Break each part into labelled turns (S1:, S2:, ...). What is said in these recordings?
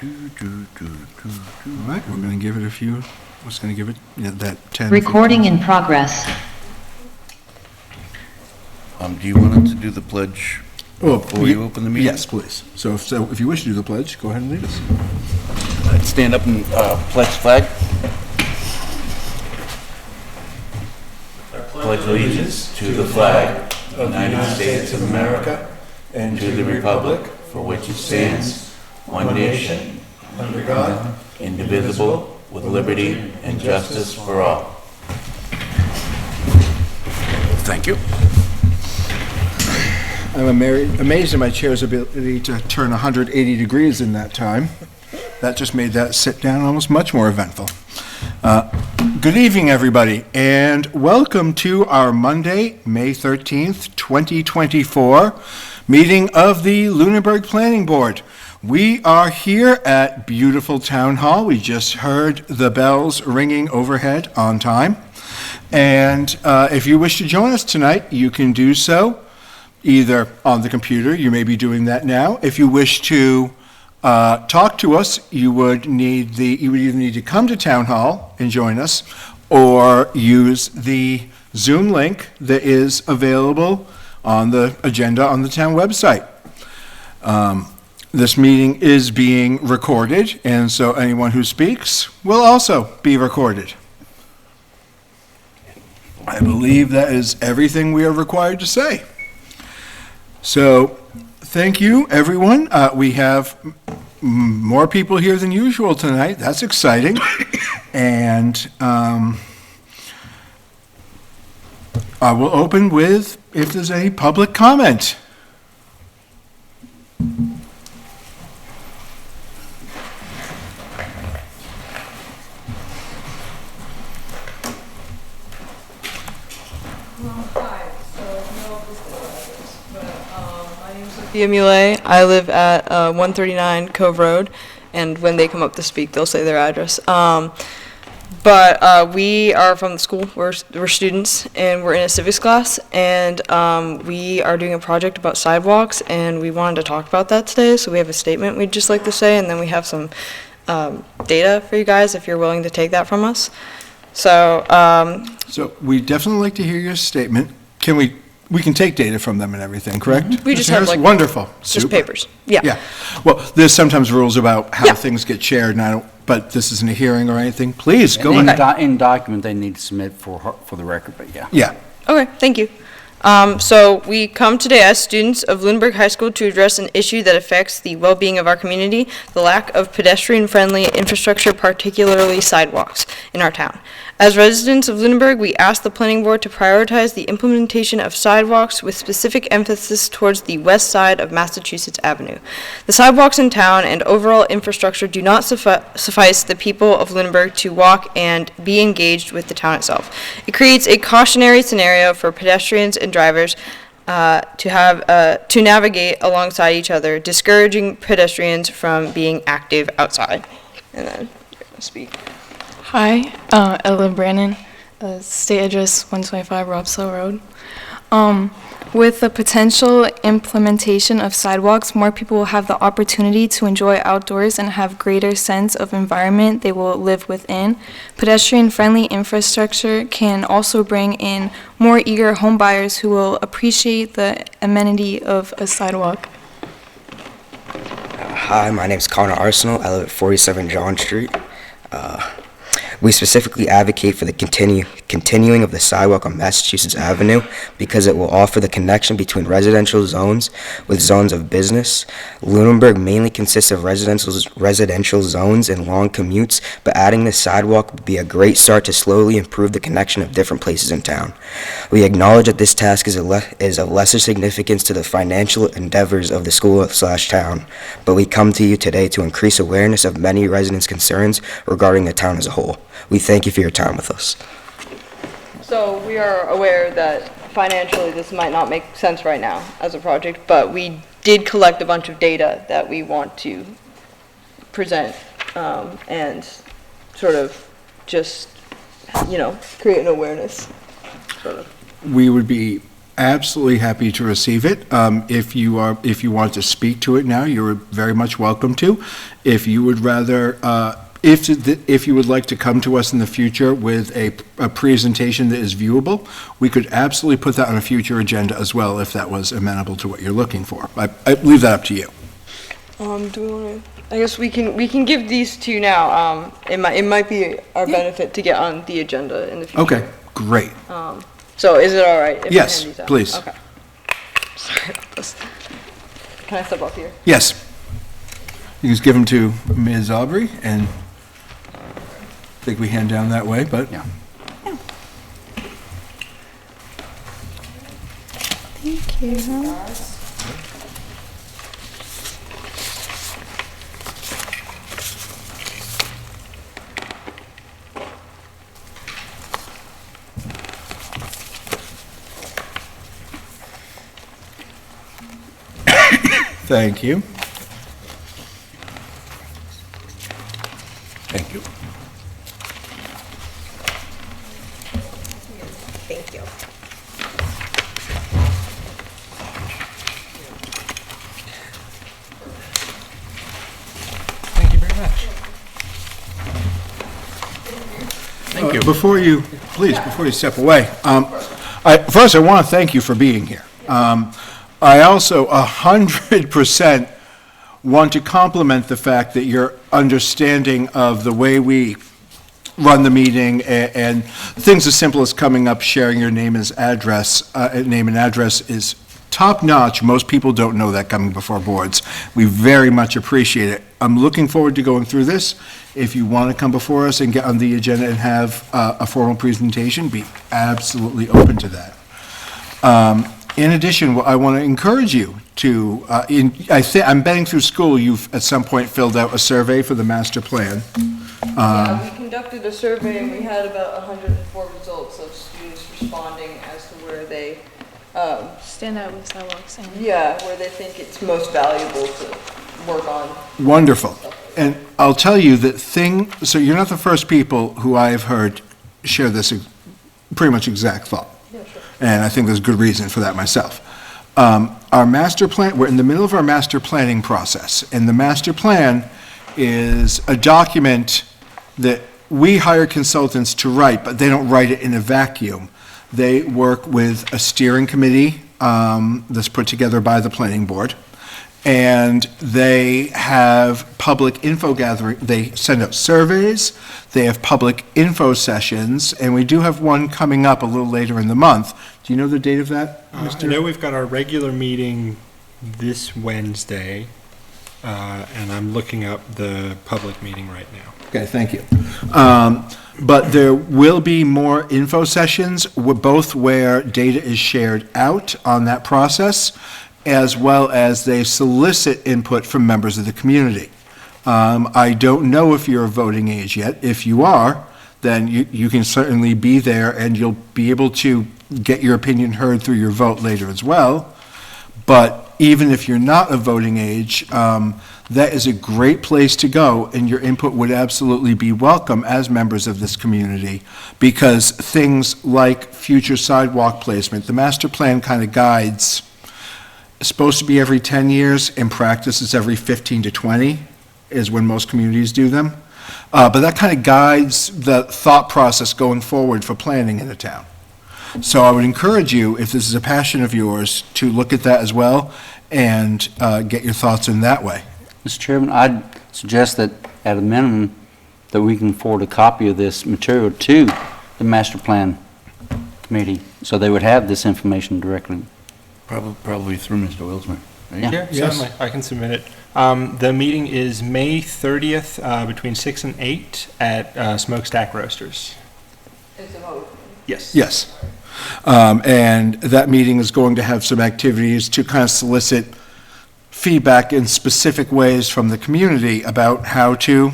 S1: right, we're going to give it a few. What's going to give it that 10.
S2: Recording
S1: 15.
S2: in progress.
S3: Do you want to do the pledge before you open the meeting?
S1: Yes, please. So if you wish to do the pledge, go ahead and lead us.
S3: Let's stand up and pledge flag. Pledge allegiance to the flag of the United States of America and to the republic for which it stands, one nation, under God, indivisible, with liberty and justice for all. Thank you.
S1: I'm amazed at my chair's ability to turn 180 degrees in that time. That just made that sit down almost much more eventful. Good evening, everybody, and welcome to our Monday, May 13th, 2024 meeting of the Lunenburg Planning Board. We are here at beautiful Town Hall. We just heard the bells ringing overhead on time. And if you wish to join us tonight, you can do so either on the computer. You may be doing that now. If you wish to talk to us, you would either need to come to Town Hall and join us, or use the Zoom link that is available on the agenda on the town website. This meeting is being recorded, and so anyone who speaks will also be recorded. I believe that is everything we are required to say. So, thank you, everyone. We have more people here than usual tonight. That's exciting. And I will open with if there's any public comment.
S4: Sophia Muley. I live at 139 Cove Road, and when they come up to speak, they'll say their address. But we are from the school. We're students, and we're in a civics class, and we are doing a project about sidewalks, and we wanted to talk about that today, so we have a statement we'd just like to say, and then we have some data for you guys if you're willing to take that from us. So
S1: We definitely like to hear your statement. We can take data from them and everything, correct?
S4: We just
S1: Mr.
S4: have
S1: Harris?
S4: like
S1: Wonderful.
S4: just
S1: Super.
S4: papers. Yeah.
S1: Yeah. Well, there's sometimes rules about how
S4: Yeah.
S1: things get shared, but this isn't a hearing or anything. Please, go
S5: In
S1: ahead.
S5: in document, they need to submit for the record, but yeah.
S1: Yeah.
S4: Okay, thank you. So we come today as students of Lunenburg High School to address an issue that affects the well-being of our community, the lack of pedestrian-friendly infrastructure, particularly sidewalks, in our town. As residents of Lunenburg, we ask the planning board to prioritize the implementation of sidewalks with specific emphasis towards the west side of Massachusetts Avenue. The sidewalks in town and overall infrastructure do not suffice the people of Lunenburg to walk and be engaged with the town itself. It creates a cautionary scenario for pedestrians and drivers to navigate alongside each other, discouraging pedestrians from being active outside. And then you're gonna speak.
S6: Hi, Ella Brannon, state address 125 Robslow Road. With the potential implementation of sidewalks, more people will have the opportunity to enjoy outdoors and have greater sense of environment they will live within. Pedestrian-friendly infrastructure can also bring in more eager home buyers who will appreciate the amenity of a sidewalk.
S7: Hi, my name is Connor Arsenal. I live at 47 John Street. We specifically advocate for the continuing of the sidewalk on Massachusetts Avenue because it will offer the connection between residential zones with zones of business. Lunenburg mainly consists of residential zones and long commutes, but adding this sidewalk would be a great start to slowly improve the connection of different places in town. We acknowledge that this task is of lesser significance to the financial endeavors of the school/town, but we come to you today to increase awareness of many residents' concerns regarding the town as a whole. We thank you for your time with us.
S4: So we are aware that financially this might not make sense right now as a project, but we did collect a bunch of data that we want to present and sort of just, create an awareness. Sort of.
S1: We would be absolutely happy to receive it. If you want to speak to it now, you're very much welcome to. If you would rather, if you would like to come to us in the future with a presentation that is viewable, we could absolutely put that on a future agenda as well, if that was amenable to what you're looking for. I leave that up to you.
S4: Do we want to? I guess we can give these to you now. It might be our benefit to get on the agenda in the future.
S1: Okay, great.
S4: So is it all right? If I
S1: Yes,
S4: hand these out?
S1: please.
S4: Okay. Sorry about this. Can I step up here?
S1: Yes. You just give them to Ms. Aubrey, and I think we hand down that way, but.
S5: Yeah.
S6: Thank you.
S1: Thank you.
S3: Thank you.
S2: Thank you.
S8: Thank you very much.
S1: Thank you. Before you step away, first I want to thank you for being here. I also 100% want to compliment the fact that your understanding of the way we run the meeting and things as simple as coming up, sharing your name and address is top-notch. Most people don't know that coming before boards. We very much appreciate it. I'm looking forward to going through this. If you want to come before us and get on the agenda and have a formal presentation, be absolutely open to that. In addition, I want to encourage you to, I'm betting through school, you've at some point filled out a survey for the master plan.
S4: Yeah, we conducted a survey and we had about 104 results of students responding as to where they,
S6: Stand out with sidewalks and.
S4: where they think it's most valuable to work on.
S1: Wonderful. And I'll tell you that so you're not the first people who I have heard share this pretty much exact thought.
S4: Yeah, sure.
S1: And I think there's good reason for that myself. Our master plan, we're in the middle of our master planning process, and the master plan is a document that we hire consultants to write, but they don't write it in a vacuum. They work with a steering committee that's put together by the planning board, and they have public info gathering. They send out surveys, they have public info sessions, and we do have one coming up a little later in the month. Do you know the date of that,
S8: I
S1: Mr.?
S8: know we've got our regular meeting this Wednesday, and I'm looking up the public meeting right now.
S1: Okay, thank you. But there will be more info sessions, both where data is shared out on that process, as well as they solicit input from members of the community. I don't know if you're of voting age yet. If you are, then you can certainly be there, and you'll be able to get your opinion heard through your vote later as well. But even if you're not of voting age, that is a great place to go, and your input would absolutely be welcome as members of this community, because things like future sidewalk placement, the master plan kind of guides. It's supposed to be every 10 years. In practice, it's every 15 to 20 is when most communities do them. But that kind of guides the thought process going forward for planning in a town. So I would encourage you, if this is a passion of yours, to look at that as well and get your thoughts in that way.
S5: Mr. Chairman, I'd suggest that at a minimum, that we can forward a copy of this material to the master plan committee, so they would have this information directly.
S3: Probably through Mr. Wilsmer. Right?
S5: Yeah.
S8: Yeah,
S1: Yes.
S8: certainly. I can submit it. The meeting is May 30th between 6 and 8 at Smokestack Roasters.
S4: Is it all?
S8: Yes.
S1: Yes. And that meeting is going to have some activities to kind of solicit feedback in specific ways from the community about how to,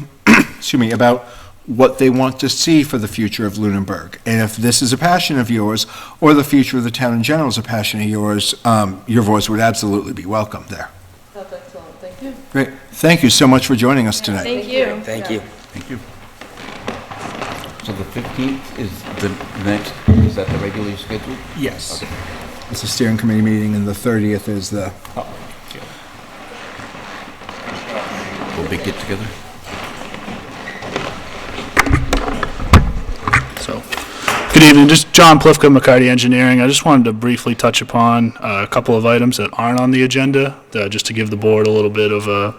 S1: about what they want to see for the future of Lunenburg. And if this is a passion of yours, or the future of the town in general is a passion of yours, your voice would absolutely be welcome there.
S4: That's excellent, thank you.
S1: Great. Thank you so much for joining us tonight.
S4: Thank you.
S7: Thank you.
S3: Thank you. So the 15th is the next, is that the regularly scheduled?
S8: Yes.
S3: Okay.
S1: It's a steering committee meeting, and the 30th is the,
S3: We'll be get together.
S2: So, good evening, just John Plifka, McCarty Engineering. I just wanted to briefly touch upon a couple of items that aren't on the agenda, just to give the board a little bit of a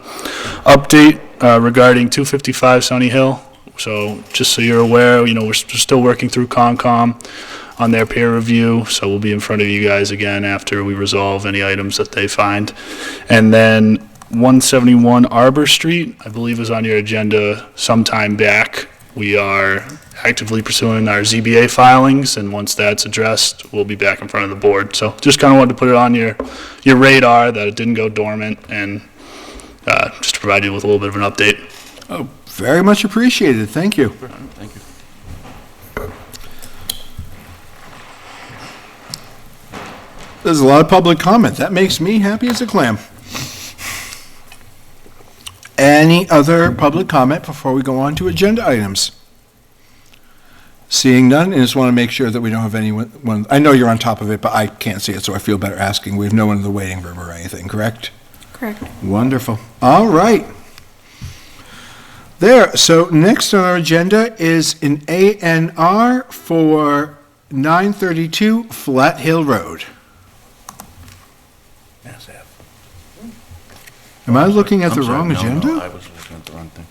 S2: update regarding 255 Sunny Hill. So, just so you're aware, we're still working through Concom on their peer review, so we'll be in front of you guys again after we resolve any items that they find. And then 171 Arbor Street, I believe was on your agenda sometime back. We are actively pursuing our ZBA filings, and once that's addressed, we'll be back in front of the board. So just kind of wanted to put it on your radar that it didn't go dormant, and just to provide you with a little bit of an update.
S1: oh, very much appreciated. Thank you.
S3: Thank you.
S1: There's a lot of public comment. That makes me happy as a clam. Any other public comment before we go on to agenda items? Seeing none, I just want to make sure that we don't have anyone, I know you're on top of it, but I can't see it, so I feel better asking. We have no one in the waiting room or anything, correct?
S6: Correct.
S1: Wonderful. All right. There, so next on our agenda is an ANR for 932 Flat Hill Road. Am I looking at the wrong agenda?
S3: No, I was looking at the wrong thing.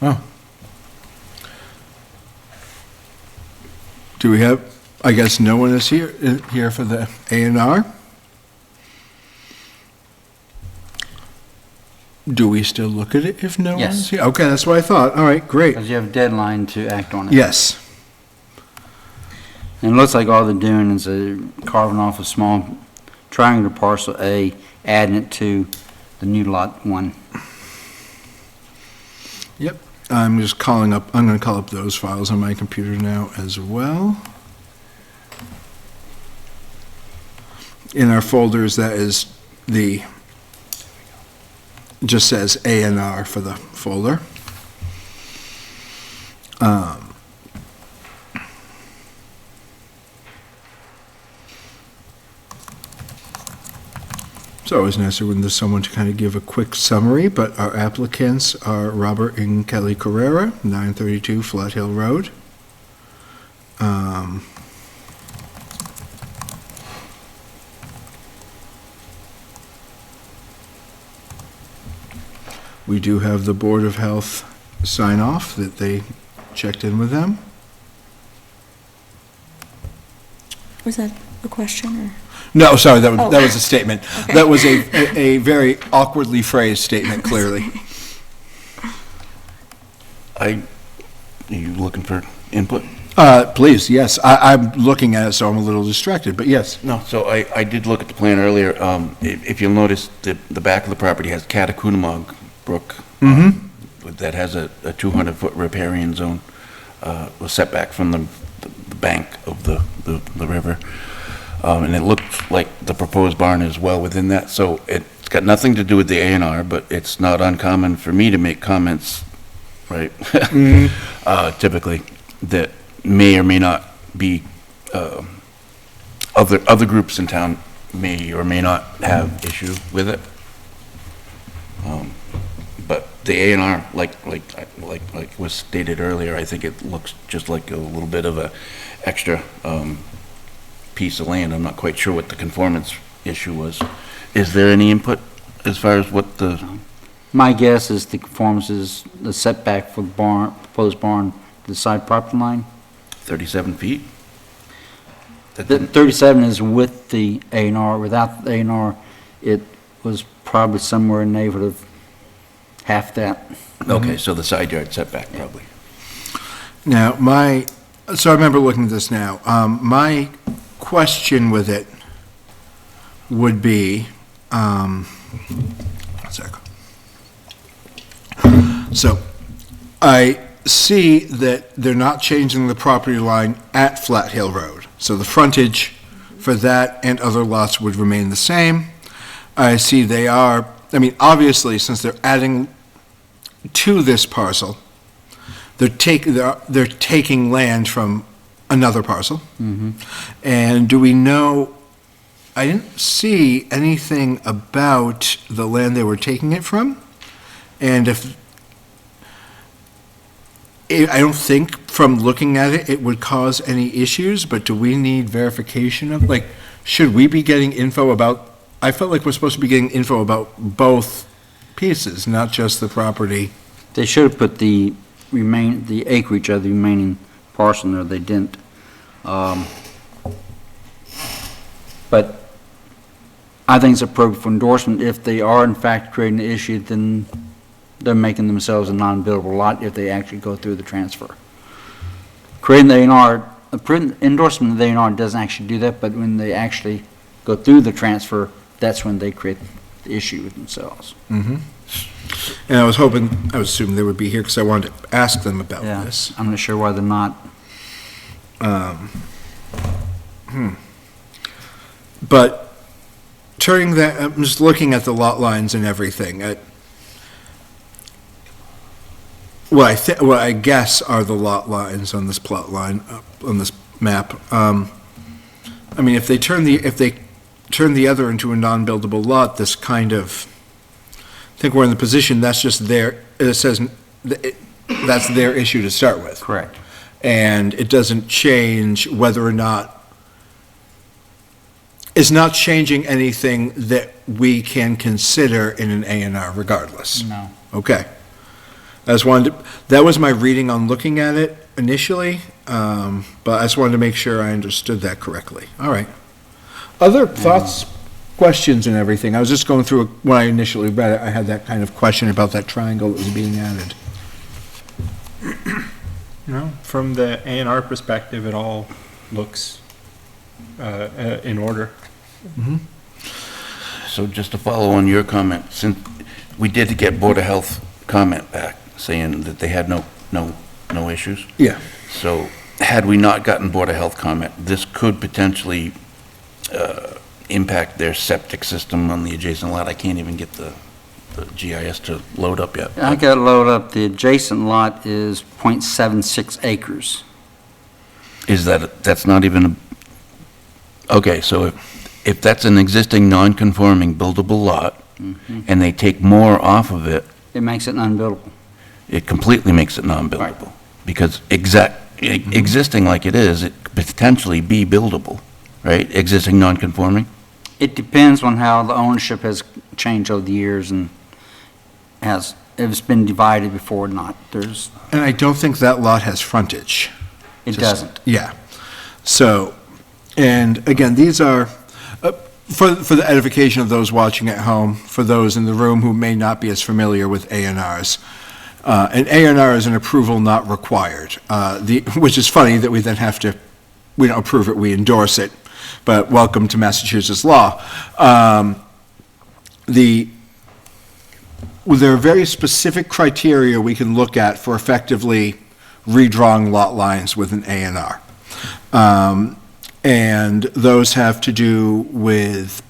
S1: Oh. Do we have, I guess no one is here for the A&R? Do we still look at it if no
S5: Yes.
S1: one's here? Okay, that's what I thought. All right, great.
S5: Because you have a deadline to act on it.
S1: Yes.
S5: And it looks like all they're doing is carving off a small triangular parcel A, adding it to the new lot 1.
S1: Yep. I'm just calling up, I'm going to call up those files on my computer now as well. In our folders, that is just says A&R for the folder. It's always nicer when there's someone to kind of give a quick summary, but our applicants are Robert and Kelly Carrera, 932 Flat Hill Road. We do have the Board of Health sign off that they checked in with them.
S9: Was that a question or?
S1: No, sorry, that
S9: Oh.
S1: was a statement.
S9: Okay.
S1: That was a very awkwardly phrased statement, clearly.
S3: Are you looking for input?
S1: Please, yes. I'm looking at it, so I'm a little distracted, but yes.
S3: No, so I did look at the plan earlier. If you'll notice, the back of the property has Catacoonamog Brook. That has a 200-foot riparian zone, a setback from the bank of the river. And it looks like the proposed barn is well within that, so it's got nothing to do with the A&R, but it's not uncommon for me to make comments, right? Typically, that may or may not be, other groups in town may or may not have issue with it. But the A&R, like was stated earlier, I think it looks just like a little bit of a extra, piece of land. I'm not quite sure what the conformance issue was. Is there any input as far as what the,
S5: My guess is the conformance is the setback for the barn, proposed barn, to the side property line.
S3: 37 feet? That
S5: The
S3: didn't-
S5: 37 is with the A&R. Without the A&R, it was probably somewhere in the neighborhood of half that.
S3: Okay, so the side yard setback probably.
S1: Now, so I remember looking at this now. My question with it would be, one sec. So I see that they're not changing the property line at Flat Hill Road. So the frontage for that and other lots would remain the same. I see they are, I mean, obviously, since they're adding to this parcel, they're taking land from another parcel. And do we know I didn't see anything about the land they were taking it from. And I don't think from looking at it, it would cause any issues, but do we need verification of, like, should we be getting info about, I felt like we're supposed to be getting info about both pieces, not just the property.
S5: They should have put the acreage of the remaining parcel in there, they didn't. But I think it's appropriate for endorsement. If they are in fact creating an issue, then they're making themselves a non-buildable lot if they actually go through the transfer. Creating the A&R, endorsement of the A&R doesn't actually do that, but when they actually go through the transfer, that's when they create the issue with themselves.
S1: And I was assuming they would be here because I wanted to ask them about
S5: Yeah,
S1: this.
S5: I'm not sure why they're not.
S1: But turning that, I'm just looking at the lot lines and everything. What I guess are the lot lines on this plot line, on this map. I mean, if they turn the other into a non-buildable lot, this kind of, I think we're in the position that's just their, it says, that's their issue to start with.
S5: Correct.
S1: And it doesn't change whether or not, it's not changing anything that we can consider in an A&R regardless.
S5: No.
S1: Okay. I just wanted to, that was my reading on looking at it initially, but I just wanted to make sure I understood that correctly. All right. Other thoughts, questions and everything? I was just going through, when I initially read it, I had that kind of question about that triangle that was being added.
S8: No, from the A&R perspective, it all looks in order.
S3: So just to follow on your comment, since we did get Board of Health comment back saying that they had no issues.
S1: Yeah.
S3: So had we not gotten Board of Health comment, this could potentially impact their septic system on the adjacent lot. I can't even get the GIS to load up yet.
S5: I got to load up, the adjacent lot is .76 acres.
S3: Is that's not even okay, so if that's an existing non-conforming buildable lot, and they take more off of it,
S5: It makes it unbuildable.
S3: it completely makes it non-buildable. Because existing like it is, it could potentially be buildable, right? Existing non-conforming?
S5: It depends on how the ownership has changed over the years and if it's been divided before or not.
S1: And I don't think that lot has frontage.
S5: It doesn't.
S1: Yeah. So, and again, these are, for the edification of those watching at home, for those in the room who may not be as familiar with A&Rs, an A&R is an approval not required, which is funny that we then have to, we don't approve it, we endorse it, but welcome to Massachusetts law. There are very specific criteria we can look at for effectively redrawing lot lines with an A&R. And those have to do with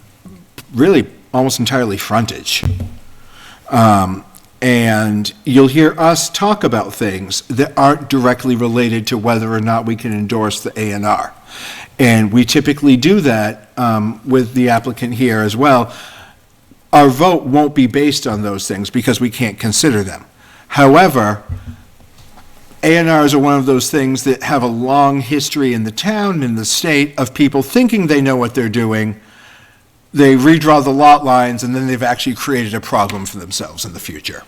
S1: really almost entirely frontage. And you'll hear us talk about things that aren't directly related to whether or not we can endorse the A&R. And we typically do that with the applicant here as well. Our vote won't be based on those things because we can't consider them. However, A&Rs are one of those things that have a long history in the town and in the state of people thinking they know what they're doing. They redraw the lot lines, and then they've actually created a problem for themselves in the future.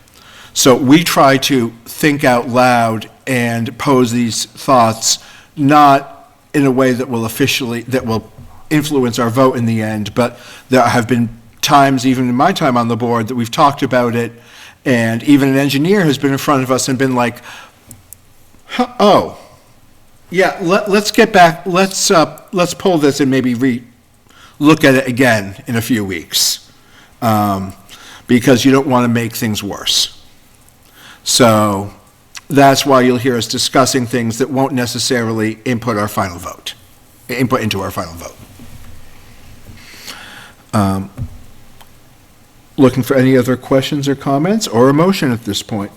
S1: So we try to think out loud and pose these thoughts, not in a way that will influence our vote in the end, but there have been times, even in my time on the board, that we've talked about it, and even an engineer has been in front of us and been like, oh, yeah, let's get back, let's pull this and maybe look at it again in a few weeks, because you don't want to make things worse. So that's why you'll hear us discussing things that won't necessarily input into our final vote. Looking for any other questions or comments or a motion at this point?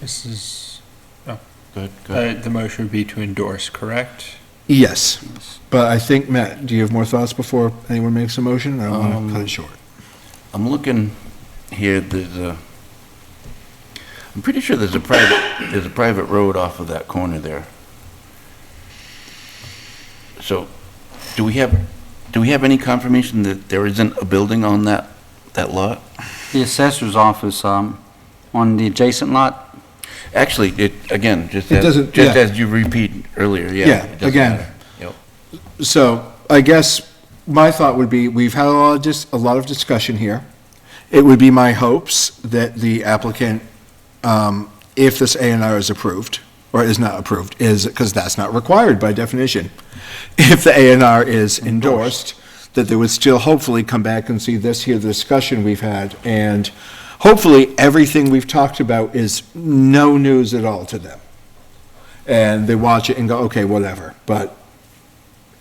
S8: This is,
S3: Good.
S8: the motion would be to endorse, correct?
S1: Yes, but I think, Matt, do you have more thoughts before anyone makes a motion? I don't want to cut it short.
S3: I'm looking here, I'm pretty sure there's a private road off of that corner there. So, do we have any confirmation that there isn't a building on that lot?
S5: The assessor's office, on the adjacent lot,
S3: Actually, again,
S1: It doesn't- yeah.
S3: as you repeat earlier, yeah.
S1: Yeah,
S3: it doesn't
S1: again.
S3: matter. Yep.
S1: So I guess my thought would be, we've had a lot of discussion here. It would be my hopes that the applicant, if this A&R is approved, or is not approved, because that's not required by definition. If the A&R is endorsed, that they would still hopefully come back and see this here, the discussion we've had, and hopefully everything we've talked about is no news at all to them. And they watch it and go, okay, whatever, but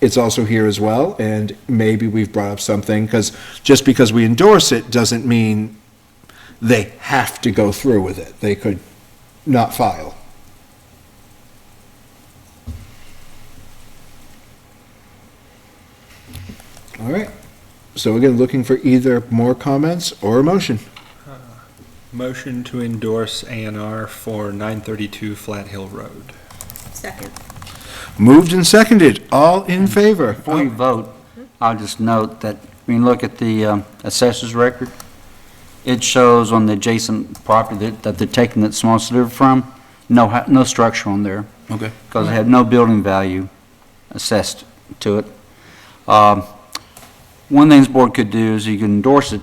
S1: it's also here as well, and maybe we've brought up something, because just because we endorse it doesn't mean they have to go through with it. They could not file. All right, so again, looking for either more comments or a motion.
S8: Motion to endorse A&R for 932 Flat Hill Road.
S9: Second.
S1: Moved and seconded, all in favor?
S5: before you vote, I'll just note that when you look at the assessor's record, it shows on the adjacent property that they're taking that small sliver from, no structure on there,
S3: Okay.
S5: because it had no building value assessed to it. One thing this board could do is you can endorse it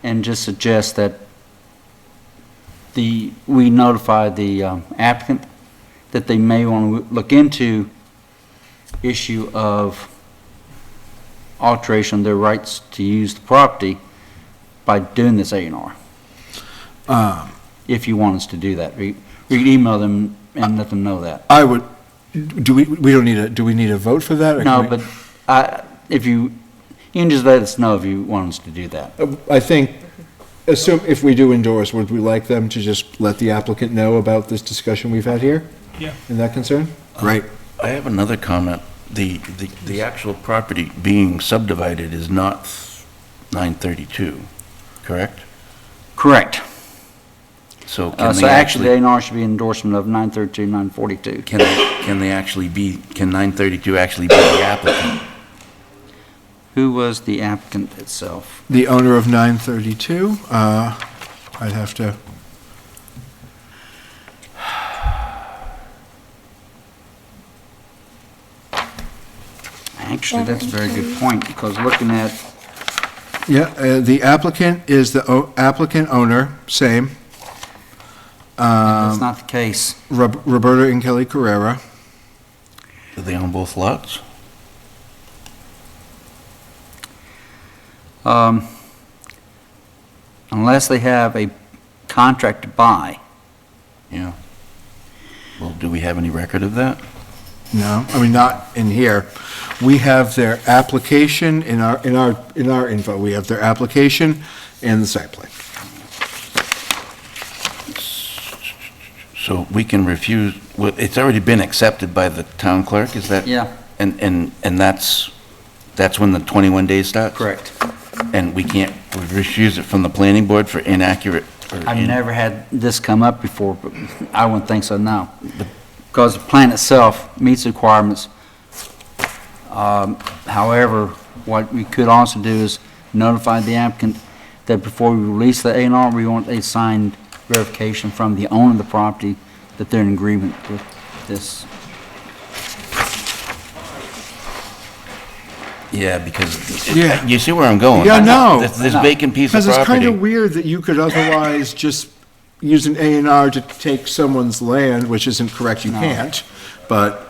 S5: and just suggest that we notify the applicant that they may want to look into issue of alteration of their rights to use the property by doing this A&R. If you want us to do that, we can email them and let them know that.
S1: I would, do we need a vote for that? or
S5: No,
S1: can we-
S5: but if you can just let us know if you want us to do that.
S1: I think, assume, if we do endorse, would we like them to just let the applicant know about this discussion we've had here?
S8: Yeah.
S1: In that concern? Great.
S3: I have another comment. The actual property being subdivided is not 932, correct?
S5: Correct.
S3: So can
S5: So
S3: they
S5: actually,
S3: actually,
S5: the A&R should be endorsement of 932, 942.
S3: can 932 actually be the applicant?
S5: Who was the applicant itself?
S1: The owner of 932, I'd have to,
S5: Actually, that's a very good point, because looking at,
S1: yeah, the applicant is the applicant owner, same,
S5: that's not the case.
S1: Roberta and Kelly Carrera.
S3: Are they on both lots?
S5: Unless they have a contract to buy.
S3: Yeah. Well, do we have any record of that?
S1: No, I mean, not in here. We have their application in our info. We have their application and the site plan.
S3: So we can refuse, well, it's already been accepted by the town clerk, is that?
S5: Yeah.
S3: And that's when the 21 days starts?
S5: Correct.
S3: And we can't refuse it from the planning board for inaccurate?
S5: I've never had this come up before, but I wouldn't think so now. Because the plan itself meets the requirements. However, what we could also do is notify the applicant that before we release the A&R, we want a signed verification from the owner of the property that they're in agreement with this.
S3: Yeah, because,
S1: Yeah.
S3: you see where I'm going?
S1: Yeah, no.
S3: This vacant piece of
S1: Because it's kind of
S3: property.
S1: weird that you could otherwise just use an A&R to take someone's land, which isn't correct, you
S5: No.
S1: can't, but,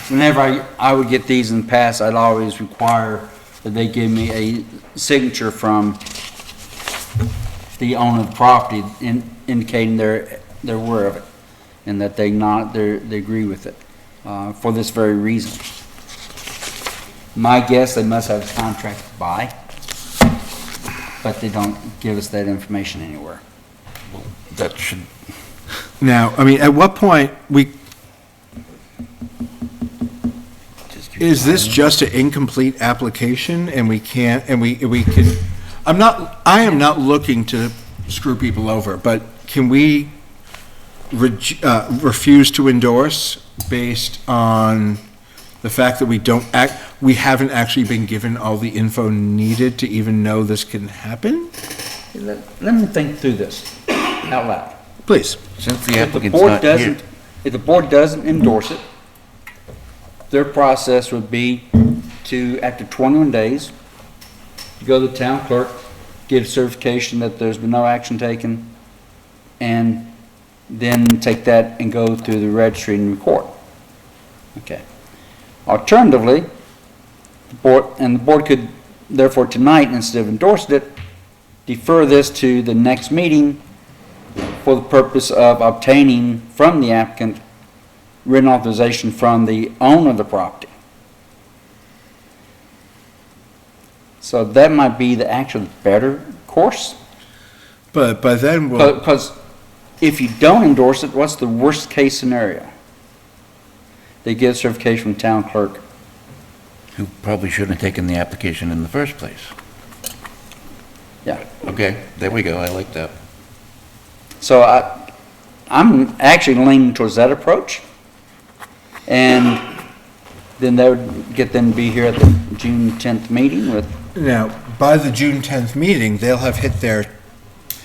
S5: Whenever I would get these in the past, I'd always require that they give me a signature from the owner of the property indicating they're aware of it and that they agree with it, for this very reason. My guess, they must have a contract to buy, but they don't give us that information anywhere.
S3: That should,
S1: now, I mean, at what point Is this just an incomplete application and we can't, and we can, I am not looking to screw people over, but can we refuse to endorse based on the fact that we haven't actually been given all the info needed to even know this can happen?
S5: Let me think through this out loud.
S1: Please.
S3: Since the
S5: If the
S3: applicant's
S5: board
S3: not here.
S5: doesn't, if the board doesn't endorse it, their process would be to, after 21 days, go to the town clerk, get a certification that there's been no action taken, and then take that and go to the registry and record. Okay. Alternatively, the board could, therefore tonight, instead of endorsing it, defer this to the next meeting for the purpose of obtaining from the applicant written authorization from the owner of the property. So that might be the actual better course.
S1: But by then we'll,
S5: Because if you don't endorse it, what's the worst case scenario? They get certification from town clerk.
S3: Who probably shouldn't have taken the application in the first place.
S5: Yeah.
S3: Okay, there we go, I like that.
S5: So I'm actually leaning towards that approach. And then they would get them to be here at the June 10th meeting with,
S1: now, by the June 10th meeting, they'll have hit their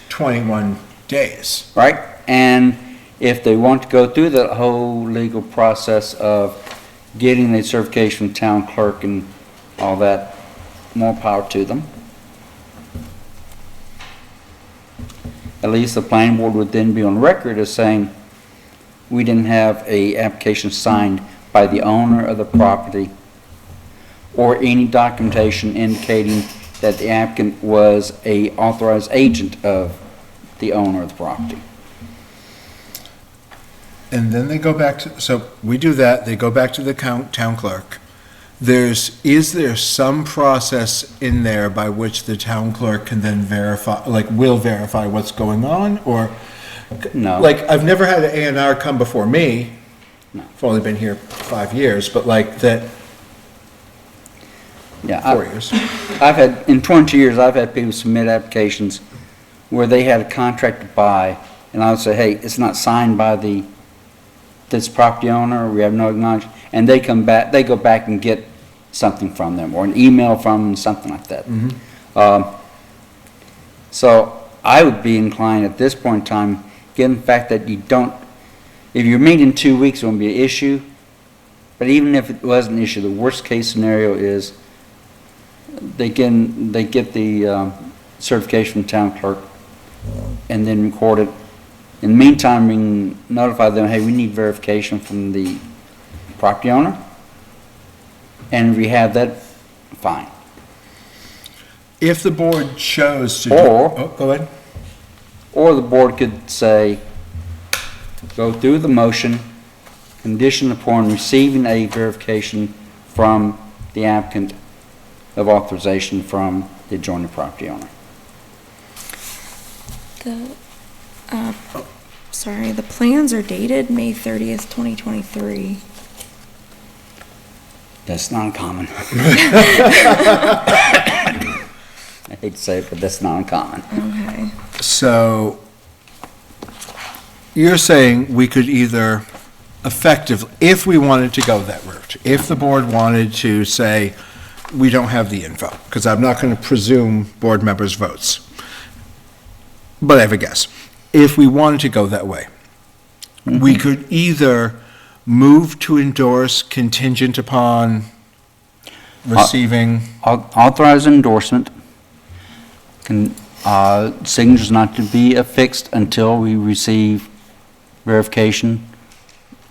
S1: 21 days.
S5: right? And if they want to go through that whole legal process of getting the certification from town clerk and all that, more power to them. At least the planning board would then be on record as saying, we didn't have a application signed by the owner of the property or any documentation indicating that the applicant was a authorized agent of the owner of the property.
S1: And then they go back to, so we do that, they go back to the town clerk. Is there some process in there by which the town clerk can then verify, will verify what's going on, or?
S5: No.
S1: I've never had an A&R come before me. I've only been here 5 years, but that,
S5: Yeah,
S1: 4 years.
S5: I've had, in 20 years, I've had people submit applications where they had a contract to buy, and I would say, hey, it's not signed by this property owner, we have no acknowledgement, and they go back and get something from them, or an email from them, something like that. So I would be inclined at this point in time, given the fact that if you're meeting in 2 weeks, it won't be an issue, but even if it was an issue, the worst case scenario is they get the certification from town clerk and then record it. In the meantime, we can notify them, hey, we need verification from the property owner. And if we have that, fine.
S1: If the board chose to. Go ahead.
S5: Or the board could say, go through the motion, condition upon receiving a verification from the applicant of authorization from the adjoining property owner.
S9: The plans are dated May 30th, 2023.
S5: That's not uncommon. I hate to say it, but that's not uncommon.
S9: Okay.
S1: So you're saying we could either effectively, if we wanted to go that route, if the board wanted to say, we don't have the info, because I'm not going to presume board members' votes, but I have a guess. If we wanted to go that way, we could either move to endorse contingent upon receiving,
S5: Authorized endorsement, signatures not to be affixed until we receive verification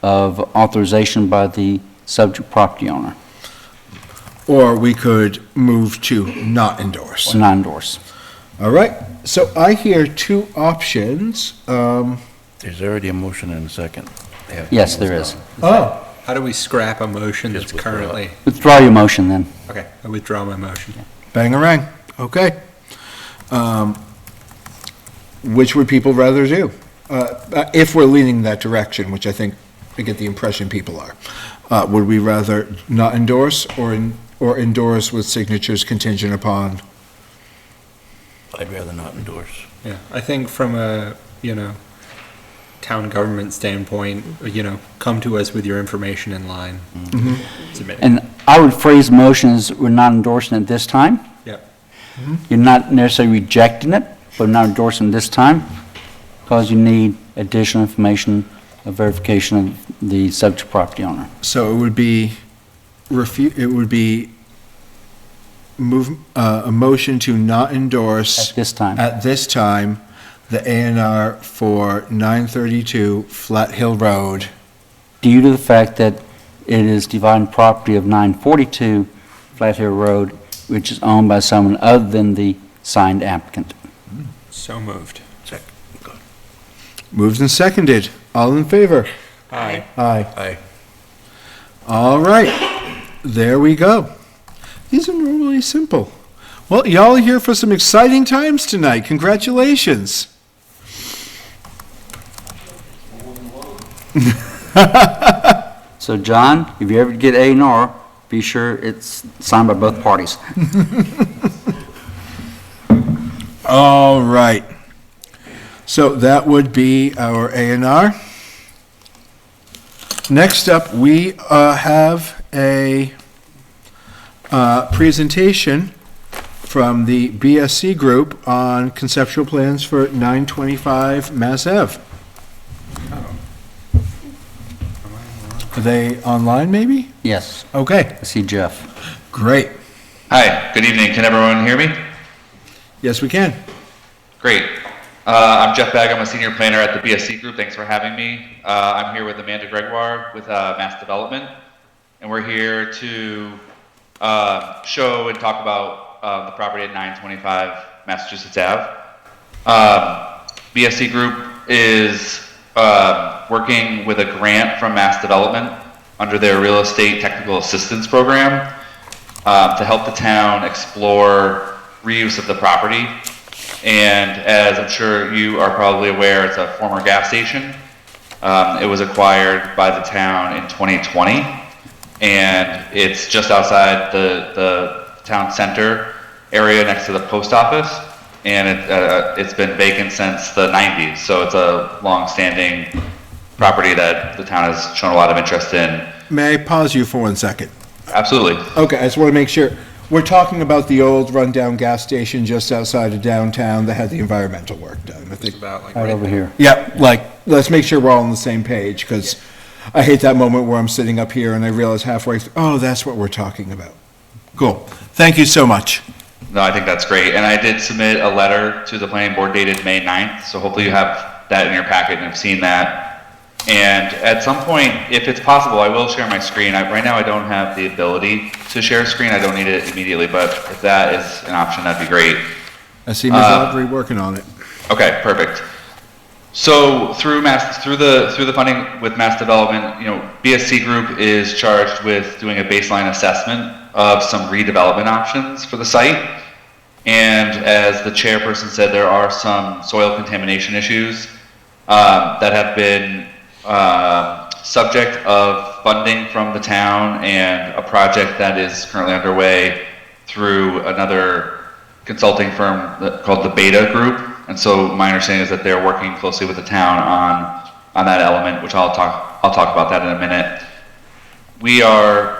S5: of authorization by the subject property owner,
S1: or we could move to not endorse.
S5: or not endorse.
S1: All right, so I hear two options.
S3: There's already a motion and a second. They have to
S5: Yes, there
S3: withdraw.
S5: is.
S1: Oh,
S8: How do we scrap a motion
S3: Just
S8: that's
S3: withdraw.
S8: currently?
S5: Withdraw your motion then.
S8: Okay, I withdraw my motion.
S1: bangarang, okay. Which would people rather do? If we're leaning that direction, which I think I get the impression people are. Would we rather not endorse or endorse with signatures contingent upon?
S3: I'd rather not endorse.
S8: Yeah, I think from a, town government standpoint, come to us with your information in line. Submit it.
S5: And I would phrase motions, we're not endorsing it this time.
S8: Yep.
S5: You're not necessarily rejecting it, but not endorsing this time, because you need additional information, a verification of the subject property owner.
S1: So it would be a motion to not endorse.
S5: At this time.
S1: At this time, the A&R for 932 Flat Hill Road.
S5: Due to the fact that it is dividing property of 942 Flat Hill Road, which is owned by someone other than the signed applicant.
S8: So moved.
S1: Moved and seconded. All in favor?
S8: Aye.
S1: Aye.
S3: Aye.
S1: All right. There we go. These are normally simple. Well, y'all are here for some exciting times tonight. Congratulations.
S5: So John, if you ever get A&R, be sure it's signed by both parties.
S1: All right. So that would be our A&R. Next up, we have a presentation from the BSC Group on conceptual plans for 925 Mass Ave. Are they online, maybe?
S5: Yes,
S1: Okay,
S5: I see Jeff.
S1: great.
S10: Hi, good evening. Can everyone hear me?
S1: Yes, we can.
S10: Great. I'm Jeff Bagg. I'm a senior planner at the BSC Group. Thanks for having me. I'm here with Amanda Gregoire with Mass Development, and we're here to show and talk about the property at 925 Massachusetts Ave. BSC Group is working with a grant from Mass Development under their Real Estate Technical Assistance Program to help the town explore reuse of the property. And as I'm sure you are probably aware, it's a former gas station. It was acquired by the town in 2020, and it's just outside the town center area next to the post office, and it's been vacant since the 90s, so it's a long-standing property that the town has shown a lot of interest in.
S1: May I pause you for 1 second?
S10: Absolutely.
S1: Okay, I just want to make sure. We're talking about the old rundown gas station just outside of downtown that had the environmental work done. I think.
S8: About like
S5: Right over here.
S1: Yeah, let's make sure we're all on the same page, because I hate that moment where I'm sitting up here and I realize halfway through, oh, that's what we're talking about. Cool. Thank you so much.
S10: No, I think that's great. And I did submit a letter to the planning board dated May 9th, so hopefully you have that in your packet and have seen that. And at some point, if it's possible, I will share my screen. Right now, I don't have the ability to share a screen. I don't need it immediately, but if that is an option, that'd be great.
S1: I see Ms. Audrey working on it.
S10: Okay, perfect. So through the funding with Mass Development, BSC Group is charged with doing a baseline assessment of some redevelopment options for the site. And as the chairperson said, there are some soil contamination issues that have been subject of funding from the town and a project that is currently underway through another consulting firm called the Beta Group. And so my understanding is that they're working closely with the town on that element, which I'll talk about that in a minute. We are,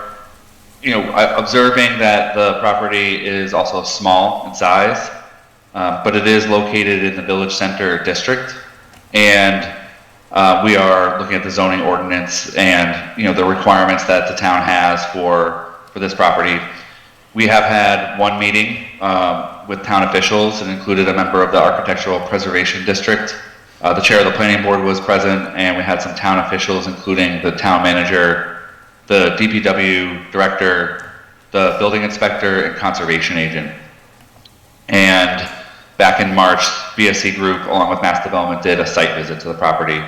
S10: observing that the property is also small in size, but it is located in the Village Center district, and we are looking at the zoning ordinance and the requirements that the town has for this property. We have had one meeting with town officials and included a member of the Architectural Preservation District. The chair of the planning board was present, and we had some town officials, including the town manager, the DPW director, the building inspector, and conservation agent. And back in March, BSC Group, along with Mass Development, did a site visit to the property.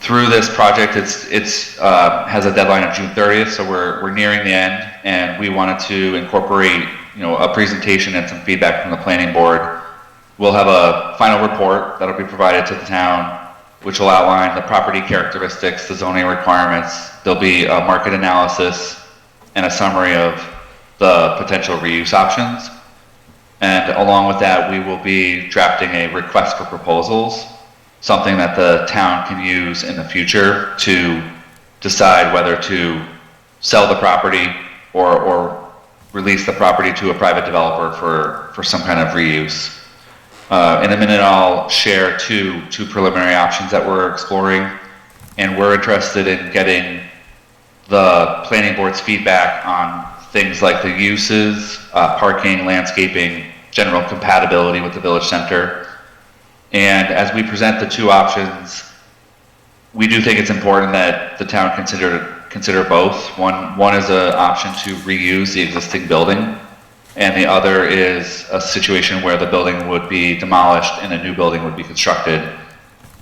S10: Through this project, it's has a deadline of June 30th, so we're nearing the end, and we wanted to incorporate a presentation and some feedback from the planning board. We'll have a final report that'll be provided to the town which will outline the property characteristics, the zoning requirements. There'll be a market analysis and a summary of the potential reuse options. And along with that, we will be drafting a request for proposals, something that the town can use in the future to decide whether to sell the property or release the property to a private developer for some kind of reuse. In a minute, I'll share two preliminary options that we're exploring, and we're interested in getting the planning board's feedback on things like the uses, parking, landscaping, general compatibility with the village center. And as we present the two options, we do think it's important that the town consider both. One is an option to reuse the existing building, and the other is a situation where the building would be demolished and a new building would be constructed.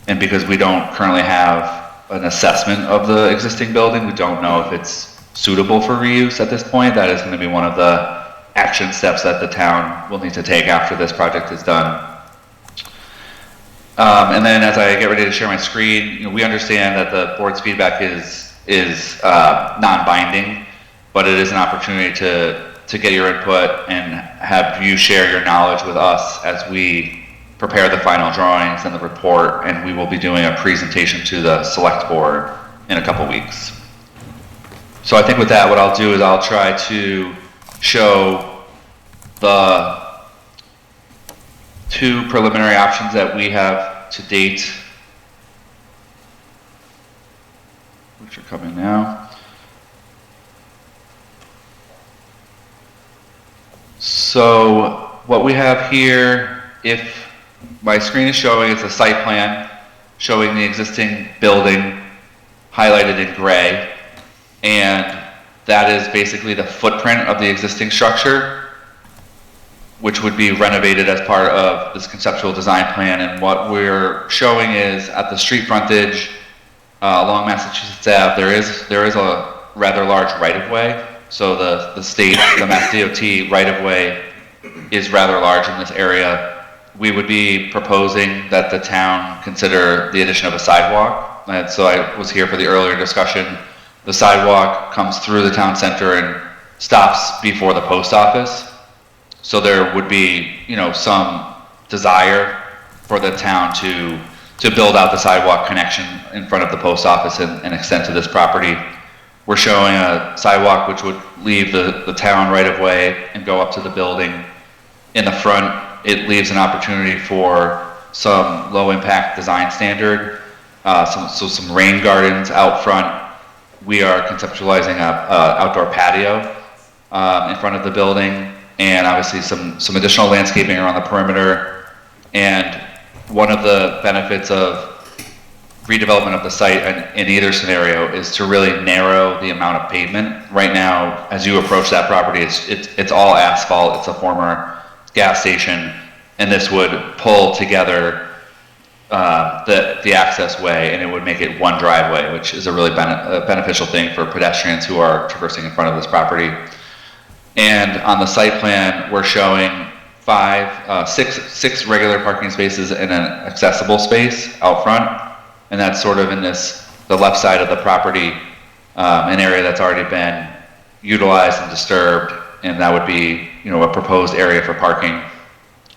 S10: And because we don't currently have an assessment of the existing building, we don't know if it's suitable for reuse at this point. That is going to be one of the action steps that the town will need to take after this project is done. And then as I get ready to share my screen, we understand that the board's feedback is non-binding, but it is an opportunity to get your input and have you share your knowledge with us as we prepare the final drawings and the report, and we will be doing a presentation to the select board in a couple weeks. So I think with that, what I'll do is I'll try to show the two preliminary options that we have to date, which are coming now. So what we have here, if my screen is showing, it's a site plan showing the existing building highlighted in gray, and that is basically the footprint of the existing structure, which would be renovated as part of this conceptual design plan. And what we're showing is at the street frontage along Massachusetts Ave, there is a rather large right-of-way. So the state, the Mass DOT right-of-way is rather large in this area. We would be proposing that the town consider the addition of a sidewalk. And so I was here for the earlier discussion. The sidewalk comes through the town center and stops before the post office. So there would be, some desire for the town to build out the sidewalk connection in front of the post office and extend to this property. We're showing a sidewalk which would leave the town right of way and go up to the building. In the front, it leaves an opportunity for some low impact design standard, some rain gardens out front. We are conceptualizing a outdoor patio in front of the building, and obviously some additional landscaping around the perimeter. And one of the benefits of redevelopment of the site in either scenario is to really narrow the amount of pavement. Right now, as you approach that property, it's all asphalt. It's a former gas station, and this would pull together the access way, and it would make it one driveway, which is a really beneficial thing for pedestrians who are traversing in front of this property. And on the site plan, we're showing six regular parking spaces and an accessible space out front. And that's sort of in the left side of the property, an area that's already been utilized and disturbed, and that would be, a proposed area for parking.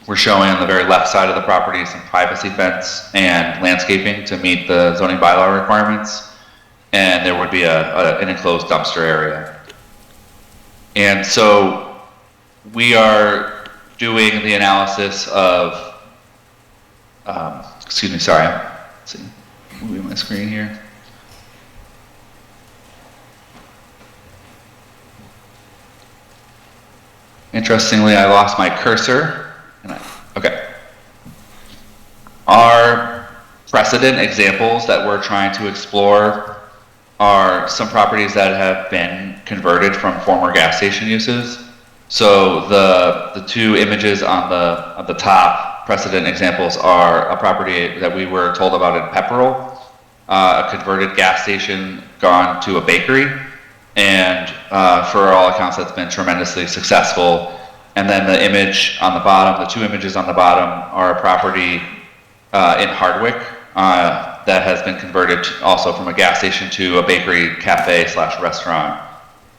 S10: We're showing on the very left side of the property some privacy fence and landscaping to meet the zoning bylaw requirements, and there would be an enclosed dumpster area. And so we are doing the analysis of, let's see. Moving my screen here. Interestingly, I lost my cursor. Okay. Our precedent examples that we're trying to explore are some properties that have been converted from former gas station uses. So the two images on the top precedent examples are a property that we were told about in Pepperell, a converted gas station gone to a bakery, and for all accounts that's been tremendously successful. And then the image on the bottom, the two images on the bottom are a property in Hardwick that has been converted also from a gas station to a bakery, cafe / restaurant.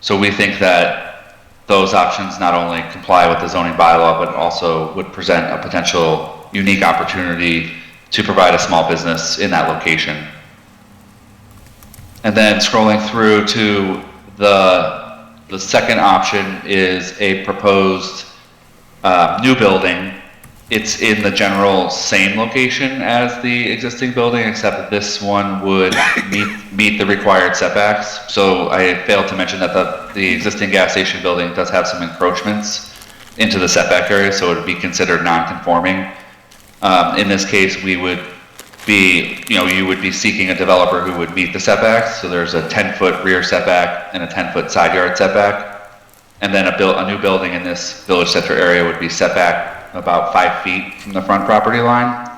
S10: So we think that those options not only comply with the zoning bylaw, but also would present a potential unique opportunity to provide a small business in that location. And then scrolling through to the second option is a proposed new building. It's in the general same location as the existing building, except that this one would meet the required setbacks. So I failed to mention that the existing gas station building does have some encroachments into the setback area, so it would be considered non-conforming. In this case, we would be, you would be seeking a developer who would meet the setbacks. So there's a 10-foot rear setback and a 10-foot side yard setback. And then a new building in this village center area would be set back about 5 feet from the front property line.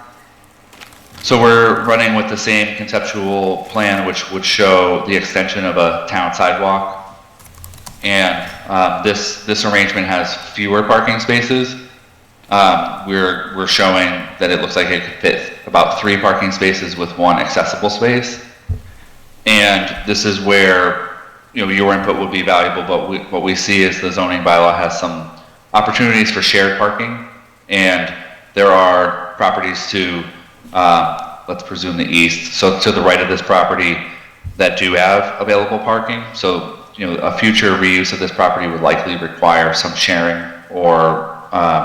S10: So we're running with the same conceptual plan, which would show the extension of a town sidewalk. And this arrangement has fewer parking spaces. We're showing that it looks like it could fit about 3 parking spaces with 1 accessible space. And this is where your input would be valuable, but what we see is the zoning bylaw has some opportunities for shared parking, and there are properties to, let's presume the east, so to the right of this property that do have available parking. So, a future reuse of this property would likely require some sharing or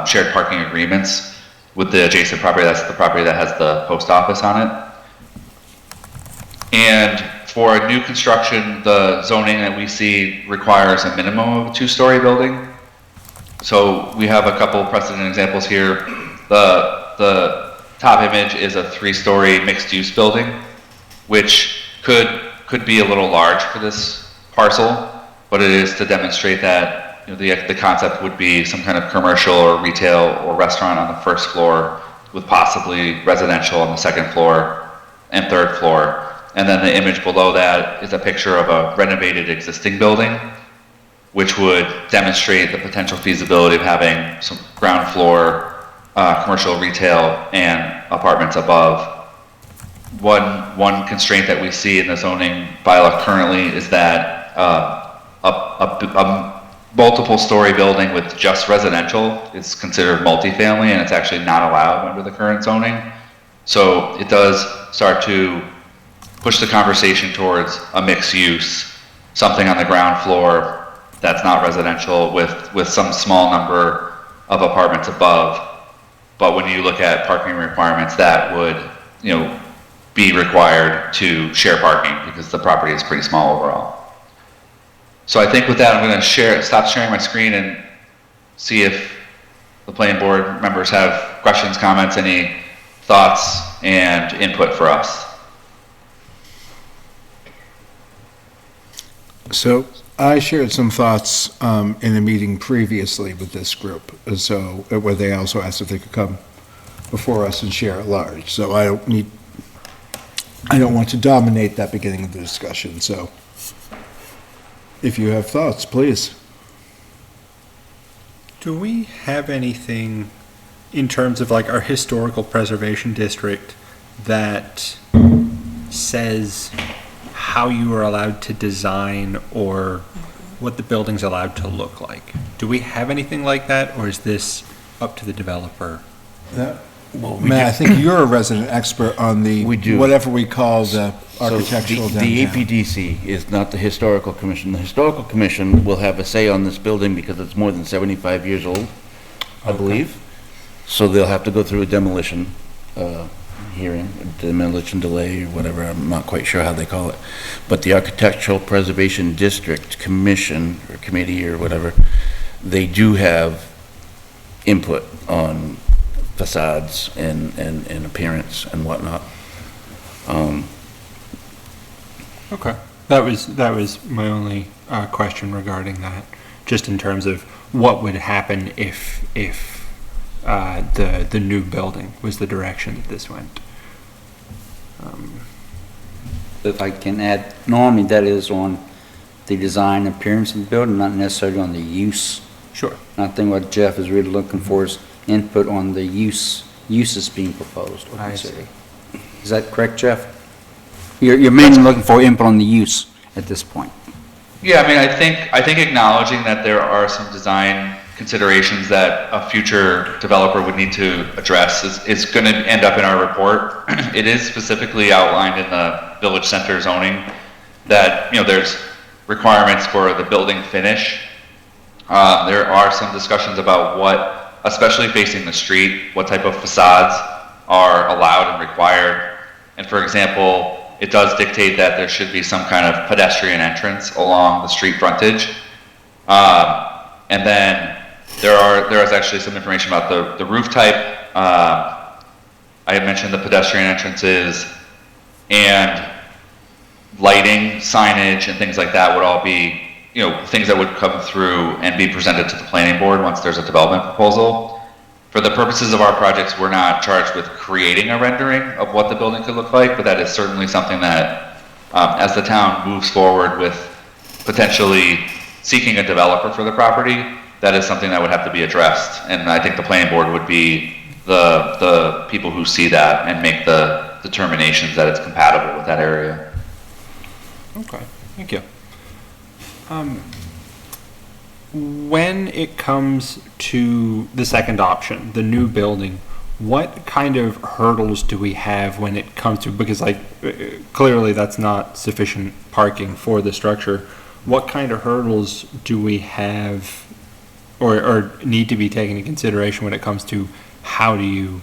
S10: shared parking agreements with the adjacent property. That's the property that has the post office on it. And for a new construction, the zoning that we see requires a minimum of a 2-story building. So we have a couple precedent examples here. The top image is a 3-story mixed-use building, which could be a little large for this parcel, but it is to demonstrate that the concept would be some kind of commercial or retail or restaurant on the first floor, with possibly residential on the second floor and third floor. And then the image below that is a picture of a renovated existing building, which would demonstrate the potential feasibility of having some ground floor commercial retail and apartments above. One constraint that we see in the zoning bylaw currently is that a multiple story building with just residential is considered multifamily, and it's actually not allowed under the current zoning. So it does start to push the conversation towards a mixed use, something on the ground floor that's not residential with some small number of apartments above. But when you look at parking requirements, that would, be required to share parking because the property is pretty small overall. So I think with that, I'm going to stop sharing my screen and see if the planning board members have questions, comments, any thoughts and input for us.
S1: So I shared some thoughts in a meeting previously with this group, so where they also asked if they could come before us and share at large. So I don't want to dominate that beginning of the discussion. So if you have thoughts, please.
S8: Do we have anything in terms of like our historical preservation district that says how you are allowed to design or what the building's allowed to look like? Do we have anything like that, or is this up to the developer?
S1: Matt, I think you're a resident expert on the,
S3: We do.
S1: whatever we call the
S3: So
S1: architectural
S3: the
S1: downtown.
S3: APDC is not the Historical Commission. The Historical Commission will have a say on this building because it's more than 75 years old, I believe. So they'll have to go through a demolition hearing, demolition delay or whatever, I'm not quite sure how they call it. But the Architectural Preservation District Commission or committee or whatever, they do have input on facades and appearance and whatnot.
S8: Okay. That was my only question regarding that, just in terms of what would happen if the new building was the direction that this went.
S5: If I can add, normally that is on the design appearance of the building, not necessarily on the use.
S8: Sure.
S5: And I think what Jeff is really looking for is input on the uses being proposed or
S8: I
S5: considered. Is that correct, Jeff? You're mainly looking for input on the use at this point.
S10: Yeah, I mean, I think acknowledging that there are some design considerations that a future developer would need to address is going to end up in our report. It is specifically outlined in the village center zoning that, there's requirements for the building finish. There are some discussions about what, especially facing the street, what type of facades are allowed and required. And for example, it does dictate that there should be some kind of pedestrian entrance along the street frontage. And then there is actually some information about the roof type. I had mentioned the pedestrian entrances and lighting, signage, and things like that would all be, things that would come through and be presented to the planning board once there's a development proposal. For the purposes of our projects, we're not charged with creating a rendering of what the building could look like, but that is certainly something that, as the town moves forward with potentially seeking a developer for the property, that is something that would have to be addressed. And I think the planning board would be the people who see that and make the determinations that it's compatible with that area.
S8: Okay, thank you. When it comes to the second option, the new building, what kind of hurdles do we have when it comes to, because clearly that's not sufficient parking for the structure. What kind of hurdles do we have or need to be taken into consideration when it comes to how do you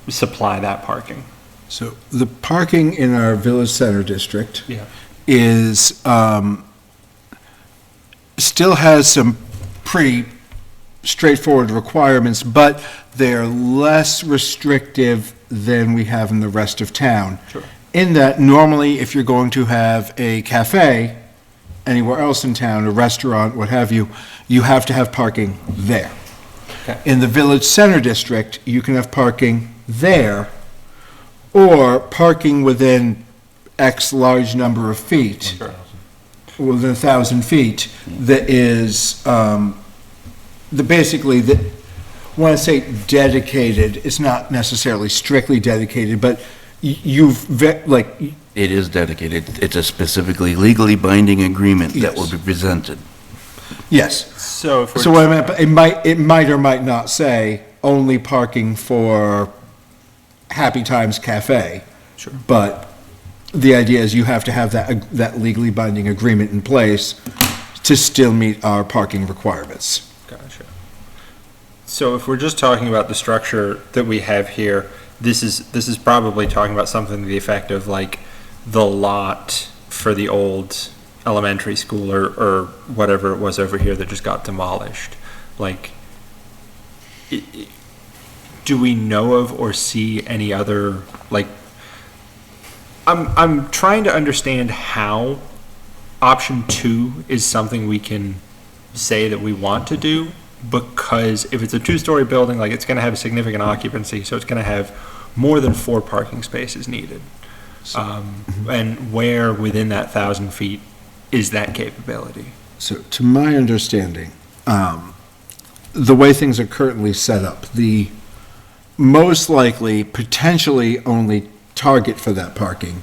S8: supply that parking?
S1: So the parking in our village center district
S8: Yeah.
S1: is, still has some pretty straightforward requirements, but they're less restrictive than we have in the rest of town.
S8: Sure.
S1: In that normally, if you're going to have a cafe anywhere else in town, a restaurant, what have you, you have to have parking there.
S8: Okay.
S1: In the village center district, you can have parking there or parking within X large number of feet.
S8: Sure.
S1: Within 1,000 feet, that is, basically, when I say dedicated, it's not necessarily strictly dedicated, but
S3: It is dedicated. It's a specifically legally binding agreement that will be presented.
S1: yes.
S8: So if we're
S1: So what I meant, it might or might not say only parking for Happy Times Cafe.
S8: Sure.
S1: But the idea is you have to have that legally binding agreement in place to still meet our parking requirements.
S8: Gotcha. So if we're just talking about the structure that we have here, this is probably talking about something to the effect of like the lot for the old elementary school or whatever it was over here that just got demolished. Like, do we know of or see any other, like, I'm trying to understand how option 2 is something we can say that we want to do, because if it's a 2-story building, like, it's going to have significant occupancy, so it's going to have more than 4 parking spaces needed. And where within that 1,000 feet is that capability?
S1: So to my understanding, the way things are currently set up, the most likely, potentially only target for that parking,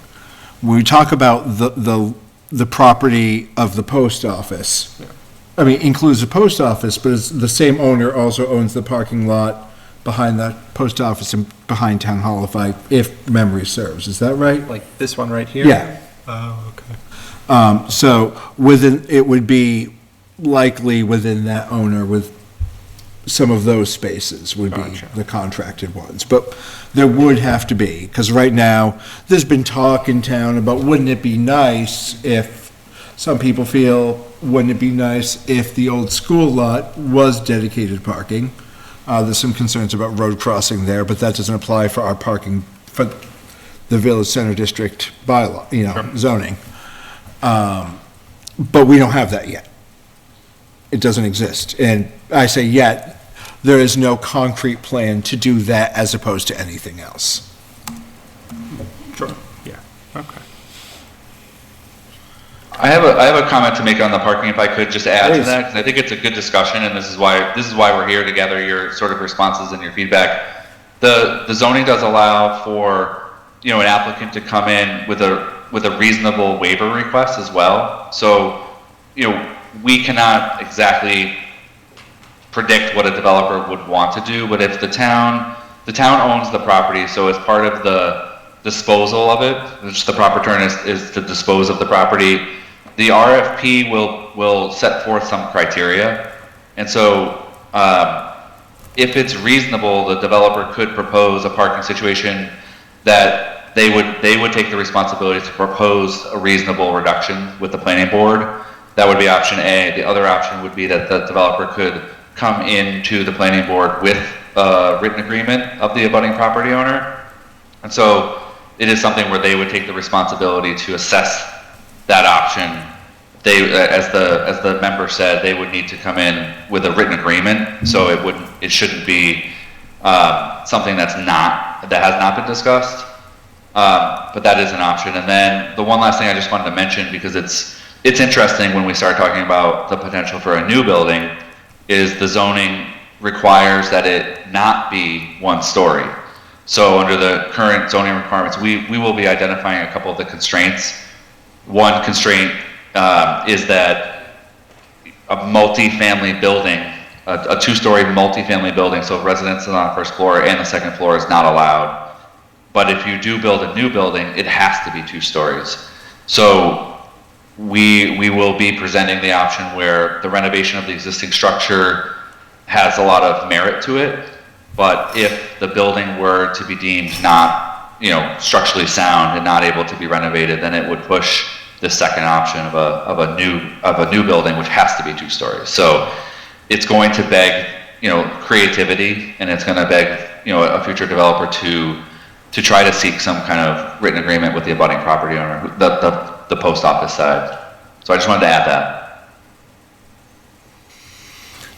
S1: when we talk about the property of the post office,
S8: Yeah.
S1: I mean, includes the post office, but it's the same owner also owns the parking lot behind the post office and behind Town Hall, if memory serves. Is that right?
S8: Like this one right here?
S1: Yeah.
S8: Oh, okay.
S1: So it would be likely within that owner with some of those spaces would be
S8: Gotcha.
S1: the contracted ones. But there would have to be, because right now, there's been talk in town about wouldn't it be nice if, some people feel, wouldn't it be nice if the old school lot was dedicated parking? There's some concerns about road crossing there, but that doesn't apply for our parking, for the Village Center District bylaw, zoning. But we don't have that yet. It doesn't exist. And I say yet, there is no concrete plan to do that as opposed to anything else.
S8: Sure. Yeah. Okay.
S10: I have a comment to make on the parking, if I could just add to
S1: Please.
S10: that, because I think it's a good discussion, and this is why we're here to gather your sort of responses and your feedback. The zoning does allow for an applicant to come in with a reasonable waiver request as well. So, we cannot exactly predict what a developer would want to do, but if the town owns the property, so as part of the disposal of it, which the proper term is to dispose of the property, the RFP will set forth some criteria. And so, if it's reasonable, the developer could propose a parking situation that they would take the responsibility to propose a reasonable reduction with the planning board. That would be option A. The other option would be that the developer could come into the planning board with a written agreement of the abutting property owner. And so it is something where they would take the responsibility to assess that option. They, as the member said, they would need to come in with a written agreement. So it shouldn't be something that has not been discussed. But that is an option. And then the one last thing I just wanted to mention, because it's interesting when we start talking about the potential for a new building, is the zoning requires that it not be one story. So under the current zoning requirements, we will be identifying a couple of the constraints. One constraint is that a multi-family building, a two-story multi-family building, so residents on the first floor and the second floor is not allowed. But if you do build a new building, it has to be 2 stories. So we will be presenting the option where the renovation of the existing structure has a lot of merit to it, but if the building were to be deemed not, structurally sound and not able to be renovated, then it would push the second option of a new building, which has to be 2 stories. So it's going to beg, creativity, and it's going to beg, a future developer to try to seek some kind of written agreement with the abutting property owner, the post office side. So I just wanted to add that.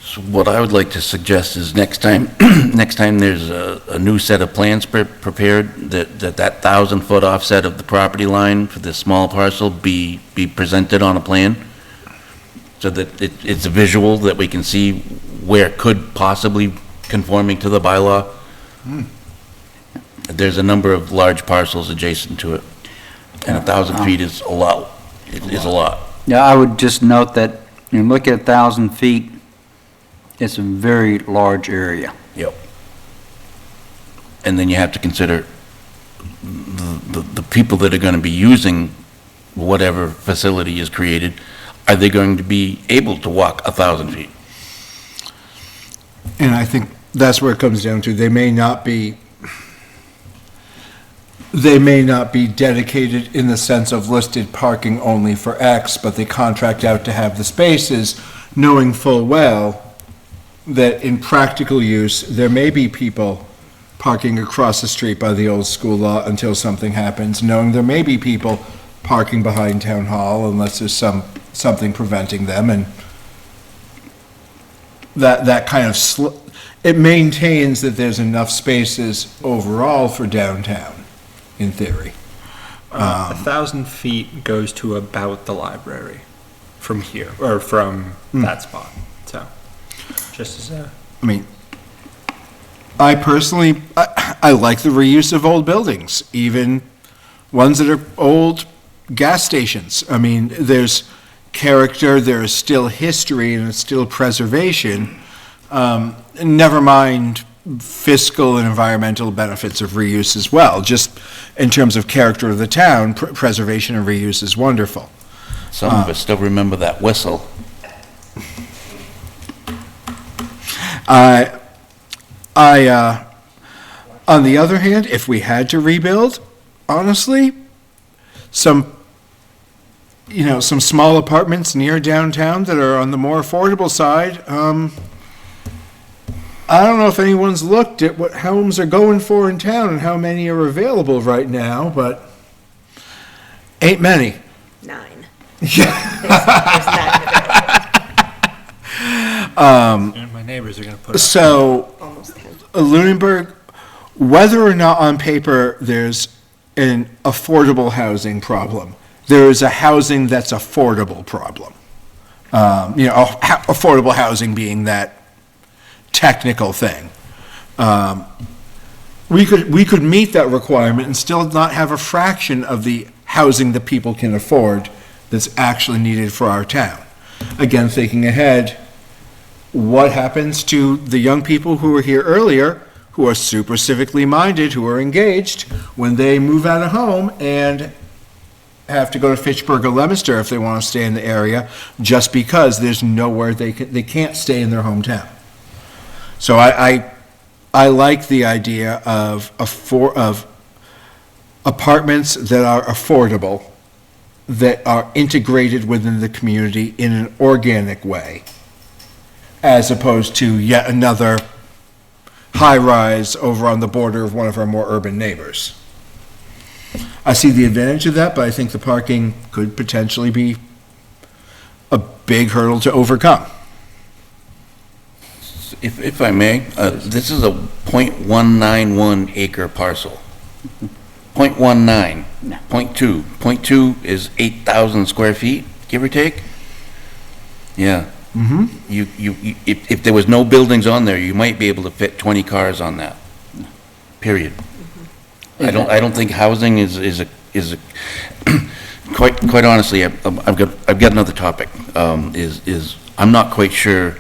S3: So what I would like to suggest is next time there's a new set of plans prepared, that 1,000-foot offset of the property line for this small parcel be presented on a plan, so that it's a visual that we can see where it could possibly conforming to the bylaw. There's a number of large parcels adjacent to it, and 1,000 feet is a lot. It is a lot.
S5: Yeah, I would just note that, look at 1,000 feet, it's a very large area.
S3: Yep. And then you have to consider the people that are going to be using whatever facility is created. Are they going to be able to walk 1,000 feet?
S1: And I think that's where it comes down to. They may not be dedicated in the sense of listed parking only for X, but they contract out to have the spaces, knowing full well that in practical use, there may be people parking across the street by the old school lot until something happens, knowing there may be people parking behind town hall unless there's something preventing them, and that kind of it maintains that there's enough spaces overall for downtown, in theory.
S8: 1,000 feet goes to about the library from here, or from that spot. So, just as a...
S1: I mean, I personally, I like the reuse of old buildings, even ones that are old gas stations. I mean, there's character, there's still history, and it's still preservation. Never mind fiscal and environmental benefits of reuse as well. Just in terms of character of the town, preservation and reuse is wonderful.
S3: Some of us still remember that whistle.
S1: On the other hand, if we had to rebuild, honestly, some small apartments near downtown that are on the more affordable side, I don't know if anyone's looked at what homes are going for in town and how many are available right now, but ain't many.
S9: 9.
S1: Yeah.
S8: my neighbors are going to put up.
S1: So,
S9: Almost 10.
S1: Lunenburg, whether or not on paper there's an affordable housing problem, there is a housing that's affordable problem. Affordable housing being that technical thing. We could meet that requirement and still not have a fraction of the housing that people can afford that's actually needed for our town. Again, thinking ahead, what happens to the young people who were here earlier, who are super civically minded, who are engaged, when they move out of home and have to go to Fitchburg or Leominster if they want to stay in the area, just because there's nowhere they can't stay in their hometown. So I like the idea of apartments that are affordable, that are integrated within the community in an organic way, as opposed to yet another high-rise over on the border of one of our more urban neighbors. I see the advantage of that, but I think the parking could potentially be a big hurdle to overcome.
S3: If I may, this is a .191 acre parcel. .19, .2. .2 is 8,000 square feet, give or take? Yeah.
S1: Mm-hmm.
S3: If there was no buildings on there, you might be able to fit 20 cars on that, period. I don't think housing is a quite honestly, I've got another topic, I'm not quite sure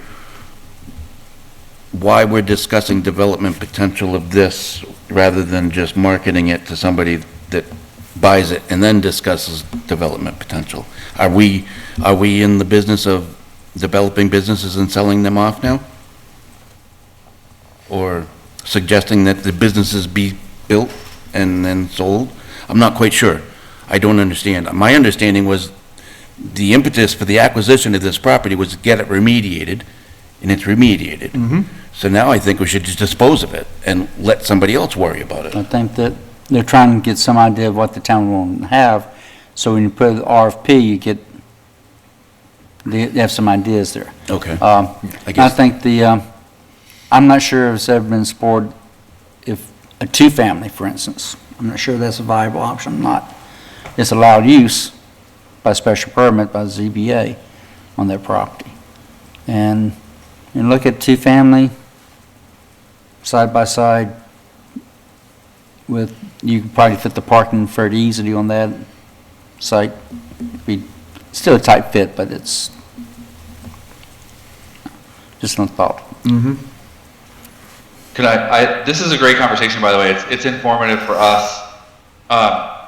S3: why we're discussing development potential of this rather than just marketing it to somebody that buys it and then discusses development potential. Are we in the business of developing businesses and selling them off now? Or suggesting that the businesses be built and then sold? I'm not quite sure. I don't understand. My understanding was the impetus for the acquisition of this property was to get it remediated, and it's remediated.
S1: Mm-hmm.
S3: So now I think we should just dispose of it and let somebody else worry about it.
S5: I think that they're trying to get some idea of what the town will have, so when you put the RFP, they have some ideas there.
S3: Okay.
S5: I
S3: guess-
S5: think I'm not sure if it's ever been explored if a two-family, for instance, I'm not sure that's a viable option or not. It's allowed use by special permit by the ZBA on their property. And look at two-family, side by side with, you could probably fit the parking fairly easily on that site. Be still a tight fit, but it's just a thought.
S1: Mm-hmm.
S10: This is a great conversation, by the way. It's informative for us.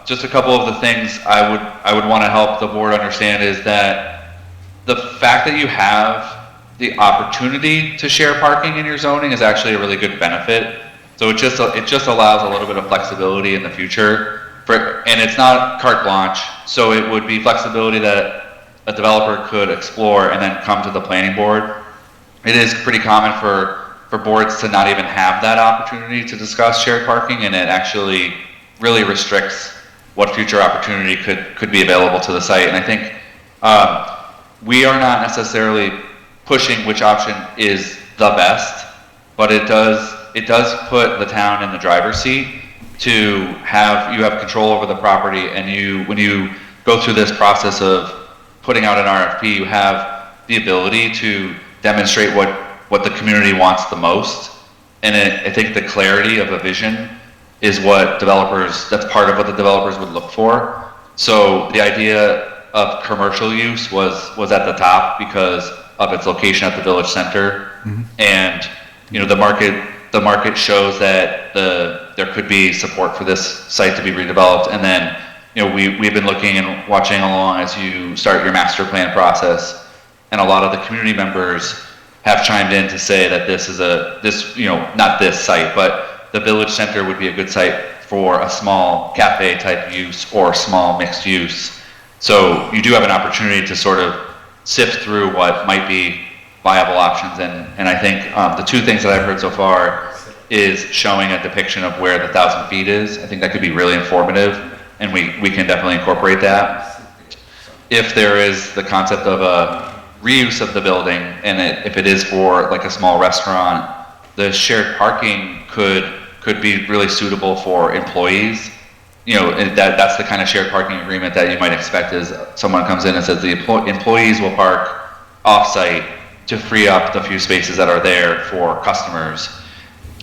S10: Just a couple of the things I would want to help the board understand is that the fact that you have the opportunity to share parking in your zoning is actually a really good benefit. So it just allows a little bit of flexibility in the future, and it's not carte blanche. So it would be flexibility that a developer could explore and then come to the planning board. It is pretty common for boards to not even have that opportunity to discuss shared parking, and it actually really restricts what future opportunity could be available to the site. And I think we are not necessarily pushing which option is the best, but it does put the town in the driver's seat to have control over the property, and when you go through this process of putting out an RFP, you have the ability to demonstrate what the community wants the most. And I think the clarity of a vision is that's part of what the developers would look for. So the idea of commercial use was at the top because of its location at the village center.
S1: Mm-hmm.
S10: And, the market shows that there could be support for this site to be redeveloped. And then, we've been looking and watching along as you start your master plan process. And a lot of the community members have chimed in to say that not this site, but the village center would be a good site for a small cafe type use or small mixed use. So you do have an opportunity to sort of sift through what might be viable options. And I think the two things that I've heard so far is showing a depiction of where the 1,000 feet is. I think that could be really informative, and we can definitely incorporate that. If there is the concept of a reuse of the building, and if it is for like a small restaurant, the shared parking could be really suitable for employees. And that's the kind of shared parking agreement that you might expect is someone comes in and says the employees will park off-site to free up the few spaces that are there for customers.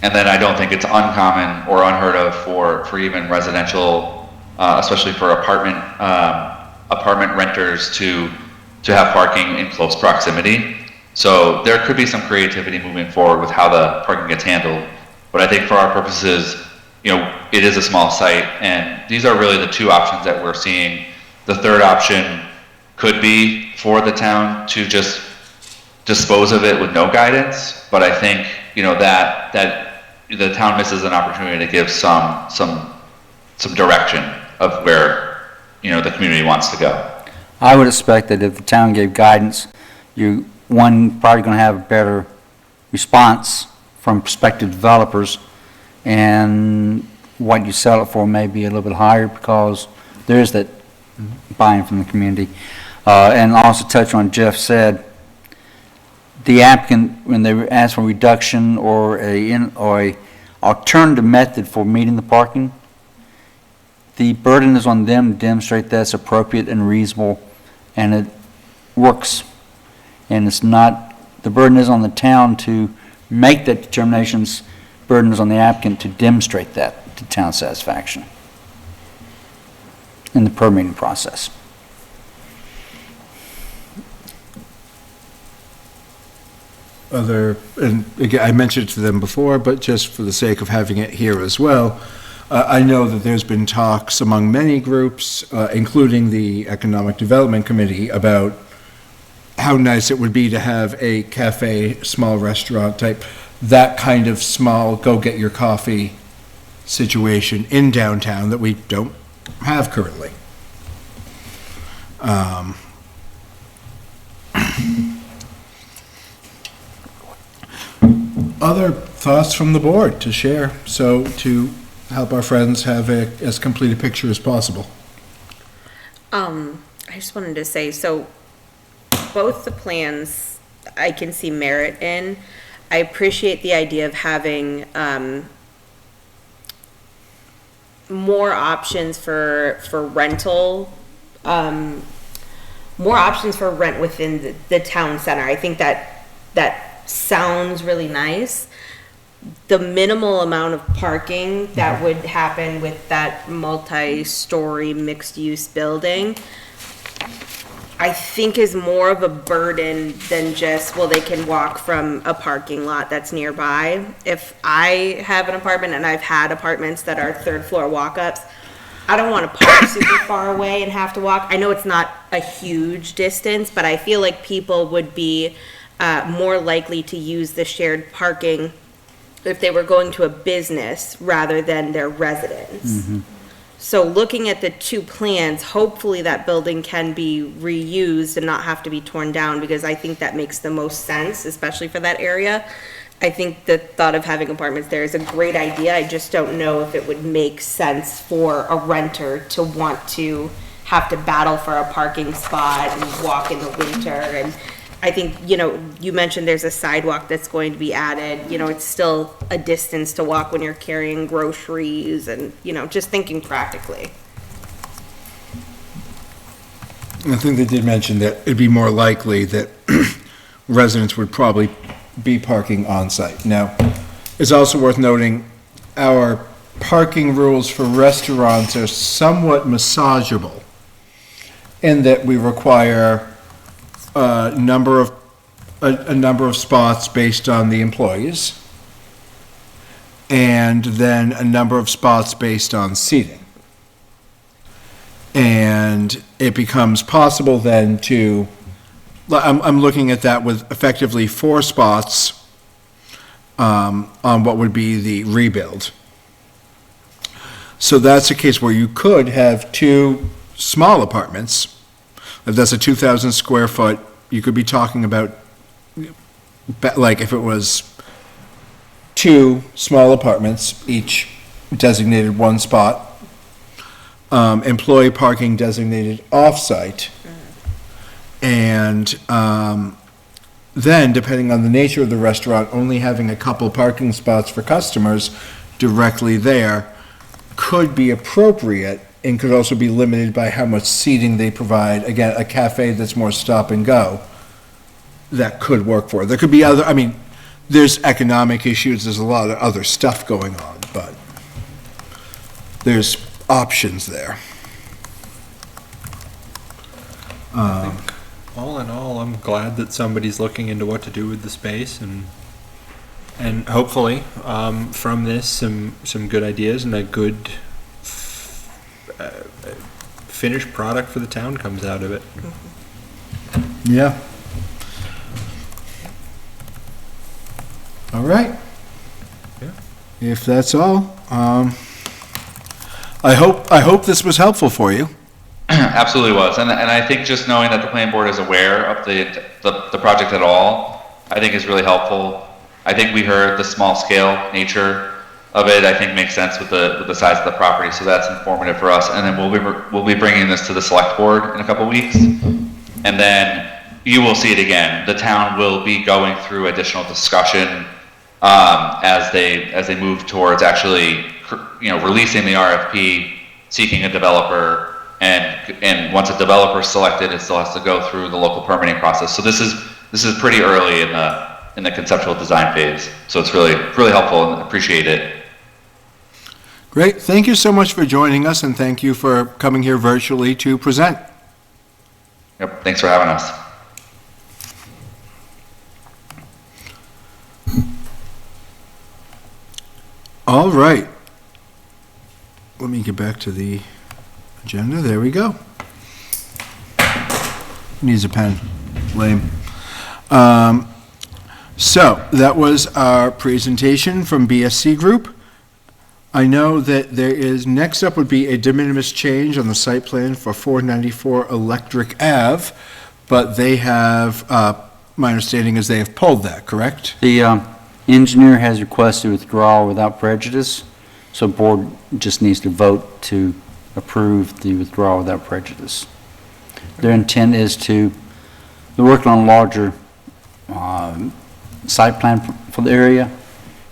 S10: And then I don't think it's uncommon or unheard of for even residential, especially for apartment renters to have parking in close proximity. So there could be some creativity moving forward with how the parking gets handled. But I think for our purposes, it is a small site, and these are really the two options that we're seeing. The third option could be for the town to just dispose of it with no guidance, but I think, that the town misses an opportunity to give some direction of where, the community wants to go.
S5: I would expect that if the town gave guidance, probably going to have a better response from prospective developers, and what you sell it for may be a little bit higher because there is that buy-in from the community. And also touch on Jeff said, the applicant, when they ask for reduction or a alternative method for meeting the parking, the burden is on them to demonstrate that's appropriate and reasonable, and it works. And it's not, the burden is on the town to make that determinations, burden is on the applicant to demonstrate that to town satisfaction in the permitting process.
S1: And again, I mentioned it to them before, but just for the sake of having it here as well, I know that there's been talks among many groups, including the Economic Development Committee, about how nice it would be to have a cafe, small restaurant type, that kind of small go-get-your-coffee situation in downtown that we don't have currently. Other thoughts from the board to share, so to help our friends have as complete a picture as possible?
S11: I just wanted to say, so both the plans I can see merit in. I appreciate the idea of having more options for rental, more options for rent within the town center. I think that sounds really nice. The minimal amount of parking that would happen with that multi-story mixed-use building, I think is more of a burden than just, well, they can walk from a parking lot that's nearby. If I have an apartment, and I've had apartments that are third floor walk-ups, I don't want to park super far away and have to walk. I know it's not a huge distance, but I feel like people would be more likely to use the shared parking if they were going to a business rather than their residence. So looking at the two plans, hopefully that building can be reused and not have to be torn down, because I think that makes the most sense, especially for that area. I think the thought of having apartments there is a great idea. I just don't know if it would make sense for a renter to want to have to battle for a parking spot and walk in the winter. And I think, you mentioned there's a sidewalk that's going to be added. It's still a distance to walk when you're carrying groceries and, just thinking practically.
S1: I think they did mention that it'd be more likely that residents would probably be parking on site. Now, it's also worth noting our parking rules for restaurants are somewhat massageable in that we require a number of spots based on the employees, and then a number of spots based on seating. And it becomes possible then to, I'm looking at that with effectively 4 spots on what would be the rebuild. So that's a case where you could have 2 small apartments. If that's a 2,000 square foot, you could be talking about, like, if it was 2 small apartments, each designated 1 spot, employee parking designated off-site, and then, depending on the nature of the restaurant, only having a couple parking spots for customers directly there could be appropriate, and could also be limited by how much seating they provide. Again, a cafe that's more stop and go, that could work for it. There could be other, there's economic issues, there's a lot of other stuff going on, but there's options there.
S8: All in all, I'm glad that somebody's looking into what to do with the space, and hopefully, from this, some good ideas and a good finished product for the town comes out of it.
S1: Yeah. All right.
S8: Yeah.
S1: If that's all, I hope this was helpful for you.
S10: Absolutely was, and I think just knowing that the planning board is aware of the project at all, I think is really helpful. I think we heard the small scale nature of it. I think makes sense with the size of the property, so that's informative for us. And then we'll be bringing this to the select board in a couple weeks, and then you will see it again. The town will be going through additional discussion as they move towards actually releasing the RFP, seeking a developer. And once a developer is selected, it still has to go through the local permitting process. So this is pretty early in the conceptual design phase. So it's really helpful and appreciate it.
S1: Great. Thank you so much for joining us, and thank you for coming here virtually to present.
S10: Yep. Thanks for having us.
S1: All right. Let me get back to the agenda. There we go. Needs a pen. Lame. So that was our presentation from BSC Group. I know that there is, next up would be a de minimis change on the site plan for 494 Electric Ave, but they have, my understanding is they have pulled that, correct?
S5: The engineer has requested withdrawal without prejudice, so board just needs to vote to approve the withdrawal without prejudice. Their intent is they're working on a larger site plan for the area,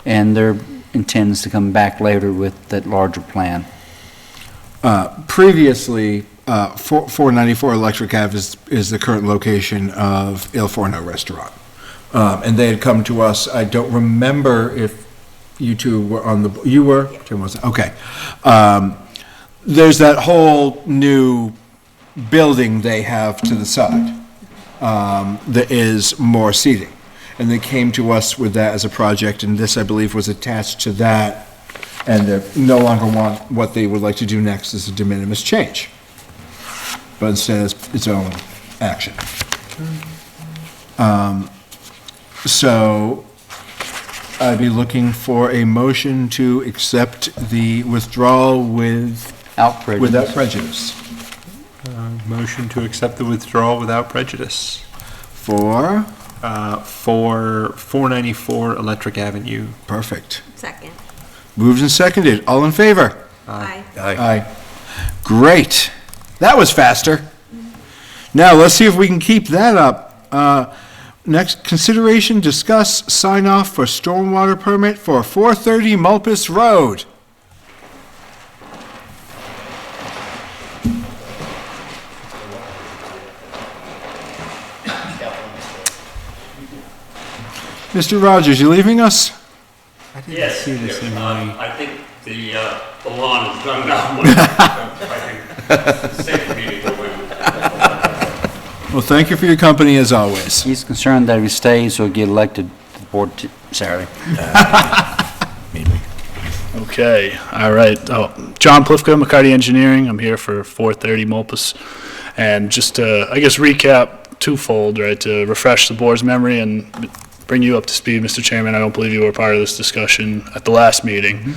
S5: and their intent is to come back later with that larger plan.
S1: Previously, 494 Electric Ave is the current location of Il Forno Restaurant. And they had come to us, I don't remember if you two were on the, you were? Tim wasn't, okay. There's that whole new building they have to the side that is more seating. And they came to us with that as a project, and this, I believe, was attached to that. And they no longer want, what they would like to do next is a de minimis change. But instead it's its own action. So I'd be looking for a motion to accept the withdrawal without prejudice.
S8: Motion to accept the withdrawal without prejudice.
S1: For
S8: 494 Electric Avenue.
S1: Perfect.
S11: Second.
S1: Moved and seconded. All in favor?
S11: Aye.
S1: Aye. Great. That was faster. Now, let's see if we can keep that up. Next, consideration, discuss, sign off for stormwater permit for 430 Mulpus Road. Mr. Rogers, you leaving us?
S8: Yes. See this in my...
S12: I think the lawn is done now. I think it's safe for me to go in.
S1: Well, thank you for your company as always.
S5: He's concerned that if he stays, he'll get elected to the board Saturday.
S2: Okay, all right. Oh, John Plifka, McCarty Engineering. I'm here for 430 Mulpus. And just to, I guess, recap twofold, right, to refresh the board's memory and bring you up to speed, Mr. Chairman. I don't believe you were part of this discussion at the last meeting.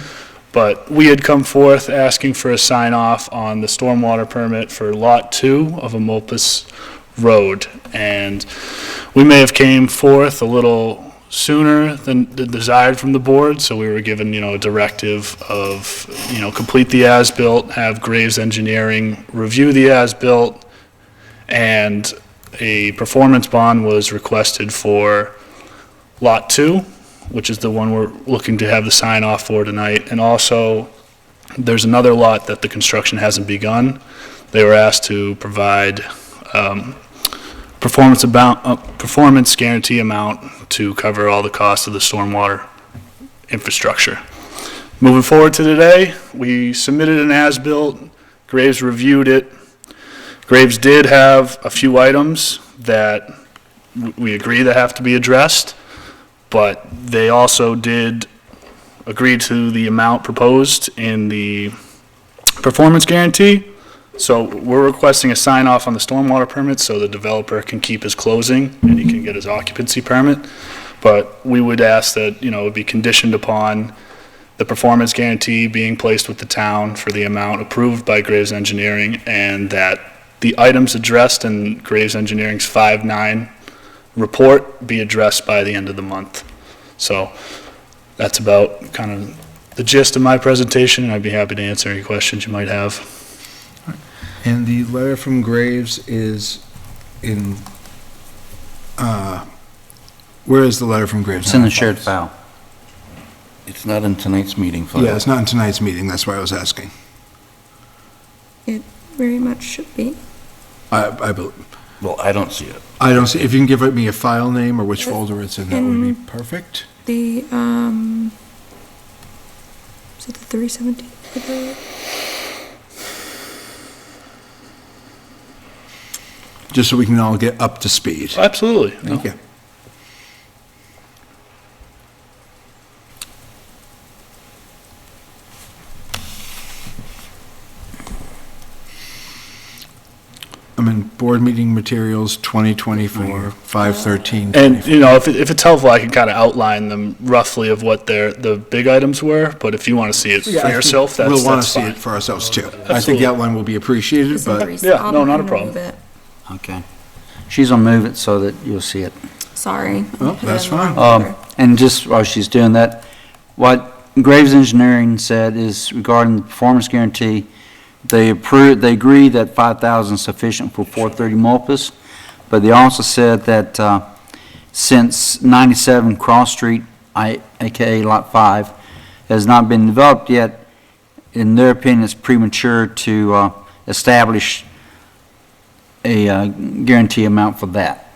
S2: But we had come forth asking for a sign-off on the stormwater permit for Lot 2 of a Mulpus Road. And we may have came forth a little sooner than desired from the board, so we were given, a directive of, complete the as-built, have Graves Engineering review the as-built, and a performance bond was requested for Lot 2, which is the one we're looking to have the sign-off for tonight. And also, there's another lot that the construction hasn't begun. They were asked to provide performance guarantee amount to cover all the costs of the stormwater infrastructure. Moving forward to today, we submitted an as-built. Graves reviewed it. Graves did have a few items that we agree that have to be addressed, but they also did agree to the amount proposed in the performance guarantee. So we're requesting a sign off on the stormwater permit so the developer can keep his closing and he can get his occupancy permit. But we would ask that, it would be conditioned upon the performance guarantee being placed with the town for the amount approved by Graves Engineering, and that the items addressed in Graves Engineering's 5-9 report be addressed by the end of the month. So that's about kind of the gist of my presentation, and I'd be happy to answer any questions you might have.
S1: And the letter from Graves is in, where is the letter from Graves?
S5: It's in the shared file.
S3: It's not in tonight's meeting, folks.
S1: Yeah, it's not in tonight's meeting, that's why I was asking.
S9: It very much should be.
S1: I believe.
S3: Well, I don't see it.
S1: I don't see, if you can give me a file name or which folder it's in, that would be perfect.
S9: The, is it the 317?
S1: Just so we can all get up to speed.
S2: Absolutely.
S1: Thank you. I'm in board meeting materials 2024, 5/13.
S2: And, if it's helpful, I can kind of outline them roughly of what the big items were, but if you want to see it
S1: Yeah,
S2: for
S1: I think
S2: yourself, that's fine.
S1: We'll want to see it for ourselves too. I think
S2: Absolutely.
S1: the outline will be appreciated, but
S2: Yeah, no, not a problem.
S5: Okay. She's gonna move it so that you'll see it.
S9: Sorry.
S1: Oh, that's fine.
S5: And just while she's doing that, what Graves Engineering said is regarding the performance guarantee, they agree that 5,000 is sufficient for 430 Mulpus, but they also said that since 97 Cross Street, aka Lot 5, has not been developed yet, in their opinion, it's premature to establish a guarantee amount for that.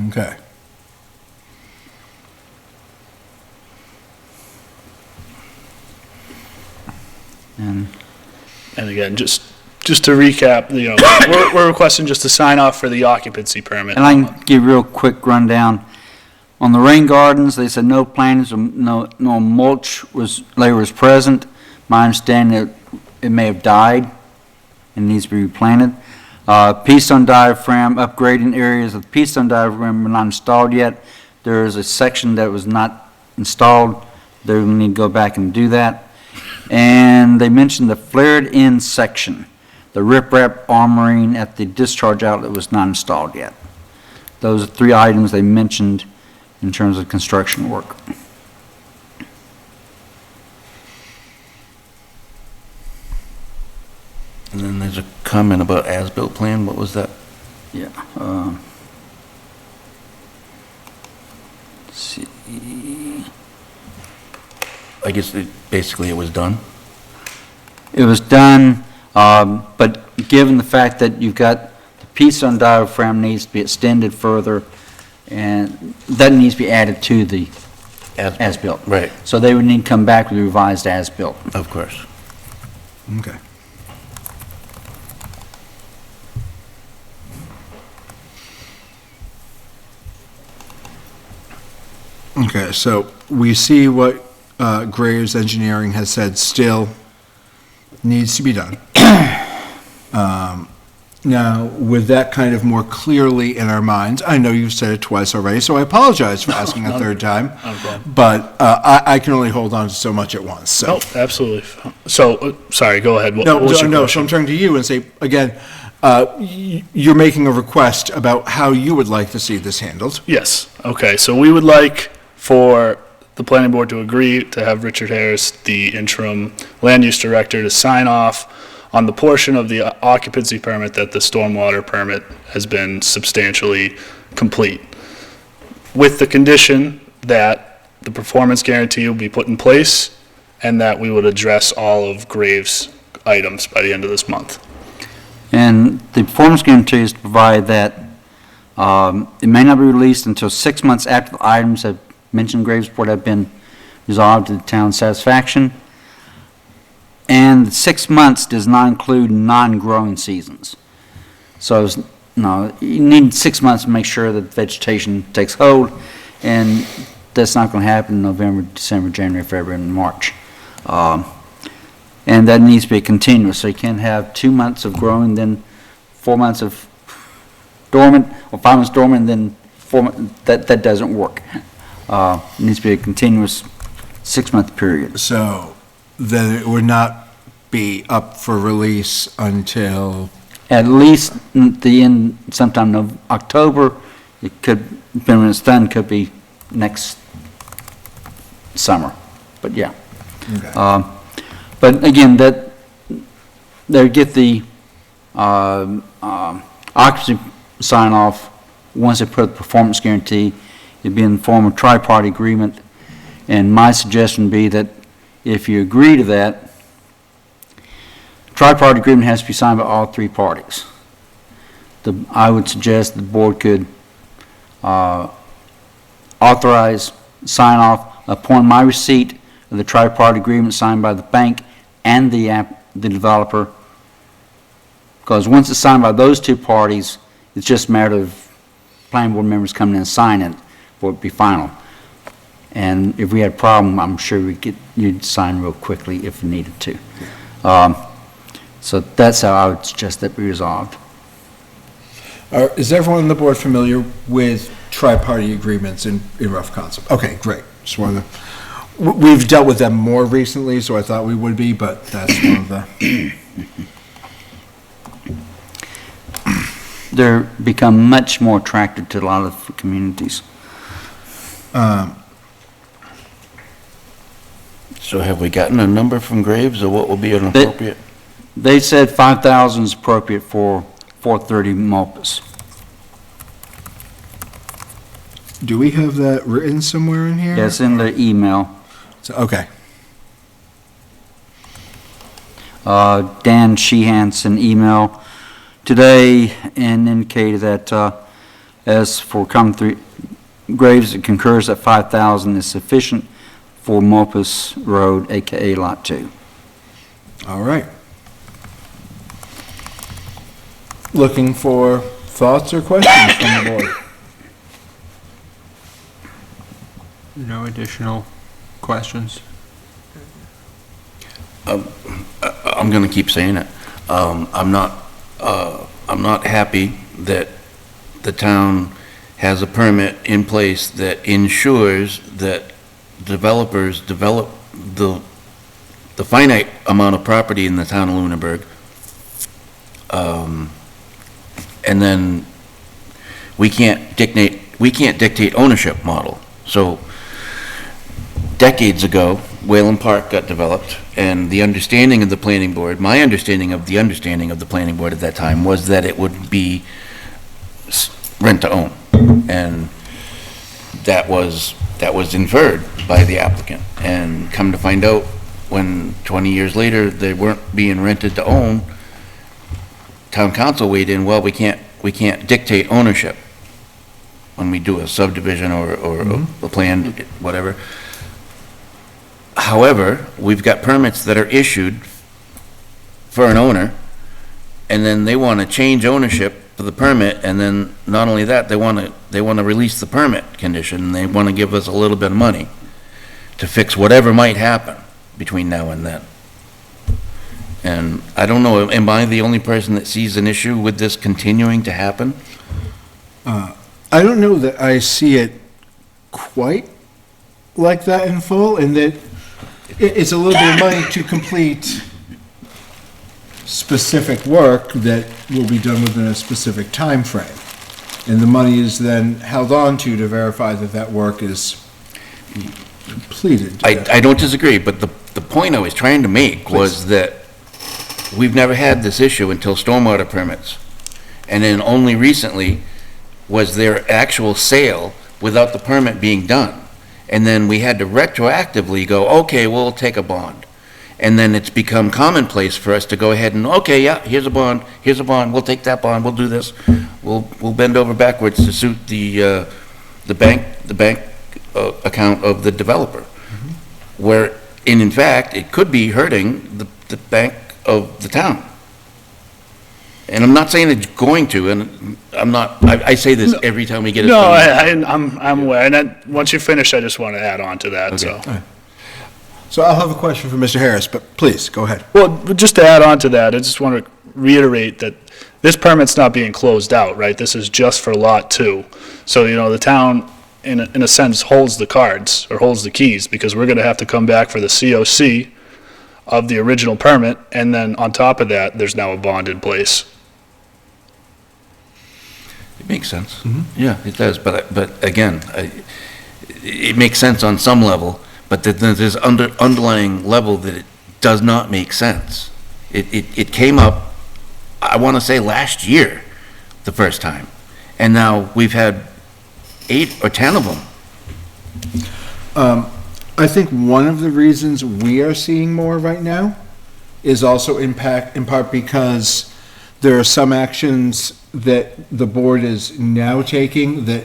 S1: okay.
S2: And again, just to recap, we're requesting just to sign off for the occupancy permit.
S5: And I can give a real quick rundown. On the rain gardens, they said no plantings, no mulch layer was present. My understanding that it may have died and needs to be replanted. P-stone diaphragm, upgrading areas of the P-stone diaphragm were not installed yet. There is a section that was not installed. They will need to go back and do that. And they mentioned the flared-in section, the riprap armoring at the discharge outlet was not installed yet. Those are 3 items they mentioned in terms of construction work.
S3: And then there's a comment about as-built plan. What was that?
S5: Yeah. Let's see.
S3: I guess basically it was done.
S5: It was done, but given the fact that you've got the P-stone diaphragm needs to be extended further, and that needs to be added to the as-built.
S3: Right,
S5: So they would need to come back with a revised as-built.
S3: of course.
S1: Okay. Okay, so we see what Graves Engineering has said still needs to be done. Now, with that kind of more clearly in our minds, I know you've said it twice already, so I apologize for asking a third time.
S2: Not a problem.
S1: But I can only hold on to so much at once, so.
S2: Nope, absolutely. So, sorry, go ahead. What
S1: No,
S2: was your
S1: no, so
S2: question?
S1: I'm turning to you and say, again, you're making a request about how you would like to see this handled.
S2: Yes, okay, so we would like for the planning board to agree to have Richard Harris, the interim land use director, to sign off on the portion of the occupancy permit that the stormwater permit has been substantially complete, with the condition that the performance guarantee will be put in place and that we would address all of Graves' items by the end of this month.
S5: And the performance guarantee is to provide that It may not be released until 6 months after the items have mentioned in Graves Report have been resolved to the town's satisfaction. And 6 months does not include non-growing seasons. So, no, you need 6 months to make sure that vegetation takes hold, and that's not going to happen in November, December, January, February, and March. And that needs to be continuous, so you can't have 2 months of growing, then 4 months of dormant, or 5 months dormant, and then 4 months, that doesn't work. It needs to be a continuous 6 month period.
S1: So then it would not be up for release until,
S5: At least the end, sometime in October. It could, when it's done, could be next summer, but yeah.
S1: okay.
S5: But again, they get the occupancy sign off once they put a performance guarantee. It'd be in the form of tri-party agreement. And my suggestion would be that if you agree to that, tri-party agreement has to be signed by all three parties. I would suggest the board could authorize, sign off upon my receipt of the tri-party agreement signed by the bank and the developer. Because once it's signed by those two parties, it's just a matter of planning board members coming in and signing it for it to be final. And if we had a problem, I'm sure you'd sign real quickly if needed to. So that's how I would suggest that be resolved.
S1: Is everyone on the board familiar with tri-party agreements in rough concept? Okay, great. Just wanted to, we've dealt with them more recently, so I thought we would be, but that's one of the.
S5: They're become much more attractive to a lot of communities.
S3: So have we gotten a number from Graves, or what will be an appropriate?
S5: They said 5,000 is appropriate for 430 Mulpus.
S1: Do we have that written somewhere in here?
S5: Yeah, it's in the email.
S1: So, okay.
S5: Dan Sheehan sent an email today and indicated that as for come through Graves, it concurs that 5,000 is sufficient for Mulpus Road, AKA Lot 2.
S1: All right. Looking for thoughts or questions from the board?
S8: No additional questions?
S3: I'm going to keep saying it. I'm not happy that the town has a permit in place that ensures that developers develop the finite amount of property in the town of Lunenburg. And then we can't dictate ownership model. So decades ago, Whalen Park got developed, and the understanding of the planning board, my understanding of the planning board at that time was that it would be rent to own. And that was inferred by the applicant. And come to find out, when 20 years later, they weren't being rented to own, town council weighed in, well, we can't dictate ownership when we do a subdivision or a plan, whatever. However, we've got permits that are issued for an owner, and then they want to change ownership for the permit, and then not only that, they want to release the permit condition, and they want to give us a little bit of money to fix whatever might happen between now and then. And I don't know, am I the only person that sees an issue with this continuing to happen?
S1: I don't know that I see it quite like that in full, and that it's a little bit of money to complete specific work that will be done within a specific time frame. And the money is then held on to verify that that work is completed.
S3: I don't disagree, but the point I was trying to make was that we've never had this issue until stormwater permits. And then only recently was there actual sale without the permit being done. And then we had to retroactively go, okay, we'll take a bond. And then it's become commonplace for us to go ahead and, okay, yeah, here's a bond, we'll take that bond, we'll do this. we'll bend over backwards to suit the bank account of the developer. Where, in fact, it could be hurting the bank of the town. And I'm not saying it's going to, and I say this every time we get a.
S2: No, I'm aware, and then, once you finish, I just want to add on to that, so.
S1: So I'll have a question for Mr. Harris, but please, go ahead.
S2: Well, just to add on to that, I just want to reiterate that this permit's not being closed out, right? This is just for Lot 2. So, the town, in a sense, holds the cards, or holds the keys, because we're going to have to come back for the COC of the original permit, and then on top of that, there's now a bond in place.
S3: It makes sense. Yeah, it does, but again, it makes sense on some level, but there's underlying level that it does not make sense. It came up, I want to say last year, the first time, and now we've had 8 or 10 of them.
S1: I think one of the reasons we are seeing more right now is also in part because there are some actions that the board is now taking that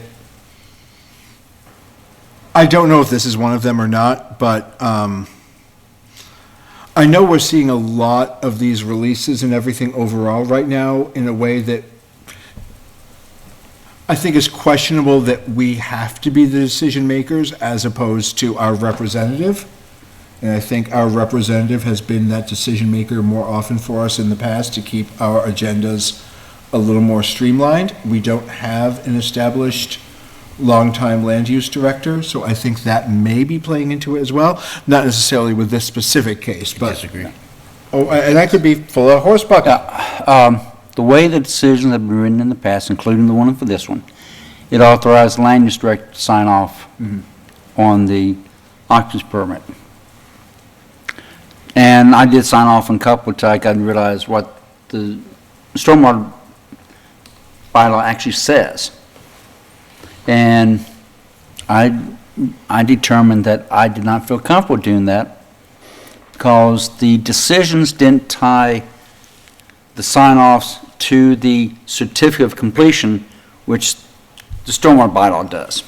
S1: I don't know if this is one of them or not, but I know we're seeing a lot of these releases and everything overall right now in a way that I think is questionable, that we have to be the decision makers as opposed to our representative. And I think our representative has been that decision maker more often for us in the past to keep our agendas a little more streamlined. We don't have an established longtime land use director, so I think that may be playing into it as well. Not necessarily with this specific case, but.
S3: Disagree.
S1: Oh, and I could be full of horse bucket.
S5: The way the decisions have been written in the past, including the one for this one, it authorized the land use director to sign off on the occupancy permit. And I did sign off on a couple until I got to realize what the stormwater bylaw actually says. And I determined that I did not feel comfortable doing that because the decisions didn't tie the sign-offs to the certificate of completion, which the stormwater bylaw does.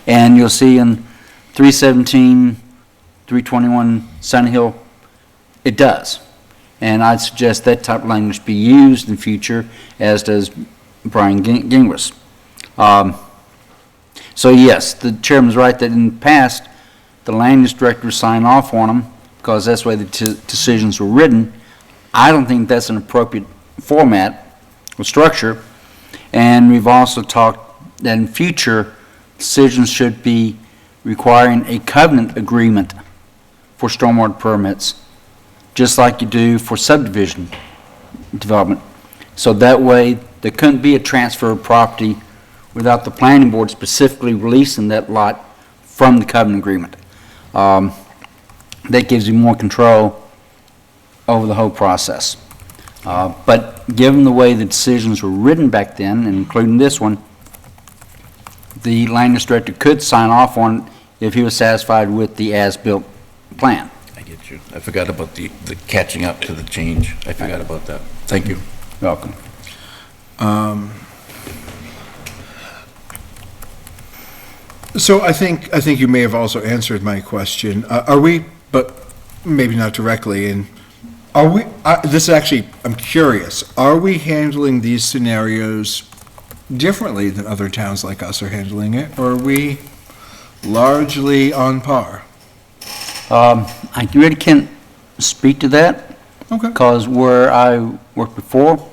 S5: And you'll see in 317, 321 Sun Hill, it does. And I'd suggest that type of language be used in future, as does Brian Gingras. So yes, the chairman's right that in the past, the land use director signed off on them because that's the way the decisions were written. I don't think that's an appropriate format or structure. And we've also talked that in future, decisions should be requiring a covenant agreement for stormwater permits, just like you do for subdivision development. So that way, there couldn't be a transfer of property without the planning board specifically releasing that lot from the covenant agreement. That gives you more control over the whole process. But given the way the decisions were written back then, and including this one, the land use director could sign off on it if he was satisfied with the as-built plan.
S3: I get you. I forgot about the catching up to the change. I forgot about that. Thank you.
S5: Welcome.
S1: So I think you may have also answered my question. Are we, but maybe not directly, and are we, this is actually, I'm curious, are we handling these scenarios differently than other towns like us are handling it, or are we largely on par?
S5: I really can't speak to that.
S1: Okay.
S5: Because where I worked before,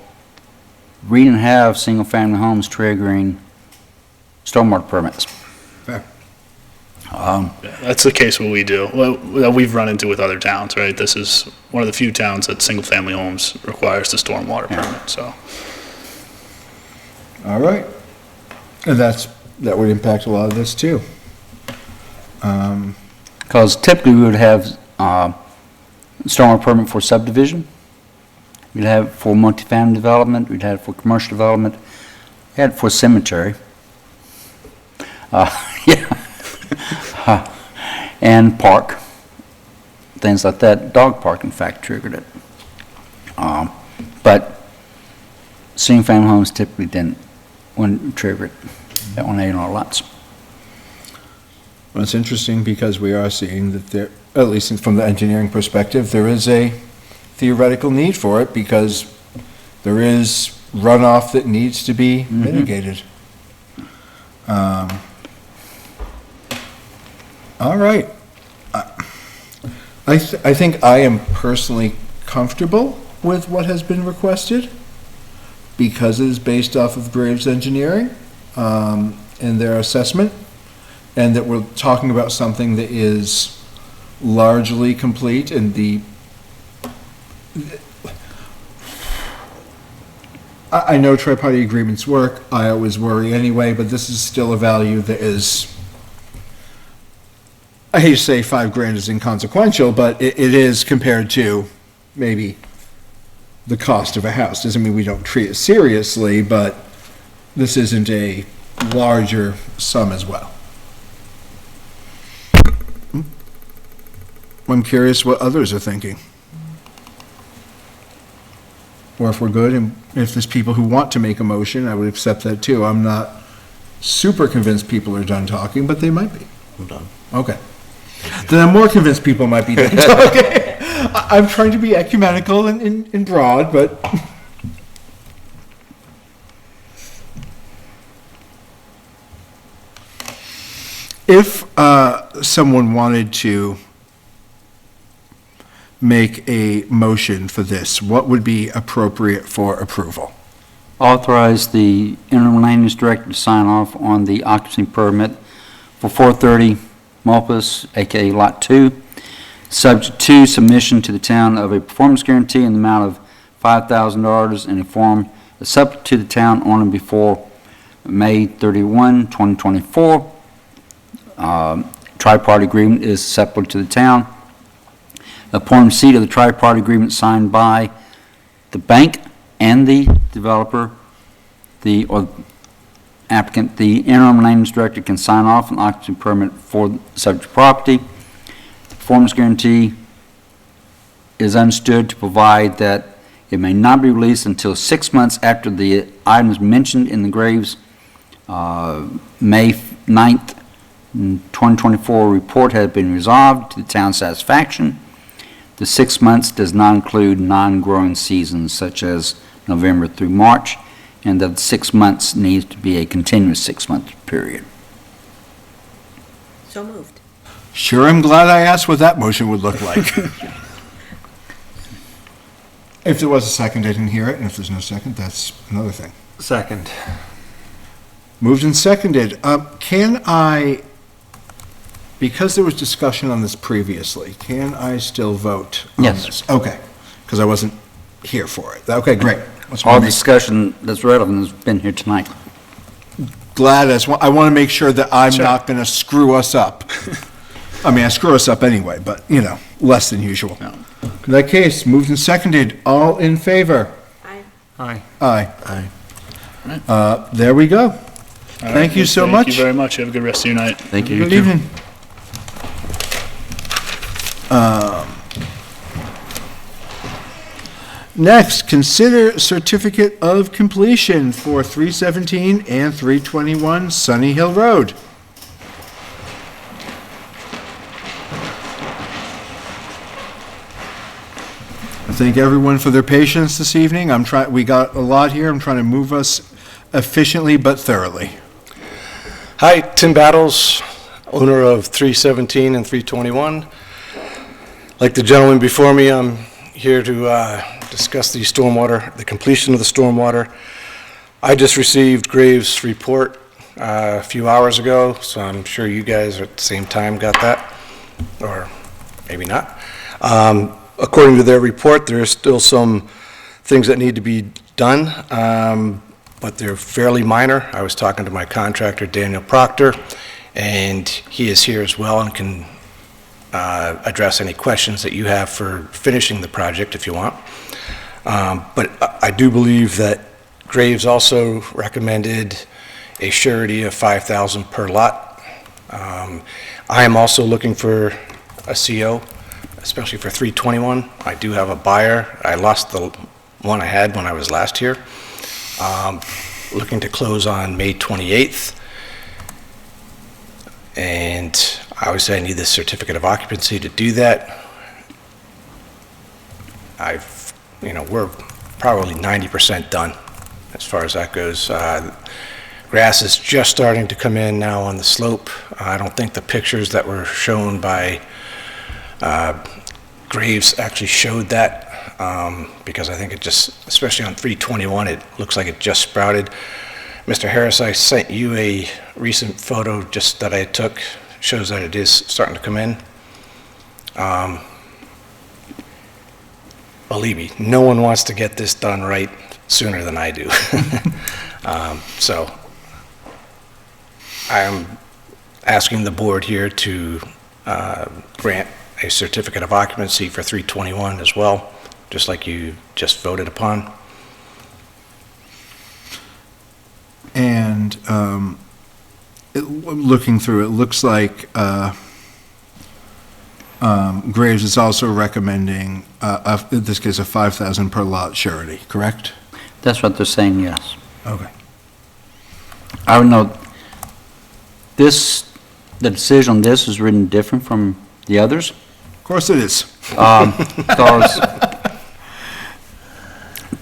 S5: we didn't have single-family homes triggering stormwater permits.
S1: Fair.
S2: That's the case what we do, that we've run into with other towns, right? This is one of the few towns that single-family homes requires the stormwater permit, so.
S1: All right. And that would impact a lot of this too.
S5: Because typically we would have stormwater permit for subdivision. We'd have it for multifamily development. We'd have it for commercial development. We had it for cemetery. And park. Things like that. Dog park, in fact, triggered it. But single-family homes typically wouldn't trigger it at 1A&R lots.
S1: Well, it's interesting because we are seeing that there, at least from the engineering perspective, there is a theoretical need for it because there is runoff that needs to be mitigated. All right. I think I am personally comfortable with what has been requested because it is based off of Graves Engineering and their assessment, and that we're talking about something that is largely complete, and I know tri-party agreements work, I always worry anyway, but this is still a value that is, I hate to say $5,000 is inconsequential, but it is compared to maybe the cost of a house. Doesn't mean we don't treat it seriously, but this isn't a larger sum as well. I'm curious what others are thinking. Or if we're good, and if there's people who want to make a motion, I would accept that too. I'm not super convinced people are done talking, but they might be.
S3: I'm done.
S1: Okay. Then I'm more convinced people might be done talking. I'm trying to be ecumenical and broad, but if someone wanted to make a motion for this, what would be appropriate for approval?
S5: Authorize the interim land use director to sign off on the occupancy permit for 430 Mulpus, aka Lot 2, subject to submission to the town of a performance guarantee in the amount of $5,000 in a form accepted to the town on and before May 31, 2024. Tri-party agreement is acceptable to the town. Upon receipt of the tri-party agreement signed by the bank and the developer, or applicant, the interim land use director can sign off an occupancy permit for the subject property. The performance guarantee is understood to provide that it may not be released until 6 months after the items mentioned in the Graves May 9th, 2024 report has been resolved to the town's satisfaction. The 6 months does not include non-growing seasons such as November through March, and that 6 months needs to be a continuous 6-month period.
S11: So moved.
S1: Sure, I'm glad I asked what that motion would look like. If there was a second, I didn't hear it, and if there's no second, that's another thing.
S8: Second.
S1: Moved and seconded. Can I, because there was discussion on this previously, can I still vote on
S5: Yes.
S1: this? Okay, because I wasn't here for it. Okay, great.
S5: All discussion that's relevant has been here tonight.
S1: Glad, I want to make sure that I'm not going to screw us up. I mean, I screw us up anyway, but, less than usual. In that case, moved and seconded. All in favor?
S8: Aye.
S1: Aye. There we go. Thank you so much.
S2: Thank you very much. Have a good rest of your night.
S3: Thank you.
S1: Good evening. Next, consider certificate of completion for 317 and 321 Sunny Hill Road. I thank everyone for their patience this evening. We got a lot here. I'm trying to move us efficiently but thoroughly.
S13: Hi, Tim Battles, owner of 317 and 321. Like the gentleman before me, I'm here to discuss the stormwater, the completion of the stormwater. I just received Graves' report a few hours ago, so I'm sure you guys at the same time got that, or maybe not. According to their report, there are still some things that need to be done, but they're fairly minor. I was talking to my contractor, Daniel Proctor, and he is here as well and can address any questions that you have for finishing the project if you want. But I do believe that Graves also recommended a surety of $5,000 per lot. I am also looking for a CO, especially for 321. I do have a buyer. I lost the one I had when I was last here. looking to close on May 28th. And obviously I need the certificate of occupancy to do that. We're probably 90% done as far as that goes. Grass is just starting to come in now on the slope. I don't think the pictures that were shown by Graves actually showed that, because I think it just, especially on 321, it looks like it just sprouted. Mr. Harris, I sent you a recent photo just that I took, shows that it is starting to come in. Believe me, no one wants to get this done right sooner than I do. So I'm asking the board here to grant a certificate of occupancy for 321 as well, just like you just voted upon.
S1: And looking through, it looks like Graves is also recommending, in this case, a $5,000 per lot surety, correct?
S5: That's what they're saying, yes.
S1: Okay.
S5: I would note, the decision on this is written different from the others.
S1: Of course it is.
S5: Because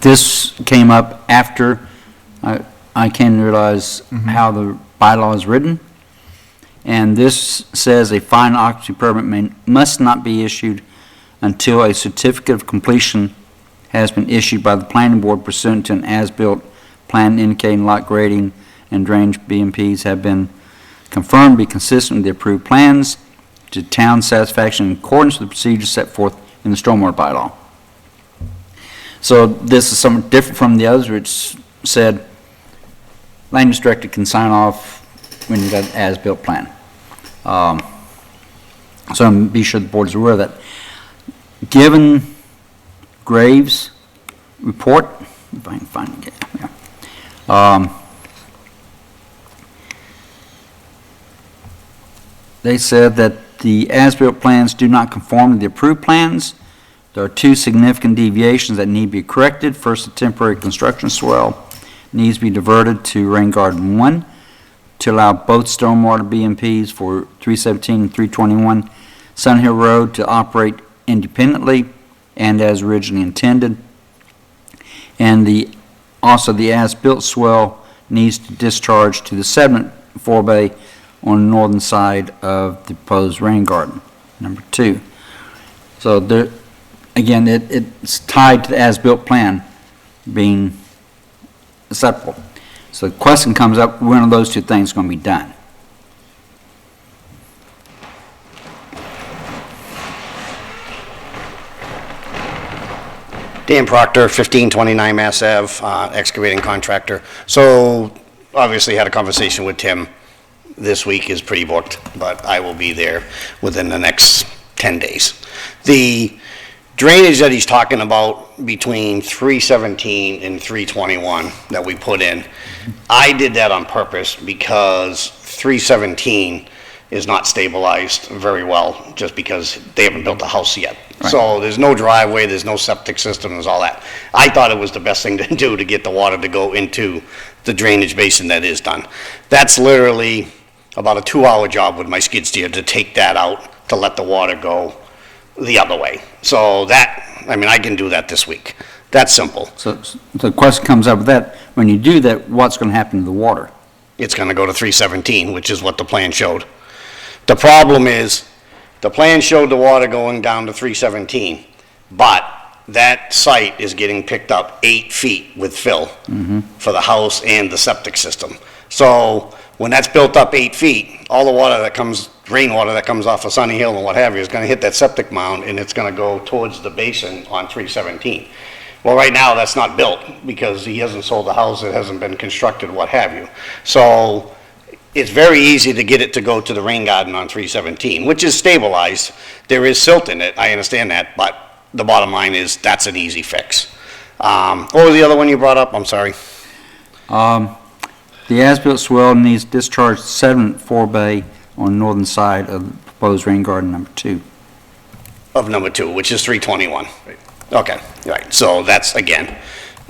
S5: this came up after I came to realize how the bylaw is written. And this says a final occupancy permit must not be issued until a certificate of completion has been issued by the planning board pursuant to an as-built plan indicating lot grading and drainage BMPs have been confirmed to be consistent with the approved plans to town satisfaction in accordance with the procedures set forth in the stormwater bylaw. So this is somewhat different from the others, which said land use director can sign off when you've got an as-built plan. So I'm be sure the board is aware of that. Given Graves' report, if I can find it, yeah. They said that the as-built plans do not conform to the approved plans. There are two significant deviations that need to be corrected. First, the temporary construction swell needs to be diverted to Rain Garden 1 to allow both stormwater BMPs for 317 and 321 Sun Hill Road to operate independently and as originally intended. And also the as-built swell needs to discharge to the sediment forebay on the northern side of the proposed rain garden, number 2. So there, again, it's tied to the as-built plan being acceptable. So the question comes up, when are those two things going to be done?
S14: Dan Proctor, 1529 Mass Ave, excavating contractor. So obviously had a conversation with Tim. This week is pretty booked, but I will be there within the next 10 days. The drainage that he's talking about between 317 and 321 that we put in, I did that on purpose because 317 is not stabilized very well just because they haven't built a house yet. Right. So there's no driveway, there's no septic system, there's all that. I thought it was the best thing to do to get the water to go into the drainage basin that is done. That's literally about a 2-hour job with my skid steer to take that out to let the water go the other way. So that, I mean, I can do that this week. That's simple.
S5: So the question comes up with that, when you do that, what's going to happen to the water?
S14: It's going to go to 317, which is what the plan showed. The problem is, the plan showed the water going down to 317, but that site is getting picked up 8 feet with fill for the house and the septic system. So when that's built up 8 feet, all the water that comes, rainwater that comes off of Sunny Hill and what have you, is going to hit that septic mound and it's going to go towards the basin on 317. Well, right now that's not built because he hasn't sold the house, it hasn't been constructed, what have you. So it's very easy to get it to go to the rain garden on 317, which is stabilized. There is silt in it, I understand that, but the bottom line is that's an easy fix. What was the other one you brought up? I'm sorry.
S5: The as-built swell needs discharge sediment forebay on the northern side of the proposed rain garden number 2.
S14: Of number 2, which is 321. Right. Okay, right. So that's, again,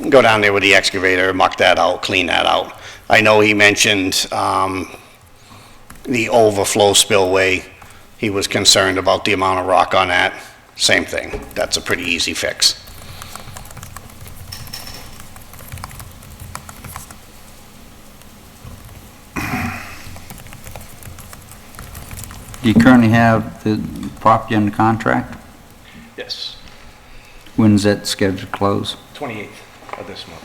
S14: go down there with the excavator, muck that out, clean that out. I know he mentioned the overflow spillway. He was concerned about the amount of rock on that. Same thing. That's a pretty easy fix.
S5: Do you currently have the property under contract?
S8: Yes,
S5: When's that scheduled to close?
S8: 28th of this month.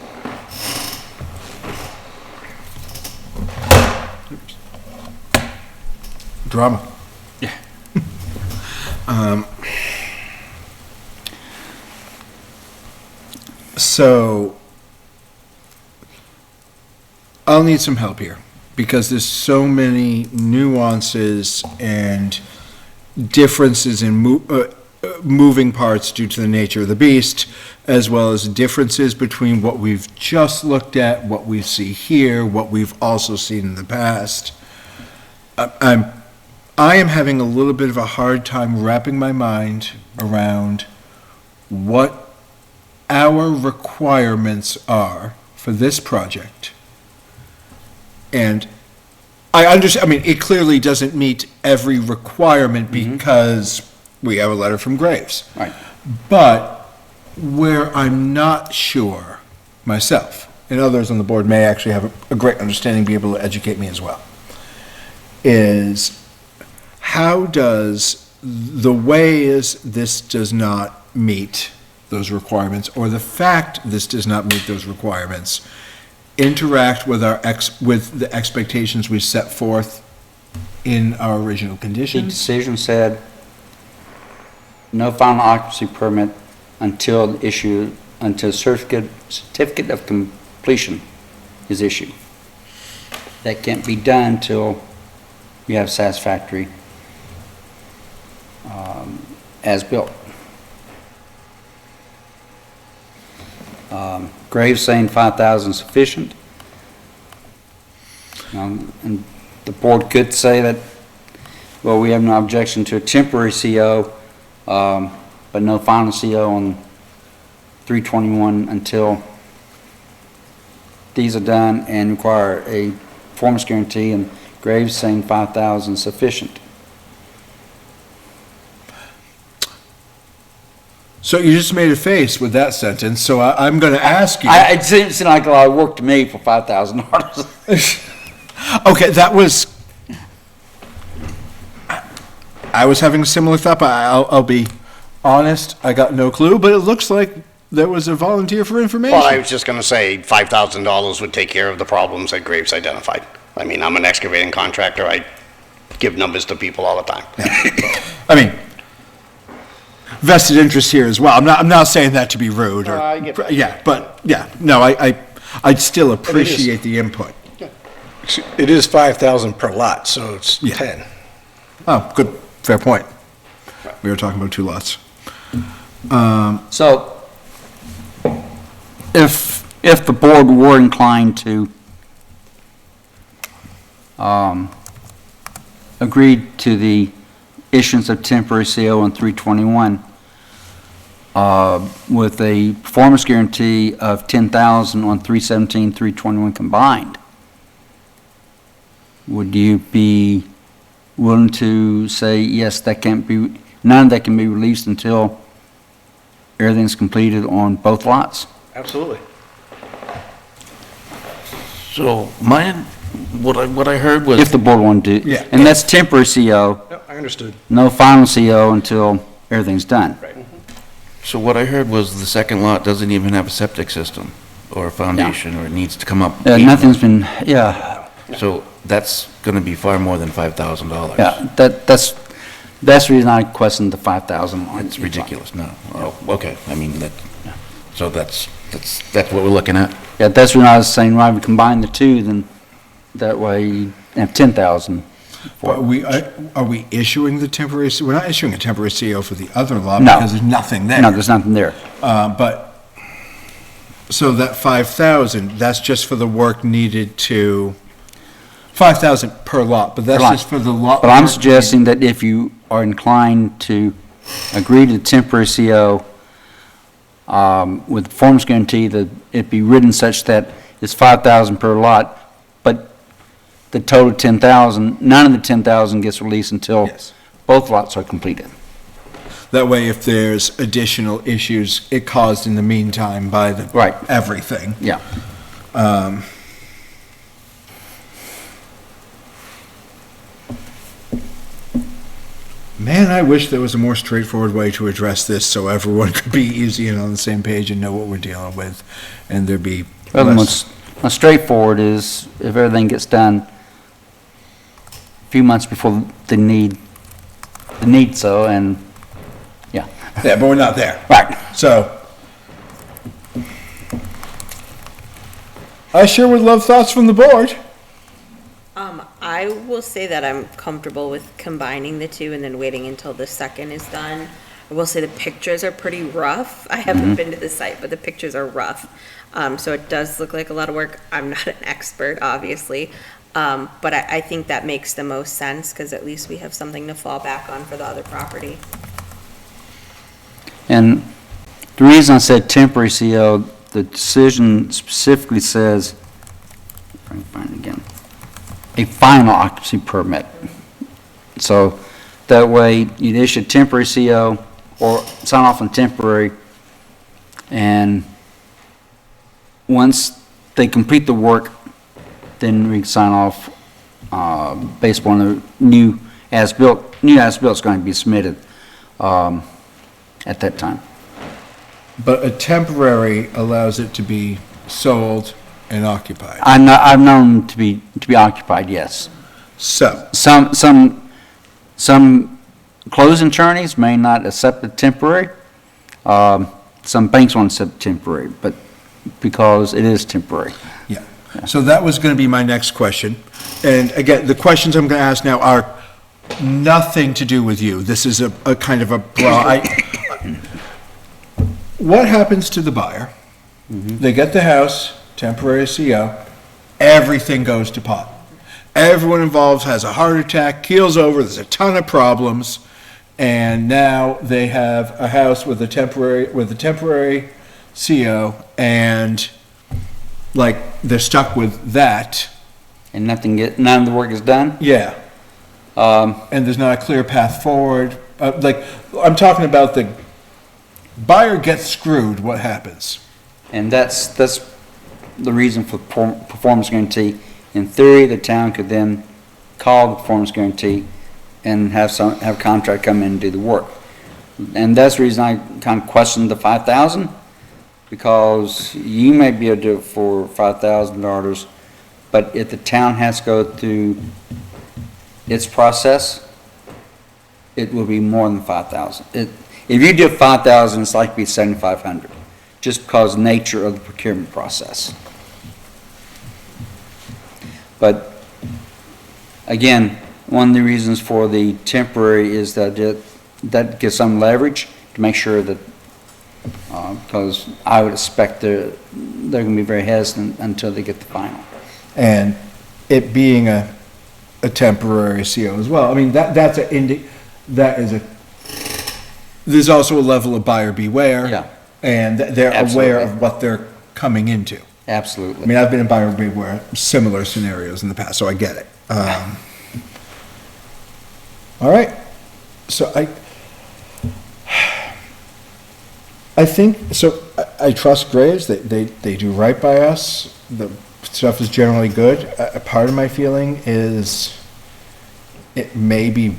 S1: Drama.
S8: Yeah.
S1: So I'll need some help here because there's so many nuances and differences in moving parts due to the nature of the beast, as well as differences between what we've just looked at, what we see here, what we've also seen in the past. I am having a little bit of a hard time wrapping my mind around what our requirements are for this project. And I understand, I mean, it clearly doesn't meet every requirement because we have a letter from Graves.
S5: Right.
S1: But where I'm not sure myself, and others on the board may actually have a great understanding, be able to educate me as well, is how does the ways this does not meet those requirements, or the fact this does not meet those requirements, interact with with the expectations we set forth in our original
S5: The
S1: conditions?
S5: decision said no final occupancy permit until certificate of completion is issued. That can't be done until you have satisfactory as built. Graves saying 5,000 sufficient. And the board could say that, well, we have no objection to a temporary CO, but no final CO on 321 until these are done and require a performance guarantee, and Graves saying 5,000 sufficient.
S1: So you just made a face with that sentence, so I'm going to ask you.
S5: It seemed like a lot of work to me for $5,000.
S1: Okay, that was, I was having a similar thought, but I'll be honest, I got no clue, but it looks like there was a volunteer for information.
S14: Well, I was just gonna say $5,000 would take care of the problems that Graves identified. I mean, I'm an excavating contractor. I give numbers to people all the time.
S1: I mean, vested interest here as well. I'm not saying that to be rude or,
S14: I get that.
S1: yeah, but, yeah, no, I'd still appreciate the input.
S13: It is 5,000 per lot, so it's 10.
S1: Oh, good, fair point. We were talking about 2 lots.
S5: So, if the board were inclined to agree to the issuance of temporary CO on 321 with a performance guarantee of 10,000 on 317, 321 combined, would you be willing to say, yes, none of that can be released until everything's completed on both lots?
S13: Absolutely.
S3: So what I heard was.
S5: If the board wanted to.
S1: Yeah.
S5: And that's temporary CO,
S13: Yep, I understood.
S5: no final CO until everything's done.
S13: Right.
S3: So what I heard was the second lot doesn't even have a septic system or a foundation, or it needs to come up.
S5: Nothing's been, yeah,
S3: So that's gonna be far more than $5,000.
S5: yeah, that's the reason I questioned the 5,000.
S3: It's ridiculous, no. Oh, okay, I mean, so that's what we're looking at?
S5: Yeah, that's when I was saying, rather combine the two, then that way you have 10,000.
S1: But are we issuing the temporary, we're not issuing a temporary CO for the other lot
S5: No.
S1: because there's nothing there.
S5: No, there's nothing there.
S1: But, so that 5,000, that's just for the work needed to, 5,000 per lot, but that's
S5: Per lot.
S1: just for the lot.
S5: But I'm
S1: work
S5: suggesting that if you are inclined to agree to the temporary CO with performance guarantee, that it be written such that it's 5,000 per lot, but the total 10,000, none of the 10,000 gets released until
S1: Yes.
S5: both lots are completed.
S1: That way, if there's additional issues it caused in the meantime by the.
S5: Right.
S1: Everything.
S5: Yeah.
S1: Man, I wish there was a more straightforward way to address this so everyone could be easy and on the same page and know what we're dealing with, and there'd be
S5: Well, the
S1: less.
S5: most straightforward is if everything gets done a few months before the need so, and, yeah.
S1: Yeah, but we're not there.
S5: Right.
S1: So, I sure would love thoughts from the board.
S11: I will say that I'm comfortable with combining the two and then waiting until the second is done. I will say the pictures are pretty rough. I haven't been to the site, but the pictures are rough. So it does look like a lot of work. I'm not an expert, obviously. But I think that makes the most sense because at least we have something to fall back on for the other property.
S5: And the reason I said temporary CO, the decision specifically says, if I can find it again, a final occupancy permit. So that way you'd issue a temporary CO or sign off on temporary, and once they complete the work, then we can sign off based upon the new as-built. New as-built is going to be submitted at that time.
S1: But a temporary allows it to be sold and occupied.
S5: I've known to be occupied, yes.
S1: So,
S5: Some closing attorneys may not accept the temporary. Some banks won't accept temporary, but because it is temporary.
S1: yeah. So that was going to be my next question. And again, the questions I'm going to ask now are nothing to do with you. This is a kind of a broad. What happens to the buyer? They get the house, temporary CO, everything goes to pot. Everyone involved has a heart attack, keels over, there's a ton of problems, and now they have a house with a temporary CO, and like they're stuck with that.
S5: And none of the work is done?
S1: Yeah. And there's not a clear path forward. Like, I'm talking about the buyer gets screwed, what happens?
S5: And that's the reason for performance guarantee. In theory, the town could then call the performance guarantee and have a contract come in and do the work. And that's the reason I kind of questioned the 5,000, because you may be able to do it for $5,000, but if the town has to go through its process, it will be more than 5,000. If you do 5,000, it's likely to be 7,500, just because of the nature of the procurement process. But again, one of the reasons for the temporary is that that gives some leverage to make sure that, because I would expect they're going to be very hesitant until they get the final.
S1: And it being a temporary CO as well. I mean, there's also a level of buyer beware.
S5: Yeah.
S1: And they're aware of what they're coming into.
S5: Absolutely.
S1: I mean, I've been in buyer beware, similar scenarios in the past, so I get it. All right. So I think, so I trust Graves, they do right by us. The stuff is generally good. A part of my feeling is it may be,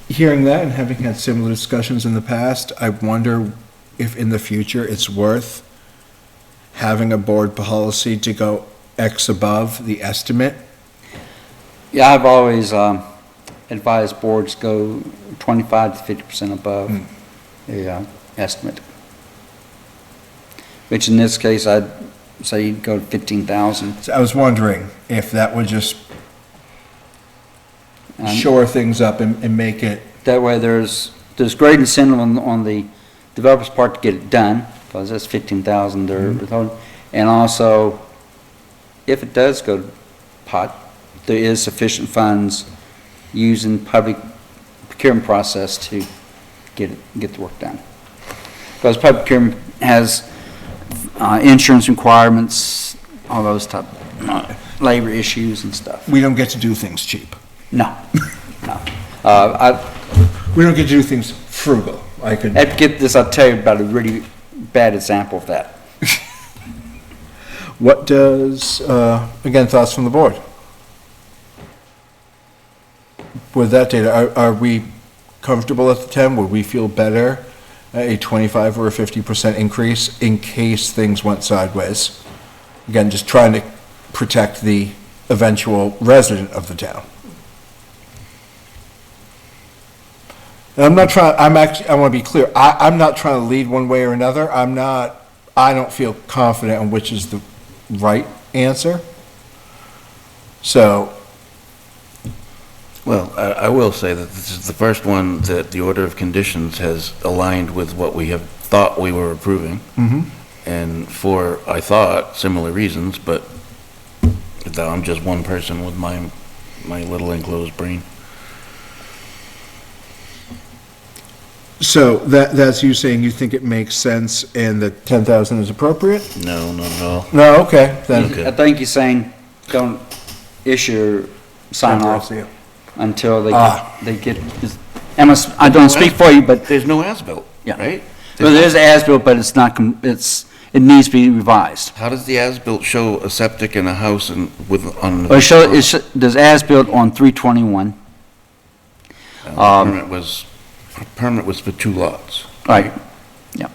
S1: hearing that and having had similar discussions in the past, I wonder if in the future it's worth having a board policy to go X above the estimate.
S5: Yeah, I've always advised boards go 25 to 50% above the estimate. Which in this case, I'd say you'd go to 15,000.
S1: So I was wondering if that would just shore things up and make it.
S5: That way there's great incentive on the developer's part to get it done, because that's 15,000 they're withholding. And also, if it does go to pot, there is sufficient funds using public procurement process to get the work done. Because public procurement has insurance requirements, all those type, labor issues and stuff.
S1: We don't get to do things cheap.
S5: No, no.
S1: We don't get to do things frugal. I could.
S5: I'll tell you about a really bad example of that.
S1: What does, again, thoughts from the board? With that data, are we comfortable at the 10? Would we feel better at a 25 or a 50% increase in case things went sideways? Again, just trying to protect the eventual resident of the town. And I'm not trying, I want to be clear, I'm not trying to lead one way or another. I don't feel confident on which is the right answer. So.
S3: Well, I will say that this is the first one that the order of conditions has aligned with what we have thought we were approving. And for, I thought, similar reasons, but I'm just one person with my little enclosed brain.
S1: So that's you saying you think it makes sense and that 10,000 is appropriate?
S3: No, not at all.
S1: No, okay, then.
S5: I think he's saying don't issue sign off until they get, I don't speak for you, but.
S3: There's no as-built,
S5: Yeah.
S3: right?
S5: Well, there's as-built, but it's not, it needs to be revised.
S3: How does the as-built show a septic in a house and on?
S5: Well, there's as-built on 321.
S3: Permit was for 2 lots.
S5: Right, yeah.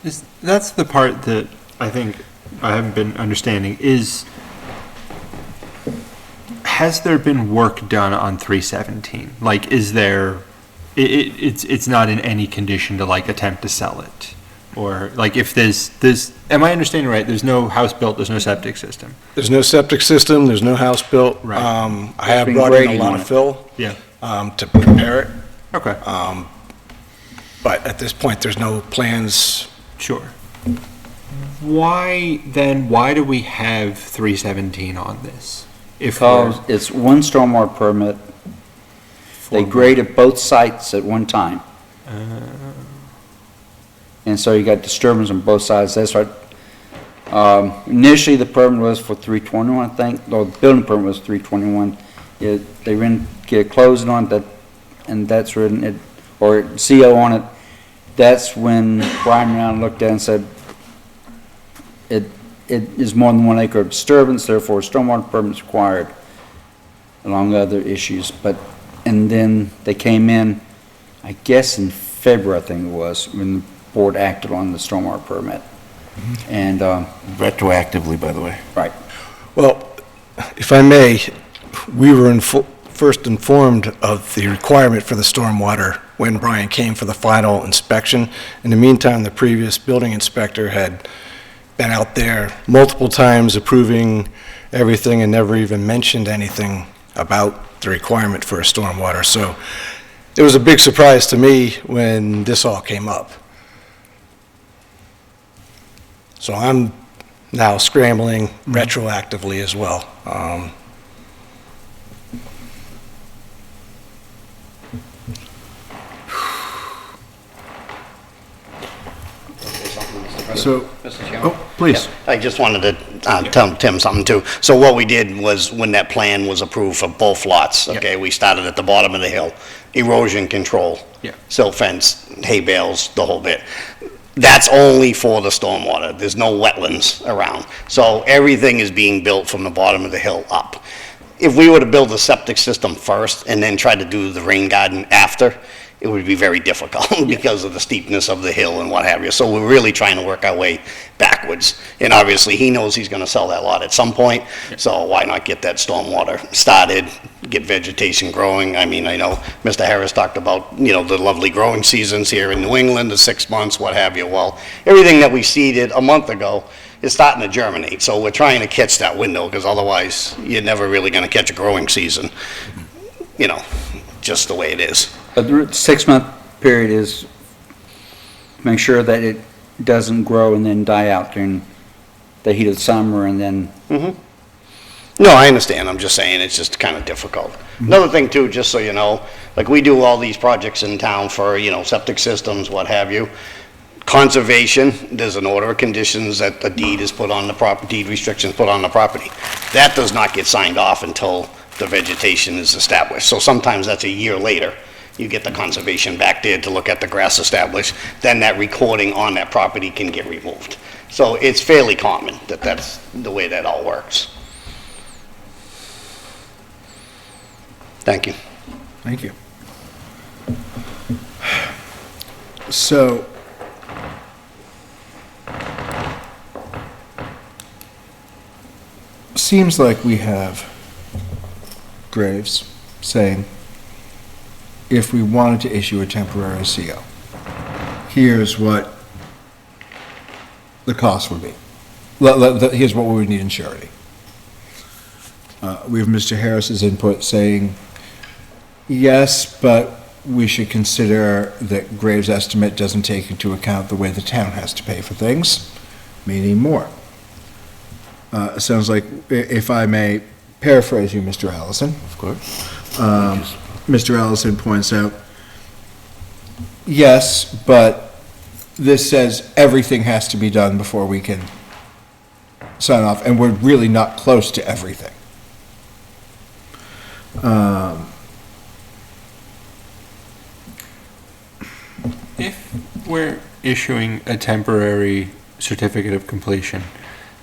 S8: That's the part that I think I haven't been understanding is, has there been work done on 317? Like, is there, it's not in any condition to like attempt to sell it? Or like if there's, am I understanding right? There's no house built, there's no septic system.
S13: There's no septic system, there's no house built.
S8: Right.
S13: I have brought in a lot of fill.
S8: Yeah.
S13: To prepare it.
S8: Okay.
S13: But at this point, there's no plans.
S8: Sure. Why do we have 317 on this?
S5: Because it's one stormwater permit. They graded both sites at one time. And so you got disturbance on both sides. That's right. Initially, the permit was for 321, I think. No, the building permit was 321. They didn't get closed on that, and that's written it, or CO on it. That's when Brian Brown looked at it and said, it is more than 1 acre of disturbance, therefore a stormwater permit is required, along with other issues. And then they came in, I guess in February, I think it was, when the board acted on the stormwater permit. And
S3: retroactively, by the way.
S5: Right.
S13: Well, if I may, we were first informed of the requirement for the stormwater when Brian came for the final inspection. In the meantime, the previous building inspector had been out there multiple times approving everything and never even mentioned anything about the requirement for a stormwater. So it was a big surprise to me when this all came up. So I'm now scrambling retroactively as well.
S1: So,
S14: Mr. Chairman?
S1: oh, please.
S14: I just wanted to tell Tim something too. So what we did was, when that plan was approved for both lots, okay, we started at the bottom of the hill, erosion control, silt fence, hay bales, the whole bit. That's only for the stormwater. There's no wetlands around. So everything is being built from the bottom of the hill up. If we were to build a septic system first and then try to do the rain garden after, it would be very difficult because of the steepness of the hill and what have you. So we're really trying to work our way backwards. And obviously, he knows he's gonna sell that lot at some point, so why not get that stormwater started, get vegetation growing? I mean, I know Mr. Harris talked about, you know, the lovely growing seasons here in New England, the 6 months, what have you. Well, everything that we seeded a month ago is starting to germinate, so we're trying to catch that window, because otherwise, you're never really gonna catch a growing season, you know, just the way it is.
S5: But the 6-month period is make sure that it doesn't grow and then die out during the heat of the summer and then.
S14: No, I understand. I'm just saying it's just kind of difficult. Another thing too, just so you know, like we do all these projects in town for, you know, septic systems, what have you. Conservation, there's an order of conditions that the deed is put on the deed restrictions put on the property. That does not get signed off until the vegetation is established. So sometimes that's a year later. You get the conservation back there to look at the grass established, then that recording on that property can get removed. So it's fairly common that that's the way that all works. Thank you.
S1: Thank you. So, seems like we have Graves saying, if we wanted to issue a temporary CO, here's what the cost would be. Here's what we would need in surety. We have Mr. Harris's input saying, yes, but we should consider that Graves' estimate doesn't take into account the way the town has to pay for things, meaning more. It sounds like, if I may paraphrase you, Mr. Allison.
S3: Of course.
S1: Mr. Allison points out, yes, but this says everything has to be done before we can sign off, and we're really not close to everything.
S8: If we're issuing a temporary certificate of completion,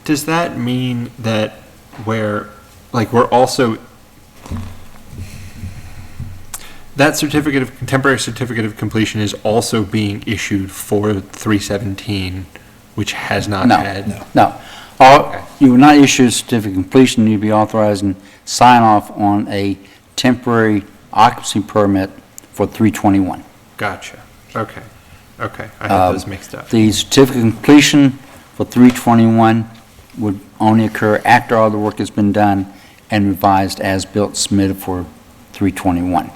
S8: does that mean that we're also, that temporary certificate of completion is also being issued for 317, which has not had?
S5: No. You will not issue a certificate of completion, you'd be authorizing sign off on a temporary occupancy permit for 321.
S8: Gotcha. Okay. I had those mixed up.
S5: The certificate of completion for 321 would only occur after all the work has been done and revised as built submitted for 321.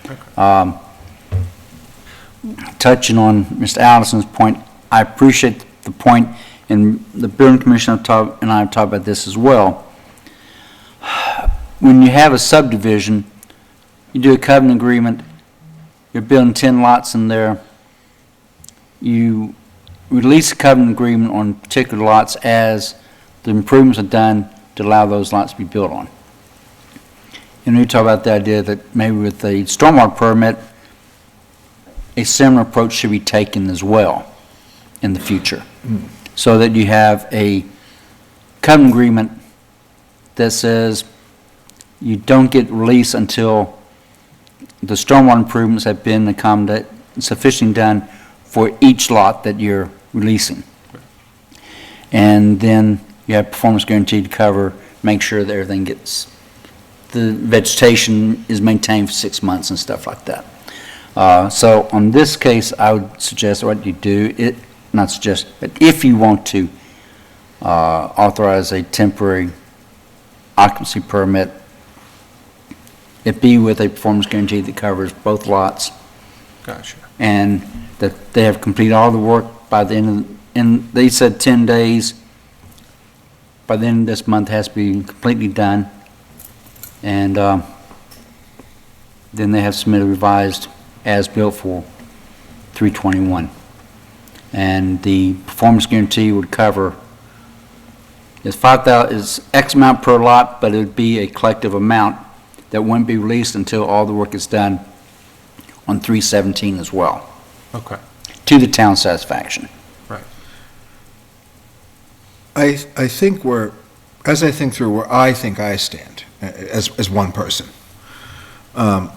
S8: Okay.
S5: Touching on Mr. Allison's point, I appreciate the point, and the building commissioner and I have talked about this as well. When you have a subdivision, you do a covenant agreement, you're building 10 lots in there, you release a covenant agreement on particular lots as the improvements are done to allow those lots to be built on. And we talk about the idea that maybe with the stormwater permit, a similar approach should be taken as well in the future. So that you have a covenant agreement that says you don't get release until the stormwater improvements have been sufficiently done for each lot that you're releasing. And then you have performance guarantee to cover, make sure that everything the vegetation is maintained for 6 months and stuff like that. So on this case, I would suggest what you do, not suggest, but if you want to authorize a temporary occupancy permit, it be with a performance guarantee that covers both lots.
S8: Gotcha.
S5: And that they have completed all the work by the end of, and they said 10 days. By the end of this month, it has to be completely done. And then they have submitted revised as built for 321. And the performance guarantee would cover, it's X amount per lot, but it would be a collective amount that wouldn't be released until all the work is done on 317 as well.
S8: Okay.
S5: To the town's satisfaction.
S8: Right.
S1: I think as I think through where I think I stand as one person, I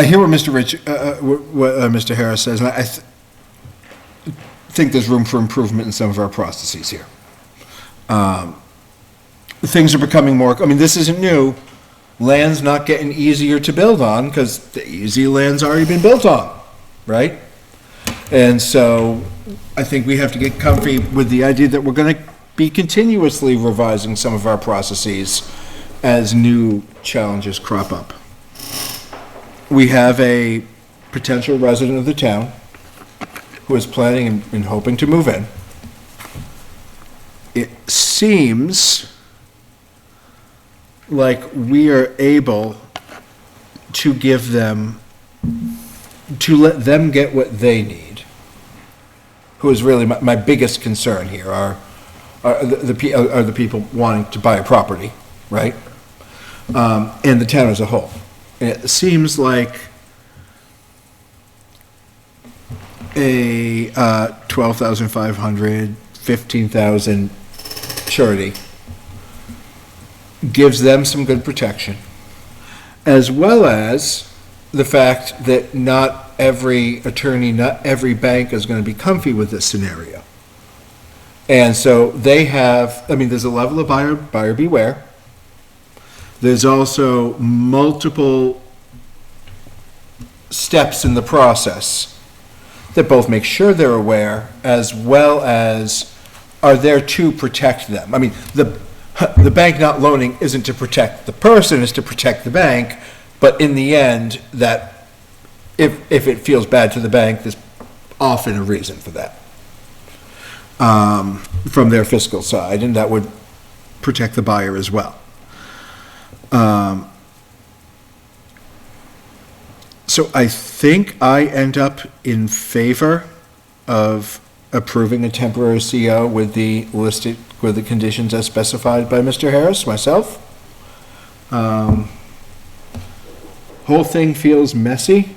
S1: hear what Mr. Harris says, and I think there's room for improvement in some of our processes here. Things are becoming more, this isn't new. Land's not getting easier to build on because the easy land's already been built on, right? And so I think we have to get comfy with the idea that we're going to be continuously revising some of our processes as new challenges crop up. We have a potential resident of the town who is planning and hoping to move in. It seems like we are able to give them to let them get what they need, who is really my biggest concern here, are the people wanting to buy a property, right? And the town as a whole. And it seems like a $12,500, $15,000 surety gives them some good protection, as well as the fact that not every attorney, not every bank is going to be comfy with this scenario. And so they have, I mean, there's a level of buyer beware. There's also multiple steps in the process that both make sure they're aware, as well as are there to protect them. I mean, the bank not loaning isn't to protect the person, it's to protect the bank, but in the end, that if it feels bad to the bank, there's often a reason for that from their fiscal side, and that would protect the buyer as well. So I think I end up in favor of approving a temporary CO with the conditions as specified by Mr. Harris, myself. Whole thing feels messy.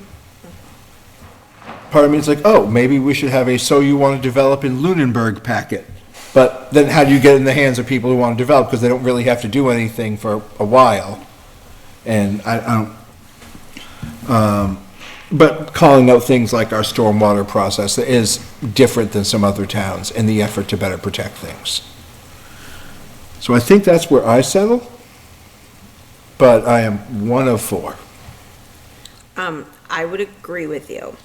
S1: Part of me is like, oh, maybe we should have a "so you want to develop in Lunenburg" packet. But then how do you get it in the hands of people who want to develop? Because they don't really have to do anything for a while. And I don't, but calling out things like our stormwater process is different than some other towns in the effort to better protect things. So I think that's where I settle, but I am one of four.
S11: I would agree with you.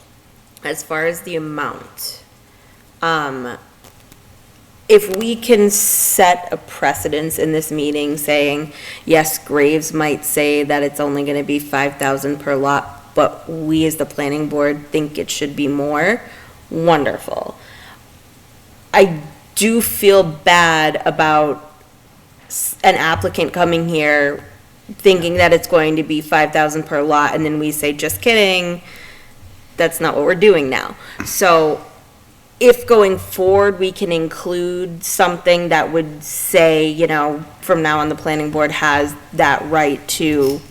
S11: As far as the amount, if we can set a precedence in this meeting saying, yes, Graves might say that it's only gonna be 5,000 per lot, but we as the planning board think it should be more, wonderful. I do feel bad about an applicant coming here thinking that it's going to be 5,000 per lot, and then we say, just kidding, that's not what we're doing now. So if going forward, we can include something that would say, you know, from now on, the planning board has that right to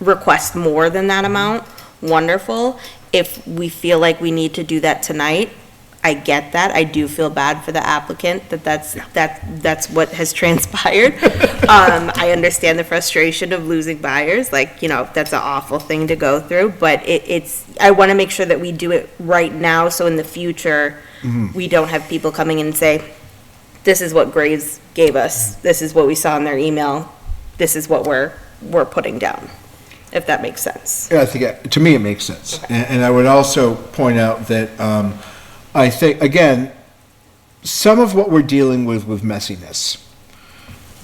S11: request more than that amount, wonderful. If we feel like we need to do that tonight, I get that. I do feel bad for the applicant that's what has transpired. I understand the frustration of losing buyers, like, you know, that's an awful thing to go through, but I want to make sure that we do it right now, so in the future, we don't have people coming in and say, this is what Graves gave us, this is what we saw in their email, this is what we're putting down, if that makes sense.
S1: Yeah, I think, to me, it makes sense.
S11: Okay.
S1: And I would also point out that I think, again, some of what we're dealing with messiness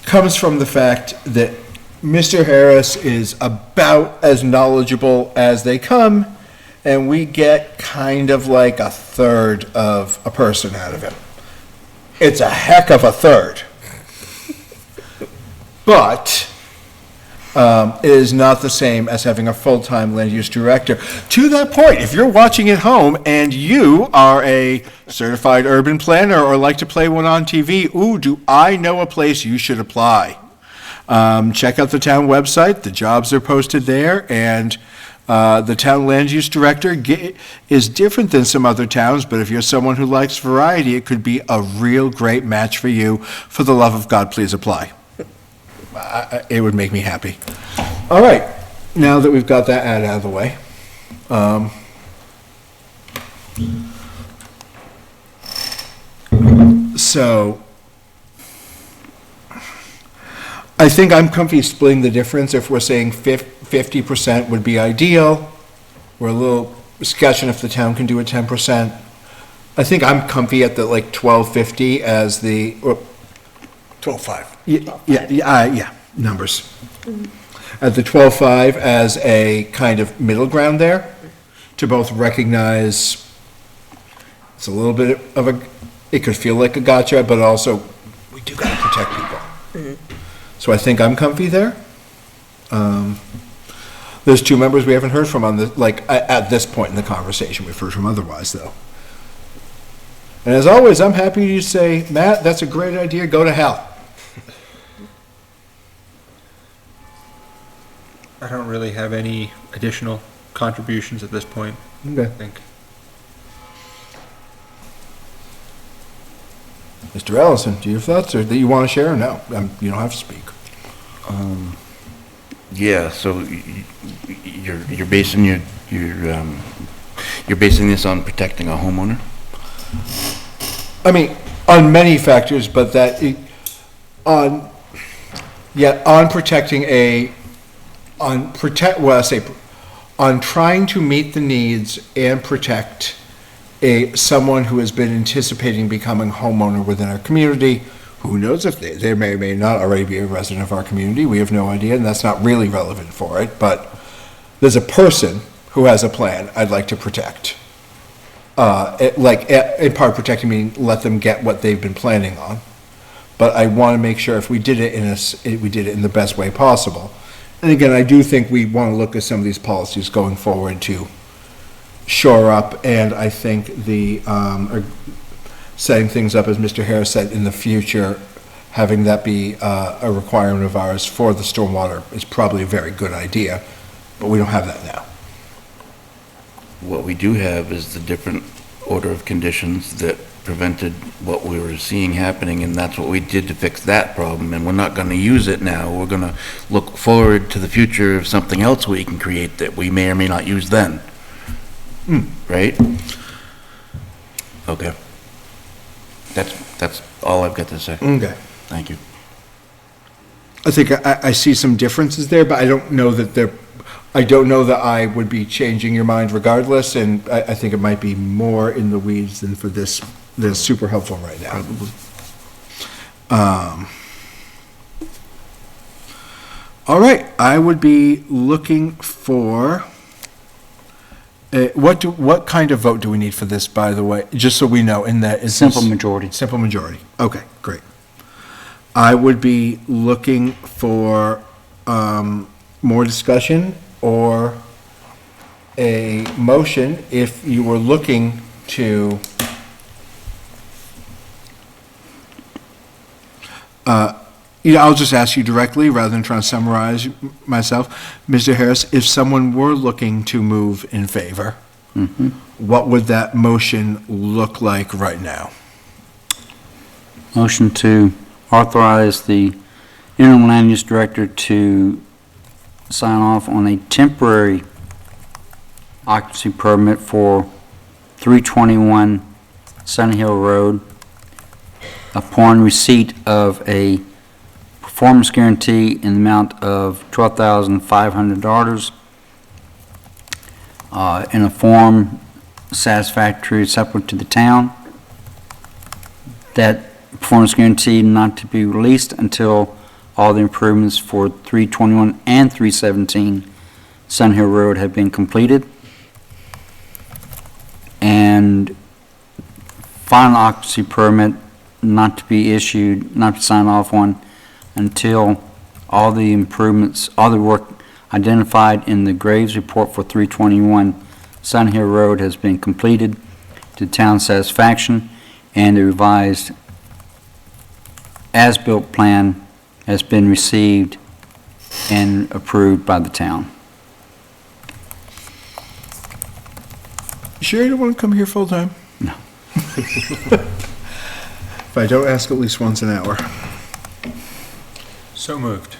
S1: comes from the fact that Mr. Harris is about as knowledgeable as they come, and we get kind of like a third of a person out of him. It's a heck of a third. But it is not the same as having a full-time land use director. To that point, if you're watching at home and you are a certified urban planner or like to play one on TV, ooh, do I know a place you should apply? Check out the town website. The jobs are posted there, and the town land use director is different than some other towns, but if you're someone who likes variety, it could be a real great match for you. For the love of God, please apply. It would make me happy. All right, now that we've got that ad out of the way, so I think I'm comfy splitting the difference. If we're saying 50% would be ideal, we're a little discussion if the town can do a 10%. I think I'm comfy at the like 1250 as the
S13: 12.5.
S1: Yeah, numbers. At the 12.5 as a kind of middle ground there, to both recognize it's a little bit of it could feel like a gotcha, but also we do gotta protect people. So I think I'm comfy there. There's two members we haven't heard from on the, like, at this point in the conversation. We've heard from otherwise, though. And as always, I'm happy to say, Matt, that's a great idea, go to hell.
S8: I don't really have any additional contributions at this point,
S1: Okay.
S8: I think.
S1: Mr. Ellison, do you have thoughts or that you want to share? No, you don't have to speak.
S3: Yeah, so you're basing you're basing this on protecting a homeowner?
S1: I mean, on many factors, but on protecting on trying to meet the needs and protect someone who has been anticipating becoming homeowner within our community. Who knows if they may or may not already be a resident of our community. We have no idea, and that's not really relevant for it, but there's a person who has a plan I'd like to protect. In part protecting meaning let them get what they've been planning on. But I want to make sure if we did it in the best way possible. And again, I do think we want to look at some of these policies going forward to shore up, and I think setting things up, as Mr. Harris said, in the future, having that be a requirement of ours for the stormwater is probably a very good idea, but we don't have that now.
S3: What we do have is the different order of conditions that prevented what we were seeing happening, and that's what we did to fix that problem, and we're not going to use it now. We're going to look forward to the future of something else we can create that we may or may not use then. Right? Okay. That's all I've got to say.
S1: Okay.
S3: Thank you.
S1: I think I see some differences there, but I don't know that I would be changing your mind regardless, and I think it might be more in the weeds than for this. That's super helpful right now. All right, I would be looking for, what kind of vote do we need for this, by the way? Just so we know, in that is
S5: Simple majority.
S1: Simple majority. Okay, great. I would be looking for more discussion or a motion if you were looking to I'll just ask you directly rather than trying to summarize myself. Mr. Harris, if someone were looking to move in favor, what would that motion look like right now?
S5: Motion to authorize the interim land use director to sign off on a temporary occupancy permit for 321 Sun Hill Road upon receipt of a performance guarantee in the amount of $12,500 in a form satisfactory acceptable to the town. That performance guarantee not to be released until all the improvements for 321 and 317 Sun Hill Road have been completed. And final occupancy permit not to be issued, not to sign off on until all the improvements, all the work identified in the Graves report for 321 Sun Hill Road has been completed to town satisfaction, and the revised as-built plan has been received and approved by the town.
S1: You sure you don't want to come here full-time?
S5: No.
S1: If I don't ask at least once an hour.
S8: So moved.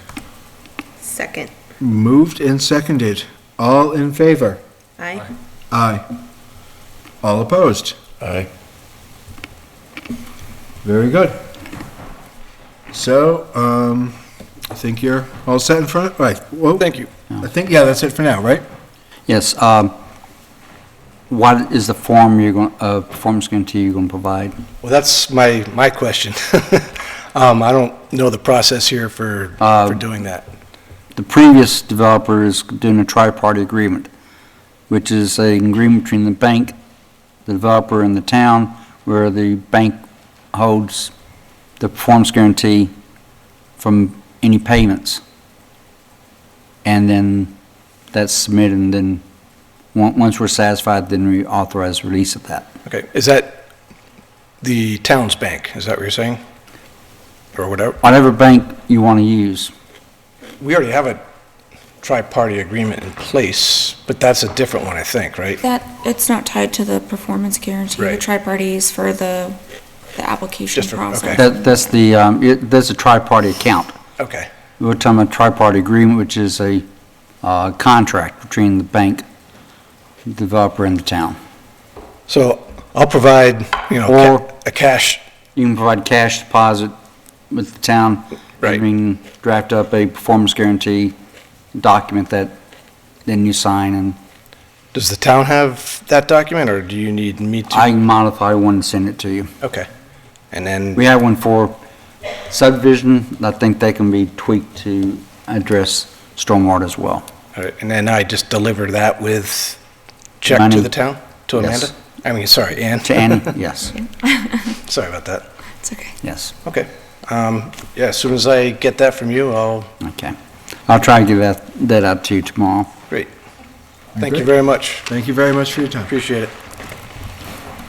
S11: Second.
S1: Moved and seconded. All in favor?
S11: Aye.
S1: Aye. All opposed?
S3: Aye.
S1: Very good. So, I think you're all set in front of, right, well,
S13: Thank you.
S1: I think, yeah, that's it for now, right?
S5: Yes, what is the form you're going, performance guarantee you're going to provide?
S13: Well, that's my question. I don't know the process here for doing that.
S5: The previous developer is doing a tri-party agreement, which is an agreement between the bank, the developer, and the town, where the bank holds the performance guarantee from any payments. And then that's submitted, and then, once we're satisfied, then we authorize release of that.
S13: Okay, is that the town's bank? Is that what you're saying? Or whatever?
S5: Whatever bank you want to use.
S13: We already have a tri-party agreement in place, but that's a different one, I think, right?
S9: That, it's not tied to the performance guarantee. The
S13: Right.
S9: tri-parties for the application
S13: Just for-
S9: process.
S13: okay.
S5: That's a tri-party account.
S13: Okay.
S5: We're talking about tri-party agreement, which is a contract between the bank, developer, and the town.
S13: So I'll provide,
S5: Or-
S13: a cash,
S5: You can provide cash deposit with the town.
S13: Right.
S5: I mean, draft up a performance guarantee document that then you sign, and
S13: does the town have that document, or do you need me to?
S5: I can modify one and send it to you.
S13: Okay. And then,
S5: We have one for subdivision. I think they can be tweaked to address stormwater as well.
S13: all right, and then I just deliver that with check
S5: Money.
S13: to the town? To
S5: Yes.
S13: Amanda? I mean, sorry, Ann.
S5: To Annie, yes,
S13: Sorry about that.
S9: It's okay.
S5: yes,
S13: Okay. Yeah, as soon as I get that from you, I'll,
S5: okay. I'll try to get that out to you tomorrow.
S13: great. Thank you very much.
S1: Thank you very much for your time.
S13: Appreciate it.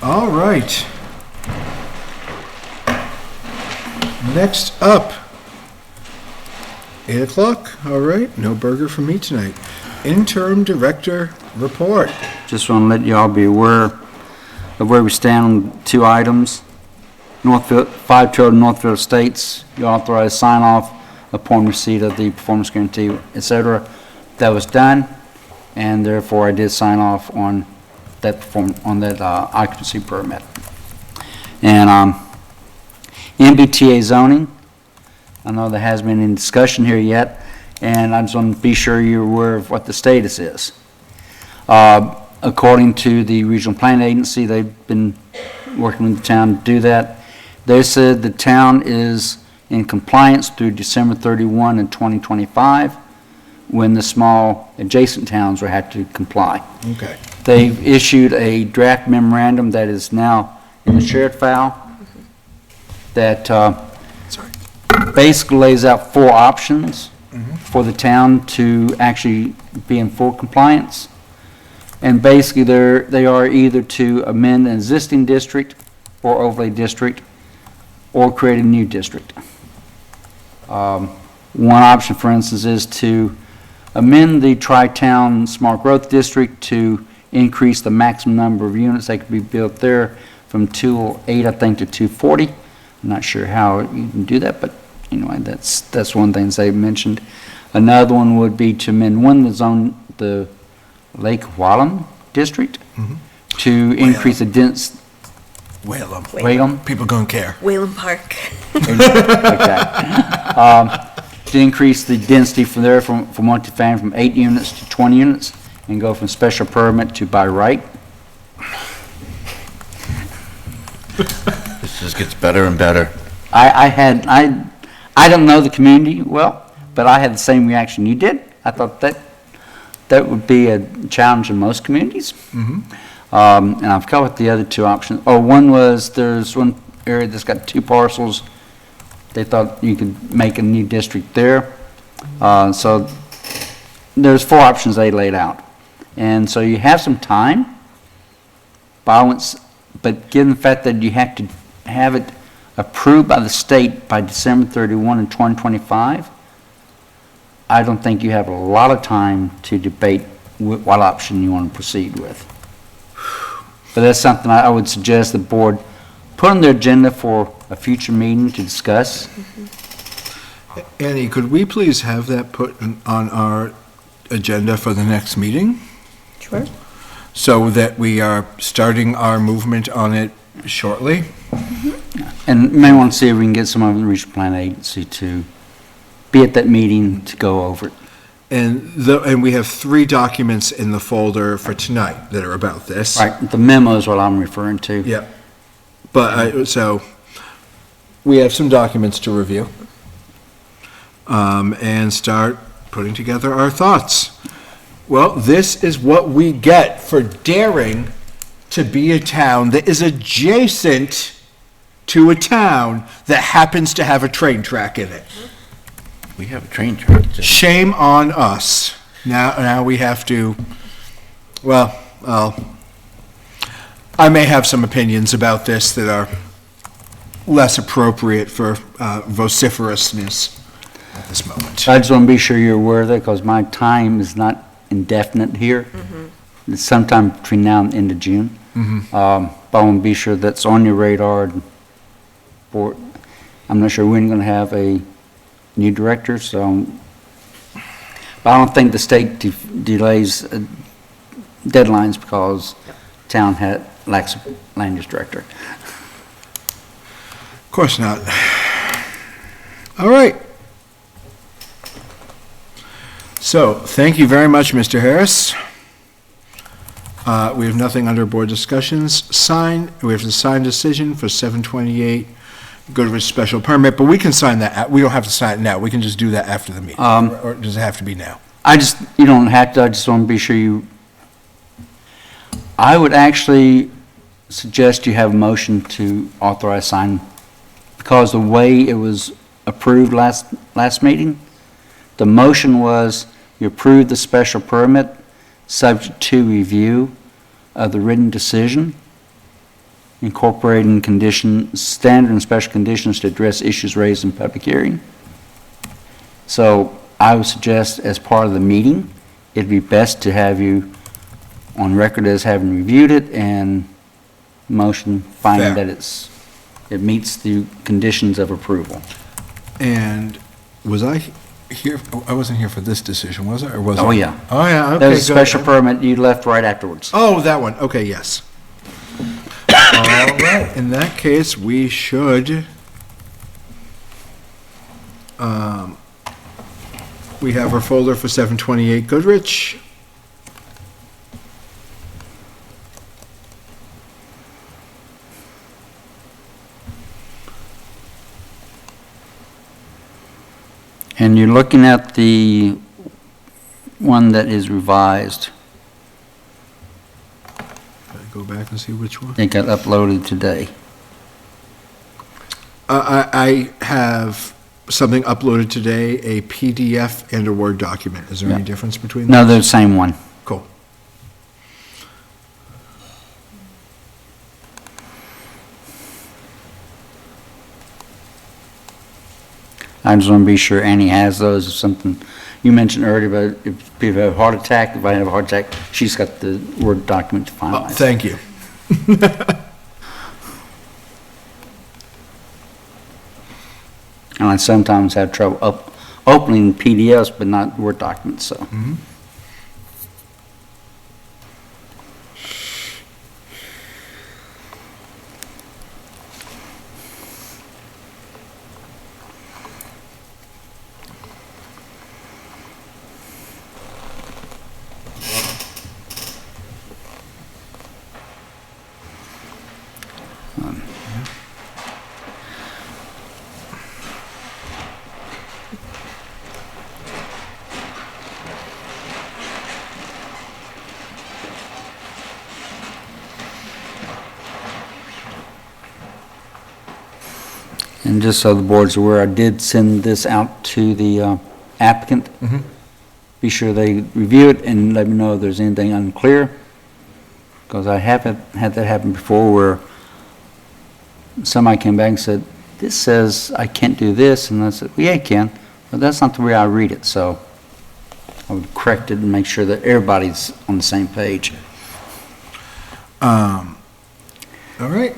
S1: All right. Next up, 8 o'clock, all right, no burger for me tonight. Interim Director Report.
S5: Just want to let you all be aware of where we stand on two items. Northfield, 512 Northfield Estates, you authorized sign off upon receipt of the performance guarantee, et cetera. That was done, and therefore I did sign off on that occupancy permit. And MBTA zoning, I know there hasn't been any discussion here yet, and I just want to be sure you're aware of what the status is. According to the Regional Planning Agency, they've been working with the town to do that. They said the town is in compliance through December 31 in 2025, when the small adjacent towns will have to comply.
S1: Okay.
S5: They've issued a draft memorandum that is now in the shared file that basically lays out 4 options for the town to actually be in full compliance. And basically, they are either to amend an existing district or overlay district, or create a new district. One option, for instance, is to amend the Tri-Town Smart Growth District to increase the maximum number of units that could be built there from 208, I think, to 240. I'm not sure how you can do that, but anyway, that's one thing they mentioned. Another one would be to amend the Lake Wallam District to increase the Whalum.
S1: People gonna care.
S11: Whalen Park.
S5: Okay. To increase the density from there from multifamily from 8 units to 20 units, and go from special permit to by right.
S3: This just gets better and better.
S5: I don't know the community well, but I had the same reaction you did. I thought that would be a challenge in most communities. And I've covered the other 2 options. There's one area that's got 2 parcels. They thought you could make a new district there. So there's 4 options they laid out. And so you have some time, but given the fact that you have to have it approved by the state by December 31 in 2025, I don't think you have a lot of time to debate what option you want to proceed with. But that's something I would suggest the board put on their agenda for a future meeting to discuss.
S1: Annie, could we please have that put on our agenda for the next meeting?
S11: Sure.
S1: So that we are starting our movement on it shortly?
S5: And may want to see if we can get some of the regional plan agency to be at that meeting to go over it.
S1: And we have 3 documents in the folder for tonight that are about this.
S5: Right, the memo is what I'm referring to.
S1: Yeah. But, so, we have some documents to review. And start putting together our thoughts. Well, this is what we get for daring to be a town that is adjacent to a town that happens to have a train track in it.
S3: We have a train track.
S1: Shame on us. Now we have to, well, I may have some opinions about this that are less appropriate for vociferousness at this moment.
S5: I just want to be sure you're aware of that, because my time is not indefinite here. It's sometime between now and the end of June. But I want to be sure that's on your radar. For, I'm not sure when we're going to have a new director, so, but I don't think the state delays deadlines because town lacks a land use director.
S1: Of course not. All right. So, thank you very much, Mr. Harris. We have nothing under board discussions. We have the signed decision for 728 Goodrich special permit, but we can sign that. We don't have to sign it now. We can just do that after the meeting. Or does it have to be now?
S5: You don't have to, I just want to be sure I would actually suggest you have a motion to authorize sign, because the way it was approved last meeting, the motion was you approve the special permit subject to review of the written decision, incorporating standard and special conditions to address issues raised in public hearing. So I would suggest as part of the meeting, it'd be best to have you on record as having reviewed it and motion finding that it meets the conditions of approval.
S1: And was I here? I wasn't here for this decision, was I? Or was I?
S5: Oh, yeah.
S1: Oh, yeah, okay,
S5: There was a
S1: good.
S5: special permit you left right afterwards.
S1: Oh, that one. Okay, yes. All right. In that case, we should. We have our folder for 728 Goodrich.
S5: And you're looking at the one that is revised.
S1: Go back and see which one.
S5: It got uploaded today.
S1: I have something uploaded today, a PDF and a Word document. Is there any difference between them?
S5: No, they're the same one.
S1: Cool.
S5: I just want to be sure Annie has those. If something you mentioned earlier, but if people have a heart attack, if I have a heart attack, she's got the Word document to finalize.
S1: Thank you.
S5: And I sometimes have trouble opening PDFs, but not Word documents, so. And just so the board's aware, I did send this out to the applicant. Be sure they review it and let me know if there's anything unclear, because I haven't had that happen before where somebody came back and said, this says I can't do this, and I said, well, yeah, you can, but that's not the way I read it, so I would correct it and make sure that everybody's on the same page.
S1: All right.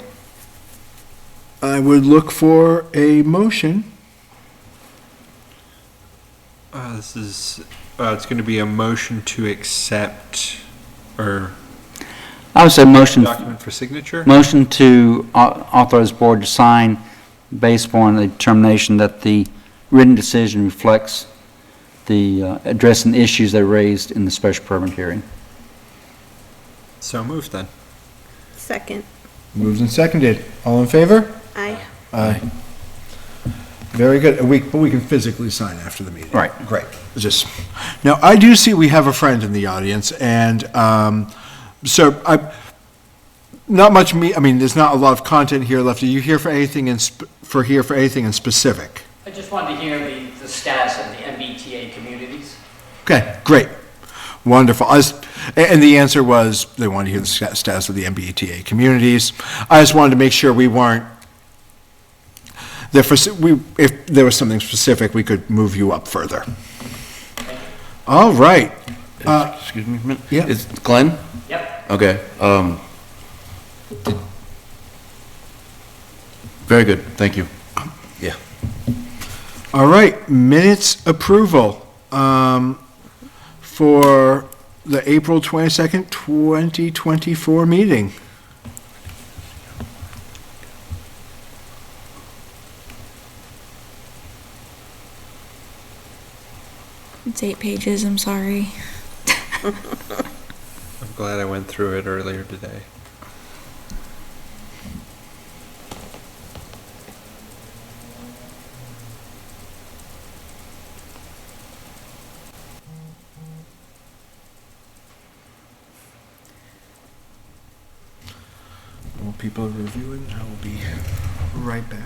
S1: I would look for a motion.
S8: It's going to be a motion to accept, or
S5: I would say motion.
S8: Document for signature?
S5: Motion to authorize the board to sign based upon the determination that the written decision reflects the addressing issues that are raised in the special permit hearing.
S8: So moved then.
S11: Second.
S1: Moved and seconded. All in favor?
S11: Aye.
S1: Aye. Very good. But we can physically sign after the meeting.
S5: Right.
S1: Great. Now, I do see we have a friend in the audience, and so not much I mean, there's not a lot of content here left. Are you here for anything in specific?
S15: I just wanted to hear the status of the MBTA communities.
S1: Okay, great. Wonderful. And the answer was, they wanted to hear the status of the MBTA communities. I just wanted to make sure we weren't, if there was something specific, we could move you up further. All right.
S3: Excuse me a minute?
S1: Yeah.
S3: Is Glenn?
S12: Yep.
S3: Okay, very good, thank you. Yeah.
S1: All right, minutes approval for the April 22nd, 2024 meeting.
S9: It's 8 pages, I'm sorry.
S8: I'm glad I went through it earlier today.
S1: While people are reviewing, I will be right back.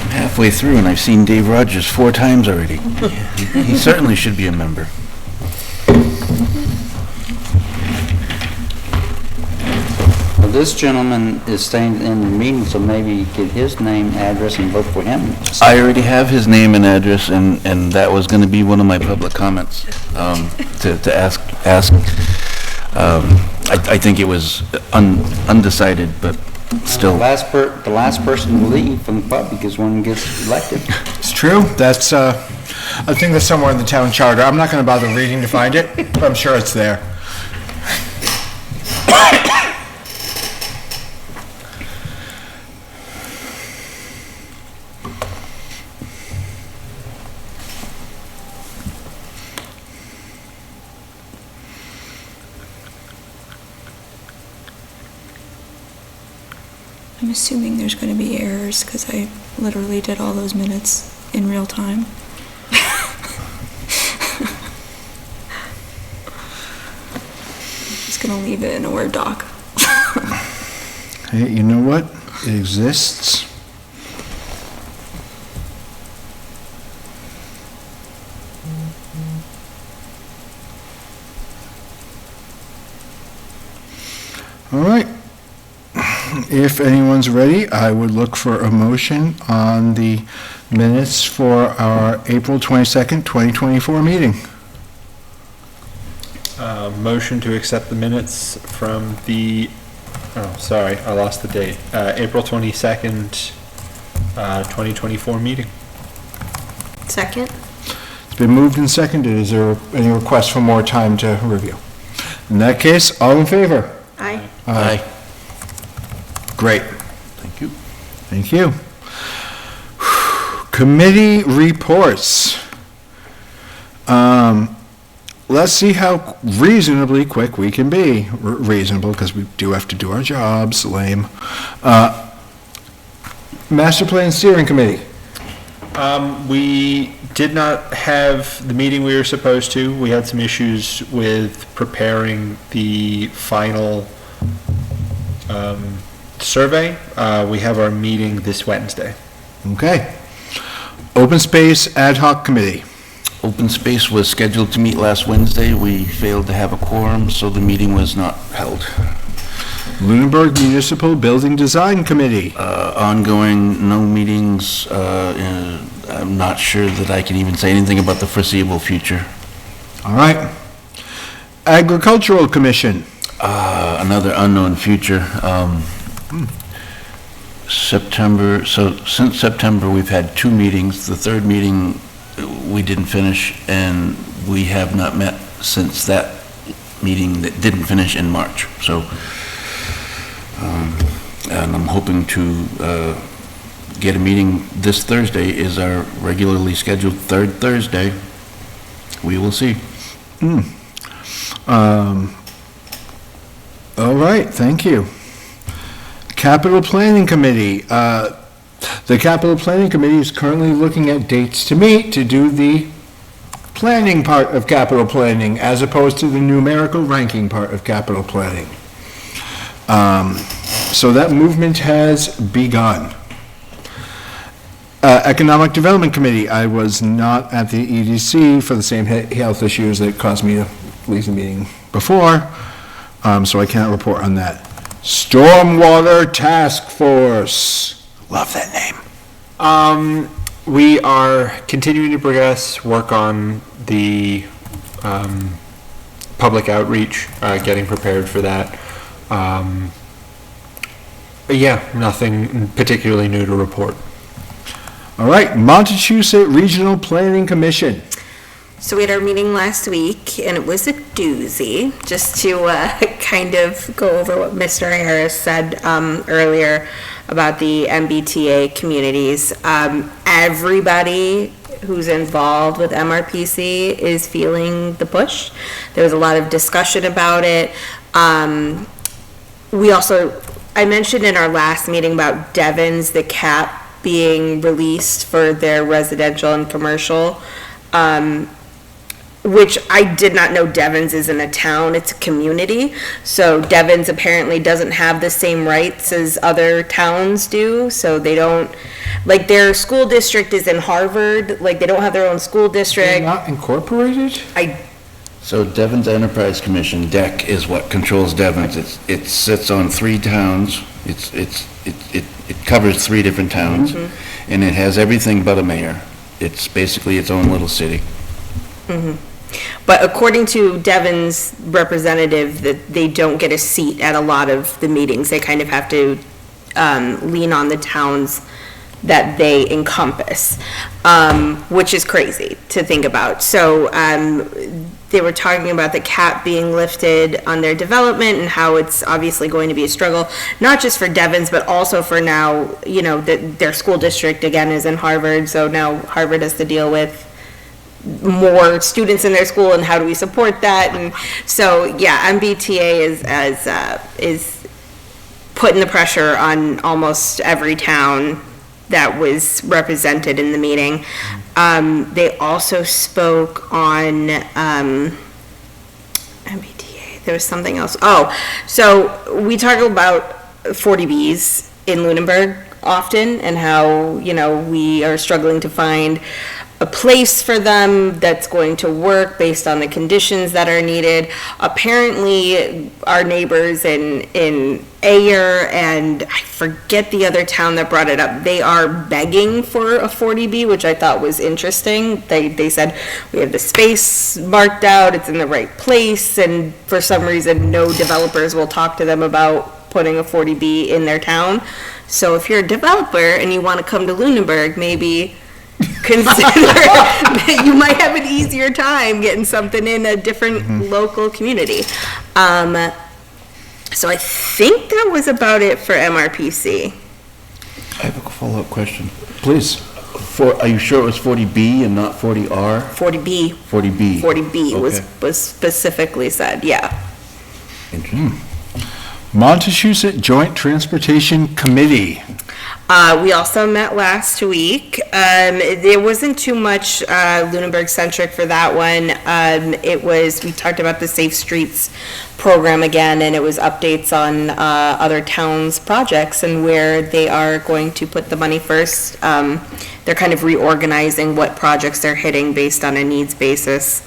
S3: Halfway through and I've seen Dave Rogers 4 times already. He certainly should be a member.
S5: Well, this gentleman is staying in the meeting, so maybe get his name, address, and vote for him.
S3: I already have his name and address, and that was going to be one of my public comments, to ask. I think it was undecided, but still.
S5: The last person to leave from the public is one who gets elected.
S1: It's true. That's, I think that's somewhere in the town charter. I'm not going to bother reading to find it, but I'm sure it's there.
S9: I'm assuming there's going to be errors because I literally did all those minutes in real time. Just going to leave it in a Word doc.
S1: Hey, you know what? It exists. All right. If anyone's ready, I would look for a motion on the minutes for our April 22nd, 2024 meeting.
S8: Motion to accept the minutes from the, oh, sorry, I lost the date. April 22nd, 2024 meeting.
S11: Second?
S1: It's been moved and seconded. Is there any request for more time to review? In that case, all in favor?
S11: Aye.
S1: Aye. Great.
S3: Thank you.
S1: Thank you. Committee reports. Let's see how reasonably quick we can be. Reasonable, because we do have to do our jobs, lame. Master Plan Steering Committee.
S8: We did not have the meeting we were supposed to. We had some issues with preparing the final survey. We have our meeting this Wednesday.
S1: Okay. Open Space Ad Hoc Committee.
S3: Open Space was scheduled to meet last Wednesday. We failed to have a quorum, so the meeting was not held.
S1: Lunenburg Municipal Building Design Committee.
S3: Ongoing, no meetings. I'm not sure that I can even say anything about the foreseeable future.
S1: All right. Agricultural Commission.
S3: Another unknown future. September, so since September, we've had 2 meetings. The third meeting, we didn't finish, and we have not met since that meeting that didn't finish in March. So, and I'm hoping to get a meeting this Thursday. Is our regularly scheduled third Thursday. We will see.
S1: All right, thank you. Capital Planning Committee. The Capital Planning Committee is currently looking at dates to meet to do the planning part of capital planning as opposed to the numerical ranking part of capital planning. So that movement has begun. Economic Development Committee. I was not at the EDC for the same health issues that caused me to leave the meeting before, so I can't report on that. Stormwater Task Force. Love that name.
S8: We are continuing to progress, work on the public outreach, getting prepared for that. Yeah, nothing particularly new to report.
S1: All right, Montechusett Regional Planning Commission.
S11: So we had our meeting last week, and it was a doozy, just to kind of go over what Mr. Harris said earlier about the MBTA communities. Everybody who's involved with MRPC is feeling the push. There was a lot of discussion about it. I mentioned in our last meeting about Devon's, the cap being released for their residential and commercial, which I did not know Devon's isn't a town, it's a community. So Devon's apparently doesn't have the same rights as other towns do, so they don't, like their school district is in Harvard, like they don't have their own school district.
S1: They're not incorporated?
S3: So Devon's Enterprise Commission, DEC, is what controls Devon's. It sits on 3 towns. It covers 3 different towns, and it has everything but a mayor. It's basically its own little city.
S11: But according to Devon's representative, that they don't get a seat at a lot of the meetings. They kind of have to lean on the towns that they encompass, which is crazy to think about. So they were talking about the cap being lifted on their development and how it's obviously going to be a struggle, not just for Devon's, but also for now, their school district again is in Harvard. So now Harvard has to deal with more students in their school, and how do we support that? And so, yeah, MBTA is putting the pressure on almost every town that was represented in the meeting. They also spoke on MBTA. There was something else. Oh, so we talk about 40Bs in Lunenburg often, and how we are struggling to find a place for them that's going to work based on the conditions that are needed. Apparently, our neighbors in Ayer, and I forget the other town that brought it up, they are begging for a 40B, which I thought was interesting. They said, we have the space marked out, it's in the right place, and for some reason, no developers will talk to them about putting a 40B in their town. So if you're a developer and you want to come to Lunenburg, maybe consider you might have an easier time getting something in a different local community. So I think that was about it for MRPC.
S3: I have a follow-up question.
S1: Please.
S3: Are you sure it was 40B and not 40R?
S11: 40B.
S3: 40B.
S11: 40B
S3: Okay.
S11: was specifically said, yeah.
S3: Interesting.
S1: Montechusett Joint Transportation Committee.
S11: We also met last week. There wasn't too much Lunenburg-centric for that one. We talked about the Safe Streets program again, and it was updates on other towns' projects and where they are going to put the money first. They're kind of reorganizing what projects they're hitting based on a needs basis.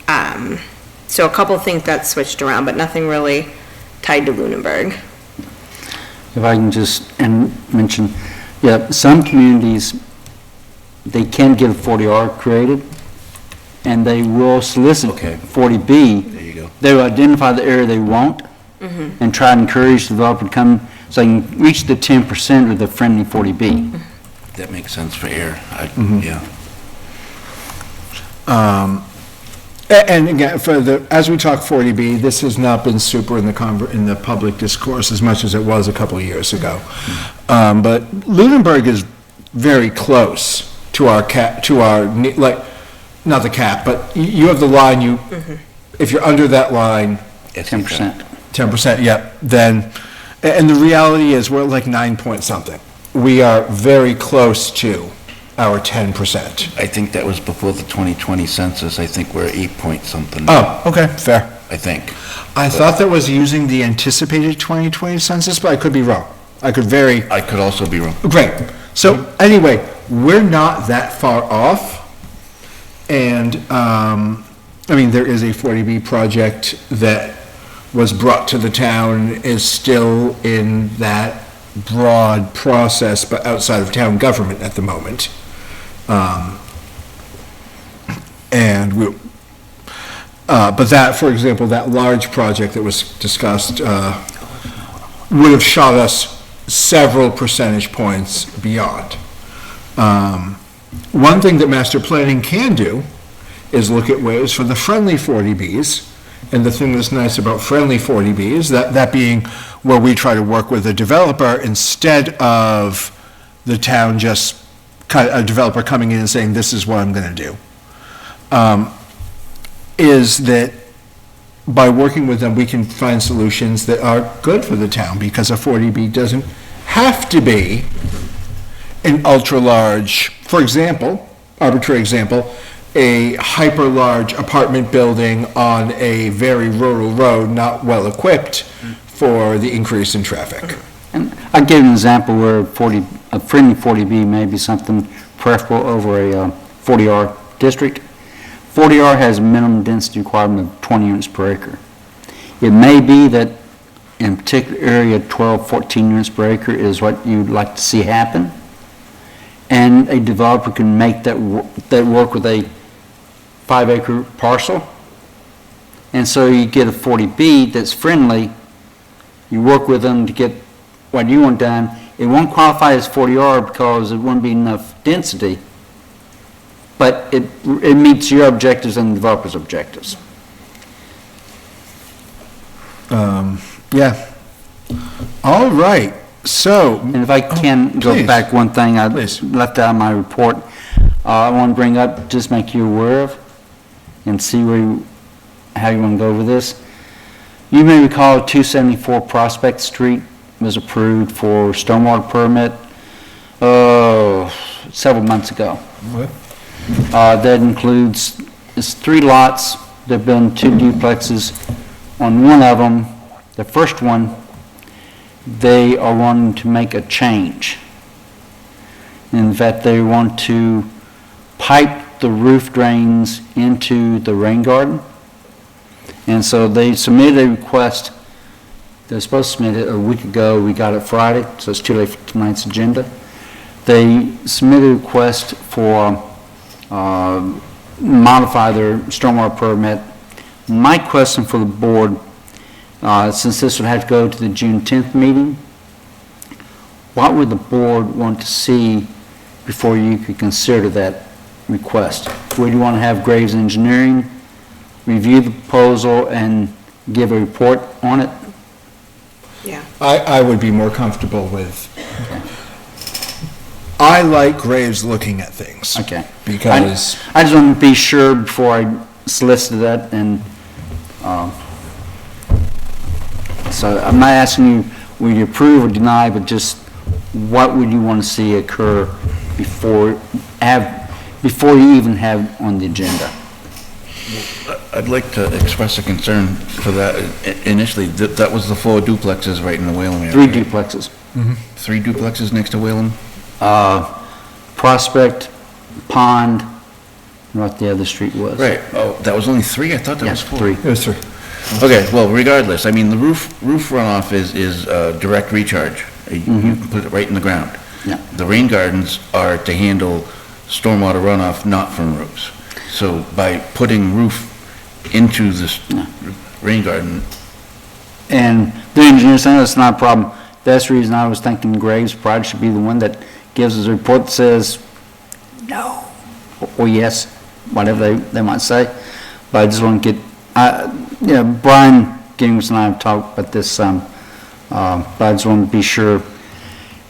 S11: So a couple things got switched around, but nothing really tied to Lunenburg.
S5: If I can just mention, yeah, some communities, they can get a 40R created, and they will solicit 40B.
S3: There you go.
S5: They will identify the area they want and try to encourage the developer to come so they can reach the 10% with the friendly 40B.
S3: That makes sense for air. Yeah.
S1: And again, as we talk 40B, this has not been super in the public discourse as much as it was a couple of years ago. But Lunenburg is very close to our cap, not the cap, but you have the line, if you're under that line.
S5: 10%.
S1: 10%, yeah, then, and the reality is we're like 9 point something. We are very close to our 10%.
S3: I think that was before the 2020 census. I think we're 8 point something.
S1: Oh, okay, fair.
S3: I think.
S1: I thought that was using the anticipated 2020 census, but I could be wrong. I could
S3: also be wrong.
S1: Great. So anyway, we're not that far off. And, there is a 40B project that was brought to the town, is still in that broad process, but outside of town government at the moment. But that, for example, that large project that was discussed, would have shot us several percentage points beyond. One thing that master planning can do is look at ways for the friendly 40Bs. And the thing that's nice about friendly 40Bs, that being where we try to work with a developer instead of the town just a developer coming in and saying, this is what I'm going to do, is that by working with them, we can find solutions that are good for the town, because a 40B doesn't have to be an ultra-large, for example, arbitrary example, a hyper-large apartment building on a very rural road, not well-equipped for the increase in traffic.
S5: And I'll give you an example where a friendly 40B may be something preferable over a 40R district. 40R has a minimum density requirement of 20 units per acre. It may be that in a particular area, 12, 14 units per acre is what you'd like to see happen. And a developer can make that work with a 5-acre parcel. And so you get a 40B that's friendly. You work with them to get what you want done. It won't qualify as 40R because it won't be enough density, but it meets your objectives and the developer's objectives.
S1: Yeah. All right. So,
S5: and if I can go back one thing I left out of my report, I want to bring up, just make you aware of, and see how you want to go over this. You may recall 274 Prospect Street was approved for stormwater permit several months ago.
S1: What?
S5: That includes, it's 3 lots. There have been 2 duplexes. On one of them, the first one, they are wanting to make a change. In fact, they want to pipe the roof drains into the rain garden. And so they submitted a request. They were supposed to submit it a week ago. We got it Friday, so it's too late for tonight's agenda. They submitted a request for modify their stormwater permit. My question for the board, since this would have to go to the June 10th meeting, what would the board want to see before you could consider that request? Would you want to have Graves Engineering review the proposal and give a report on it?
S11: Yeah.
S1: I would be more comfortable with I like Graves looking at things.
S5: Okay.
S1: Because,
S5: I just want to be sure before I solicit that, and, so I'm not asking you, will you approve or deny, but just what would you want to see occur before you even have it on the agenda?
S3: I'd like to express a concern for that. Initially, that was the 4 duplexes right in the Whalum area.
S5: 3 duplexes.
S3: 3 duplexes next to Whalum?
S5: Prospect, Pond, and what the other street was.
S3: Right. Oh, that was only 3? I thought that was
S5: Yes,
S3: 4.
S5: 3.
S1: yes, sir.
S3: Okay, well, regardless, I mean, the roof runoff is direct recharge. You can put it right in the ground.
S5: Yeah.
S3: The rain gardens are to handle stormwater runoff, not from roofs. So by putting roof into this rain garden,
S5: And the engineer said it's not a problem. That's the reason I was thinking Graves probably should be the one that gives us a report that says no, or yes, whatever they might say. But I just want to get, Brian Gingrich and I have talked about this some, but I just want to be sure.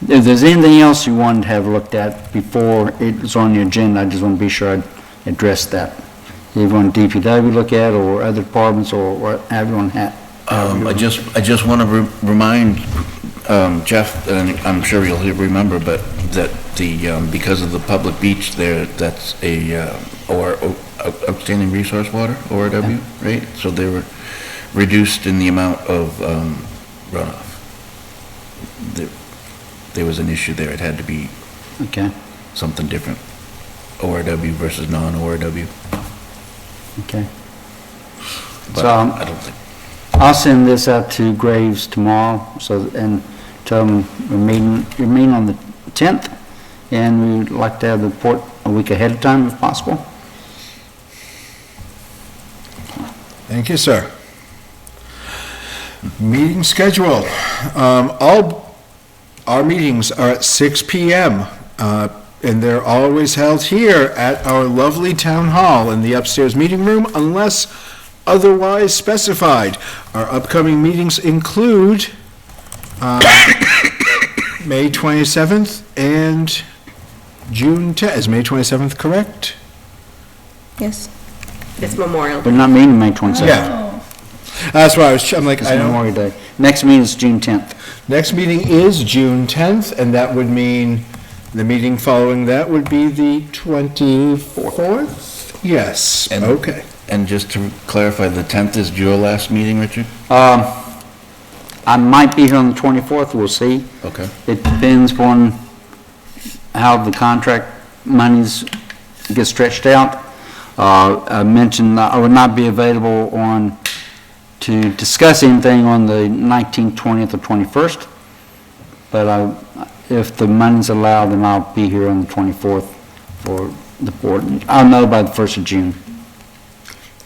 S5: If there's anything else you wanted to have looked at before it was on the agenda, I just want to be sure I address that. If you want DPW look at, or other departments, or whatever you want to have.
S3: I just want to remind Jeff, and I'm sure you'll remember, but that because of the public beach there, that's outstanding resource water, ORW, right? So they were reduced in the amount of runoff. There was an issue there. It had to be something different. ORW versus non-ORW.
S5: Okay.
S3: But
S5: So,
S3: I don't think.
S5: I'll send this out to Graves tomorrow, and tell them we're meeting on the 10th, and we'd like to have the report a week ahead of time if possible.
S1: Thank you, sir. Meeting schedule. All our meetings are at 6 PM, and they're always held here at our lovely town hall in the upstairs meeting room, unless otherwise specified. Our upcoming meetings include May 27th and June 10th. Is May 27th correct?
S9: Yes.
S11: It's Memorial.
S5: We're not meeting May 27th.
S1: Yeah. That's why I'm like,
S5: It's
S1: I don't.
S5: Memorial Day. Next meeting is June 10th.
S1: Next meeting is June 10th, and that would mean the meeting following that would be the 24th? Yes, okay.
S3: And just to clarify, the 10th is your last meeting, Richard?
S5: I might be here on the 24th, we'll see.
S3: Okay.
S5: It depends on how the contract monies get stretched out. I mentioned that I would not be available to discuss anything on the 19th, 20th, or 21st, but if the money's allowed, then I'll be here on the 24th for the board. I'll know by the 1st of June.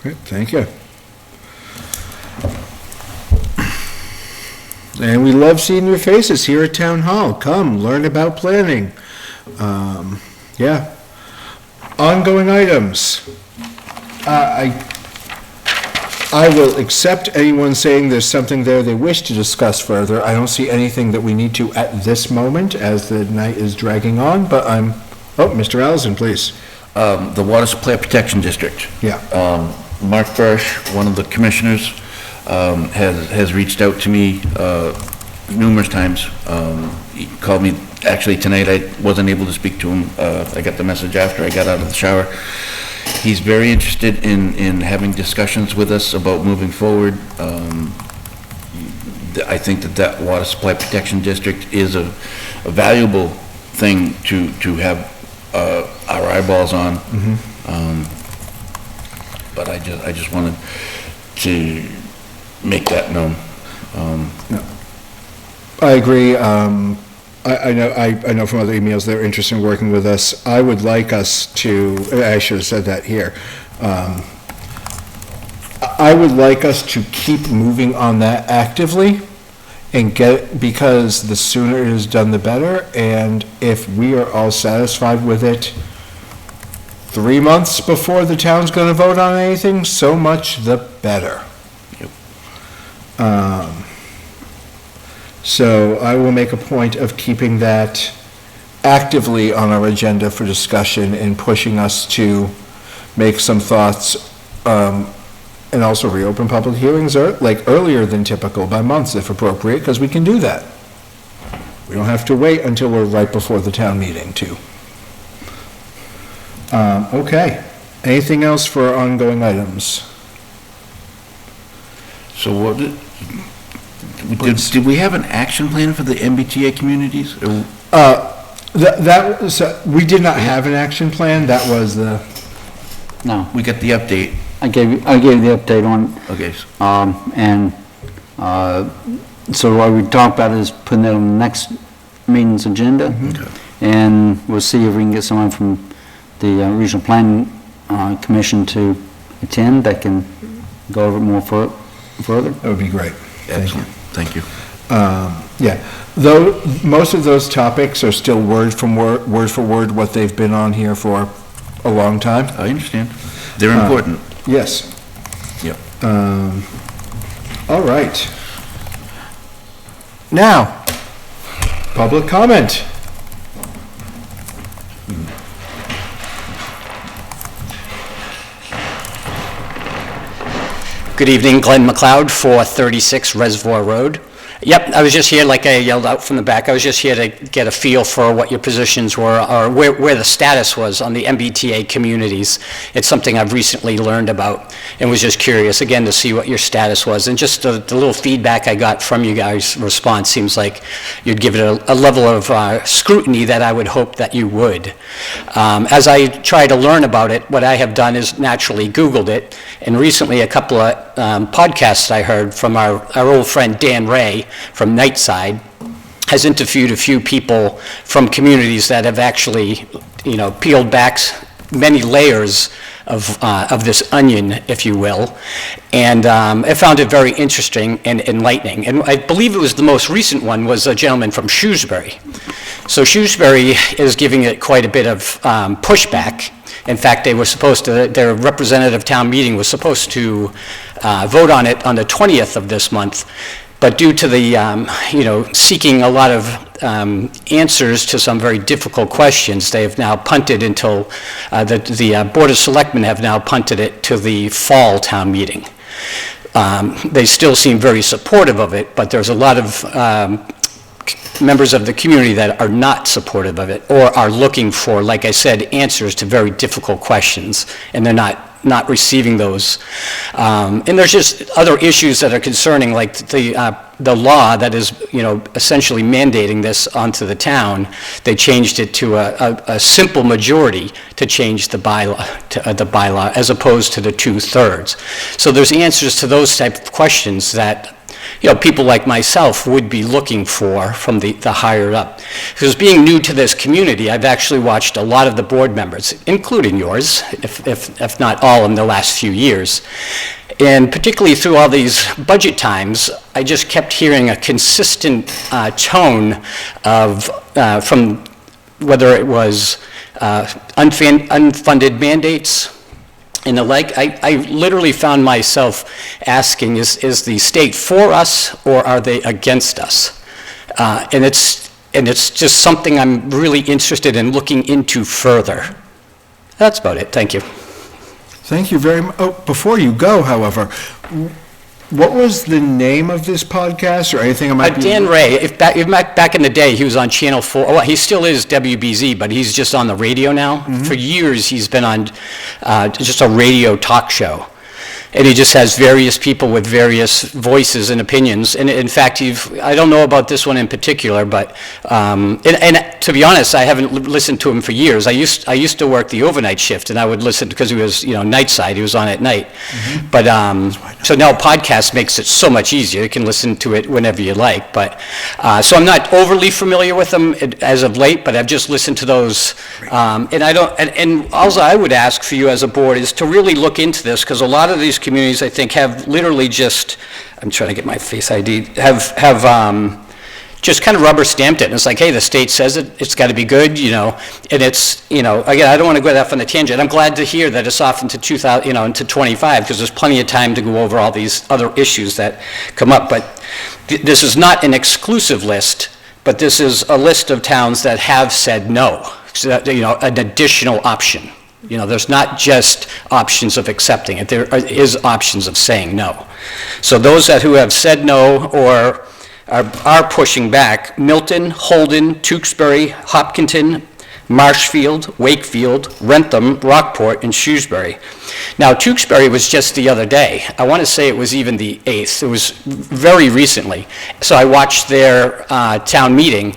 S1: Great, thank you. And we love seeing your faces here at Town Hall. Come, learn about planning. Yeah. Ongoing items. I will accept anyone saying there's something there they wish to discuss further. I don't see anything that we need to at this moment as the night is dragging on, but Mr. Allison, please.
S3: The Water Supply Protection District.
S1: Yeah.
S3: Mark Bursch, one of the commissioners, has reached out to me numerous times. He called me, actually tonight, I wasn't able to speak to him. I got the message after I got out of the shower. He's very interested in having discussions with us about moving forward. I think that Water Supply Protection District is a valuable thing to have our eyeballs on. But I just wanted to make that known.
S1: I agree. I know from other emails they're interested in working with us. I would like us to, I should have said that here. I would like us to keep moving on that actively and because the sooner it is done, the better. And if we are all satisfied with it 3 months before the town's going to vote on anything, so much the better.
S3: Yep.
S1: So I will make a point of keeping that actively on our agenda for discussion and pushing us to make some thoughts, and also reopen public hearings earlier than typical by months if appropriate, because we can do that. We don't have to wait until we're right before the town meeting too. Okay. Anything else for ongoing items?
S3: So what did we have an action plan for the MBTA communities?
S1: That was, we did not have an action plan. That was the.
S5: No.
S3: We got the update.
S5: I gave you the update on it.
S3: Okay.
S5: So what we talked about is putting it on the next meeting's agenda.
S3: Okay.
S5: And we'll see if we can get someone from the Regional Planning Commission to attend that can go over it more further.
S1: That would be great.
S3: Excellent. Thank you.
S1: Yeah, though most of those topics are still word for word what they've been on here for a long time.
S3: I understand. They're important.
S1: Yes.
S3: Yep.
S1: All right. Now, public comment.
S15: Good evening, Glenn McLeod, 436 Reservoir Road. Yep, I was just here, like I yelled out from the back, I was just here to get a feel for what your positions were, or where the status was on the MBTA communities. It's something I've recently learned about, and was just curious, again, to see what your status was. And just the little feedback I got from you guys' response seems like you'd give it a level of scrutiny that I would hope that you would. As I try to learn about it, what I have done is naturally Googled it, and recently a couple of podcasts I heard from our old friend Dan Ray from Nightside has interviewed a few people from communities that have actually, peeled back many layers of this onion, if you will, and I found it very interesting and enlightening. And I believe it was the most recent one was a gentleman from Shrewsbury. So Shrewsbury is giving it quite a bit of pushback. In fact, they were supposed to, their representative town meeting was supposed to vote on it on the 20th of this month. But due to the, seeking a lot of answers to some very difficult questions, they have now punted until, the Board of Selectmen have now punted it to the fall town meeting. They still seem very supportive of it, but there's a lot of members of the community that are not supportive of it or are looking for, like I said, answers to very difficult questions, and they're not receiving those. And there's just other issues that are concerning, like the law that is, essentially mandating this onto the town. They changed it to a simple majority to change the bylaw, as opposed to the 2/3. So there's answers to those type of questions that people like myself would be looking for from the higher up. Because being new to this community, I've actually watched a lot of the board members, including yours, if not all in the last few years. And particularly through all these budget times, I just kept hearing a consistent tone of, from whether it was unfunded mandates, and the like. I literally found myself asking, is the state for us or are they against us? And it's just something I'm really interested in looking into further. That's about it. Thank you.
S1: Thank you very much. Oh, before you go, however, what was the name of this podcast or anything I might be...
S15: Dan Ray, back in the day, he was on Channel 4. Well, he still is WBZ, but he's just on the radio now. Mm-hmm. For years, he's been on just a radio talk show. And he just has various people with various voices and opinions. And in fact, I don't know about this one in particular, but, and to be honest, I haven't listened to him for years. I used to work the overnight shift, and I would listen because he was, Nightside, he was on at night. Mm-hmm. But, so now podcast makes it so much easier. You can listen to it whenever you like. But, so I'm not overly familiar with them as of late, but I've just listened to those. And also I would ask for you as a board is to really look into this, because a lot of these communities, I think, have literally just, I'm trying to get my face ID, have just kind of rubber stamped it. And it's like, hey, the state says it's got to be good, and it's, again, I don't want to go off on a tangent. I'm glad to hear that it's off into 2000, into 25, because there's plenty of time to go over all these other issues that come up. But this is not an exclusive list, but this is a list of towns that have said no, so that, you know, an additional option. You know, there's not just options of accepting it, there is options of saying no. So those who have said no or are pushing back: Milton, Holden, Tewksbury, Hopkinton, Marshfield, Wakefield, Rentham, Rockport, and Shrewsbury. Now, Tewksbury was just the other day. I want to say it was even the 8th. It was very recently. So I watched their town meeting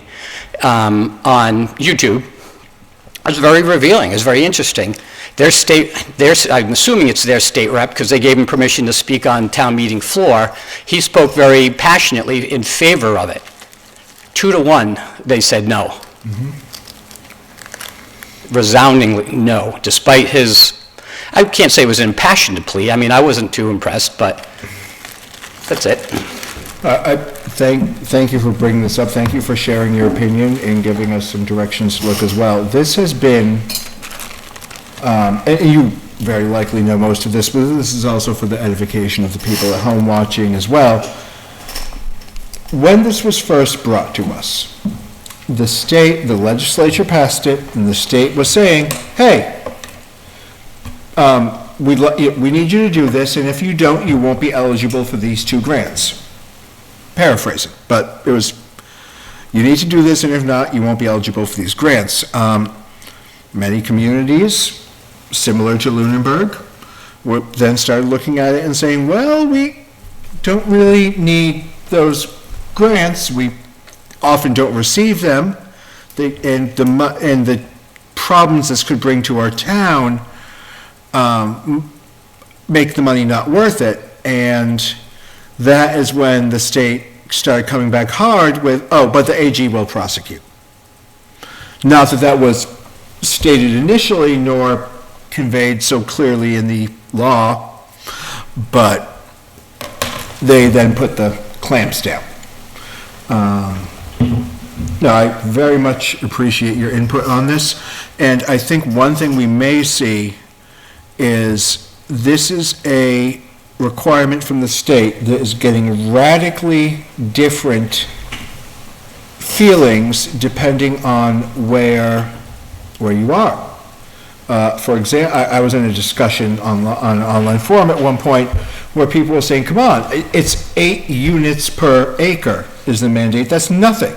S15: on YouTube. It was very revealing. It was very interesting. I'm assuming it's their state rep, because they gave him permission to speak on town meeting floor. He spoke very passionately in favor of it. 2-1, they said no.
S1: Mm-hmm.
S15: Resoundingly no, despite his, I can't say it was an impassioned plea. I mean, I wasn't too impressed, but that's it.
S1: Thank you for bringing this up. Thank you for sharing your opinion and giving us some directions to look as well. This has been, and you very likely know most of this, but this is also for the edification of the people at home watching as well. When this was first brought to us, the legislature passed it, and the state was saying, hey, we need you to do this, and if you don't, you won't be eligible for these 2 grants. Paraphrasing, but it was, you need to do this, and if not, you won't be eligible for these grants. Many communities, similar to Lunenburg, then started looking at it and saying, well, we don't really need those grants. We often don't receive them, and the problems this could bring to our town make the money not worth it. And that is when the state started coming back hard with, oh, but the AG will prosecute. Not that that was stated initially, nor conveyed so clearly in the law, but they then put the clamps down. No, I very much appreciate your input on this, and I think one thing we may see is this is a requirement from the state that is getting radically different feelings depending on where you are. For example, I was in a discussion on an online forum at one point where people were saying, come on, it's 8 units per acre is the mandate. That's nothing.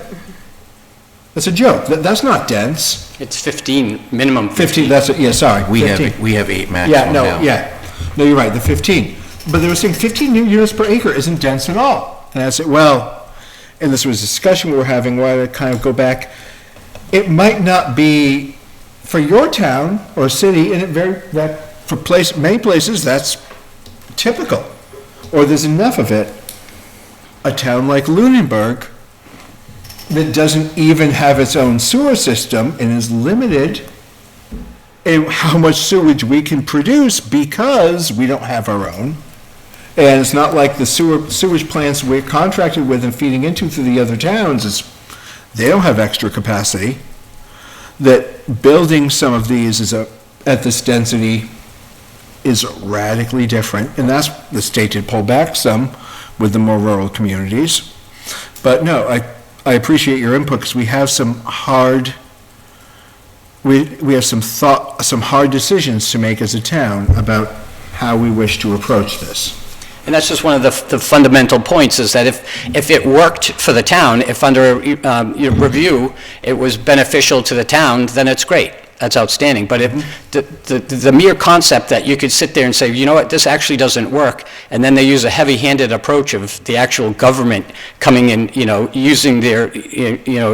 S1: That's a joke. That's not dense.
S15: It's 15, minimum
S1: 15, that's it, yeah, sorry.
S3: We
S1: 15.
S3: have 8 maximum
S1: Yeah, no,
S3: now.
S1: yeah. No, you're right, the 15. But they were saying 15 new units per acre isn't dense at all. And I said, well, and this was a discussion we were having where I kind of go back, it might not be for your town or city, and many places that's typical, or there's enough of it. A town like Lunenburg that doesn't even have its own sewer system and is limited in how much sewage we can produce because we don't have our own. And it's not like the sewage plants we're contracted with and feeding into through the other towns, they don't have extra capacity. That building some of these at this density is radically different, and that's, the state did pull back some with the more rural communities. But no, I appreciate your input, because we have some hard, we have some hard decisions to make as a town about how we wish to approach this.
S15: And that's just one of the fundamental points, is that if it worked for the town, if under your review it was beneficial to the town, then it's great. That's outstanding. But if the mere concept that you could sit there and say, you know what, this actually doesn't work, and then they use a heavy-handed approach of the actual government coming in, using their,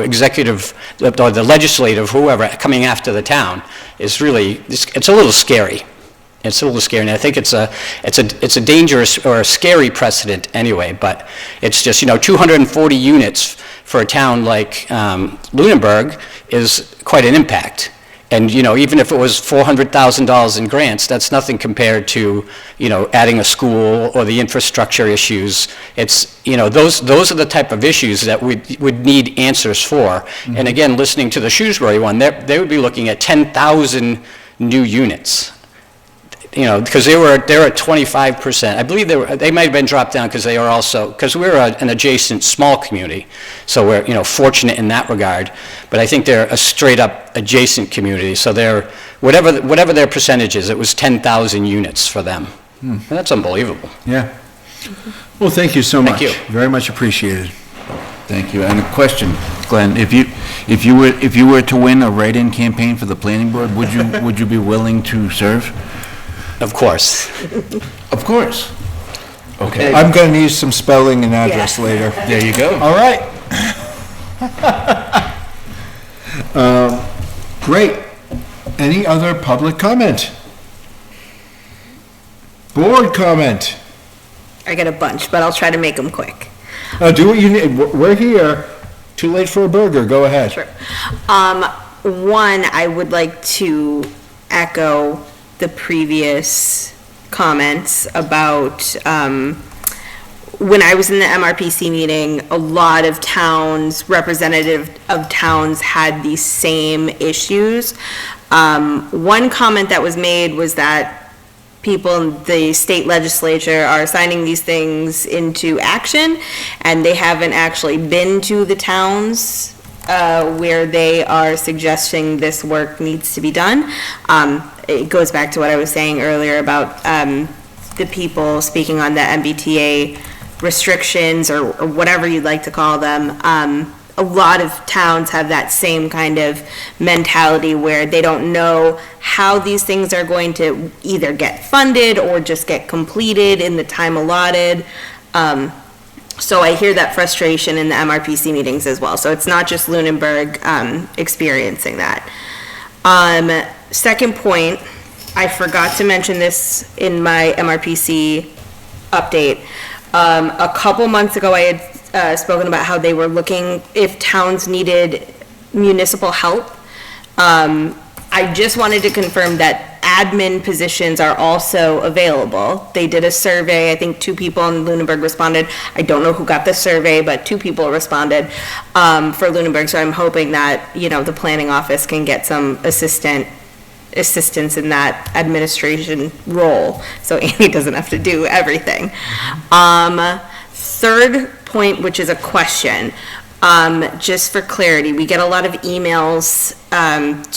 S15: executive, or the legislative, whoever, coming after the town, is really, it's a little scary. It's a little scary, and I think it's a dangerous or a scary precedent anyway, but it's just, 240 units for a town like Lunenburg is quite an impact. And, even if it was $400,000 in grants, that's nothing compared to, adding a school or the infrastructure issues. It's, those are the type of issues that we would need answers for. Mm-hmm. And again, listening to the Shrewsbury one, they would be looking at 10,000 new units. you know, because they're at 25%. I believe they might have been dropped down because they are also, because we're an adjacent small community, so we're, you know, fortunate in that regard. But I think they're a straight-up adjacent community, so they're, whatever their percentage is, it was 10,000 units for them. And that's unbelievable.
S1: Yeah. Well, thank you so much.
S15: Thank you.
S1: Very much appreciated.
S3: Thank you. And a question, Glenn, if you were to win a write-in campaign for the planning board, would you be willing to serve?
S15: Of course.
S3: Of course. Okay.
S1: I'm going to need some spelling and address later.
S3: There you go.
S1: All right. Great. Any other public comment? Board comment?
S11: I got a bunch, but I'll try to make them quick.
S1: Do what you need. We're here. Too late for a burger. Go ahead.
S11: Sure. One, I would like to echo the previous comments about, when I was in the MRPC meeting, a lot of towns, representative of towns had these same issues. One comment that was made was that people in the state legislature are signing these things into action, and they haven't actually been to the towns where they are suggesting this work needs to be done. It goes back to what I was saying earlier about the people speaking on the MBTA restrictions, or whatever you'd like to call them. A lot of towns have that same kind of mentality where they don't know how these things are going to either get funded or just get completed in the time allotted. So I hear that frustration in the MRPC meetings as well. So it's not just Lunenburg experiencing that. Second point, I forgot to mention this in my MRPC update. A couple months ago, I had spoken about how they were looking if towns needed municipal help. I just wanted to confirm that admin positions are also available. They did a survey. I think 2 people in Lunenburg responded. I don't know who got the survey, but 2 people responded for Lunenburg. So I'm hoping that, you know, the planning office can get some assistance in that administration role, so Amy doesn't have to do everything. Third point, which is a question, just for clarity, we get a lot of emails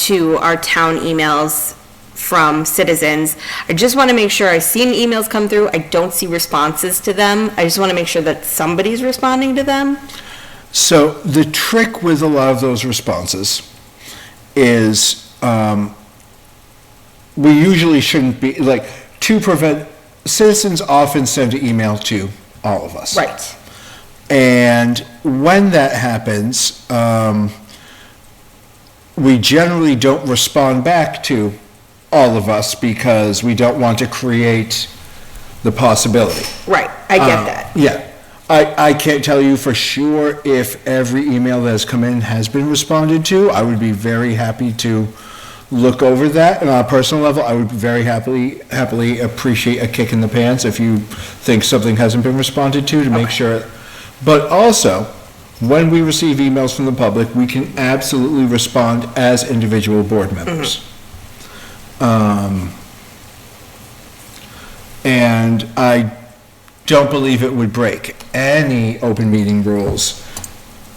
S11: to our town emails from citizens. I just want to make sure I've seen emails come through. I don't see responses to them. I just want to make sure that somebody's responding to them.
S1: So the trick with a lot of those responses is we usually shouldn't be, like, to prevent, citizens often send an email to all of us.
S11: Right.
S1: And when that happens, we generally don't respond back to all of us because we don't want to create the possibility.
S11: Right, I get that.
S1: Yeah. I can't tell you for sure if every email that has come in has been responded to. I would be very happy to look over that. And on a personal level, I would very happily appreciate a kick in the pants if you think something hasn't been responded to make sure. But also, when we receive emails from the public, we can absolutely respond as individual board members. And I don't believe it would break any open meeting rules.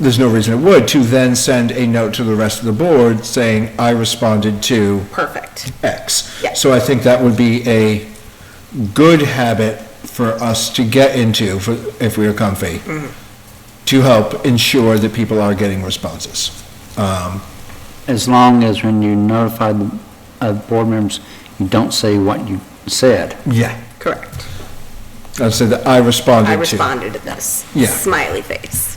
S1: There's no reason it would, to then send a note to the rest of the board saying, I responded to
S11: Perfect.
S1: X.
S11: Yeah.
S1: So I think that would be a good habit for us to get into, if we are comfy, to help ensure that people are getting responses.
S5: As long as when you notify the board members, you don't say what you said.
S1: Yeah.
S11: Correct.
S1: I'd say that I responded to.
S11: I responded to this.
S1: Yeah.
S11: Smiley face.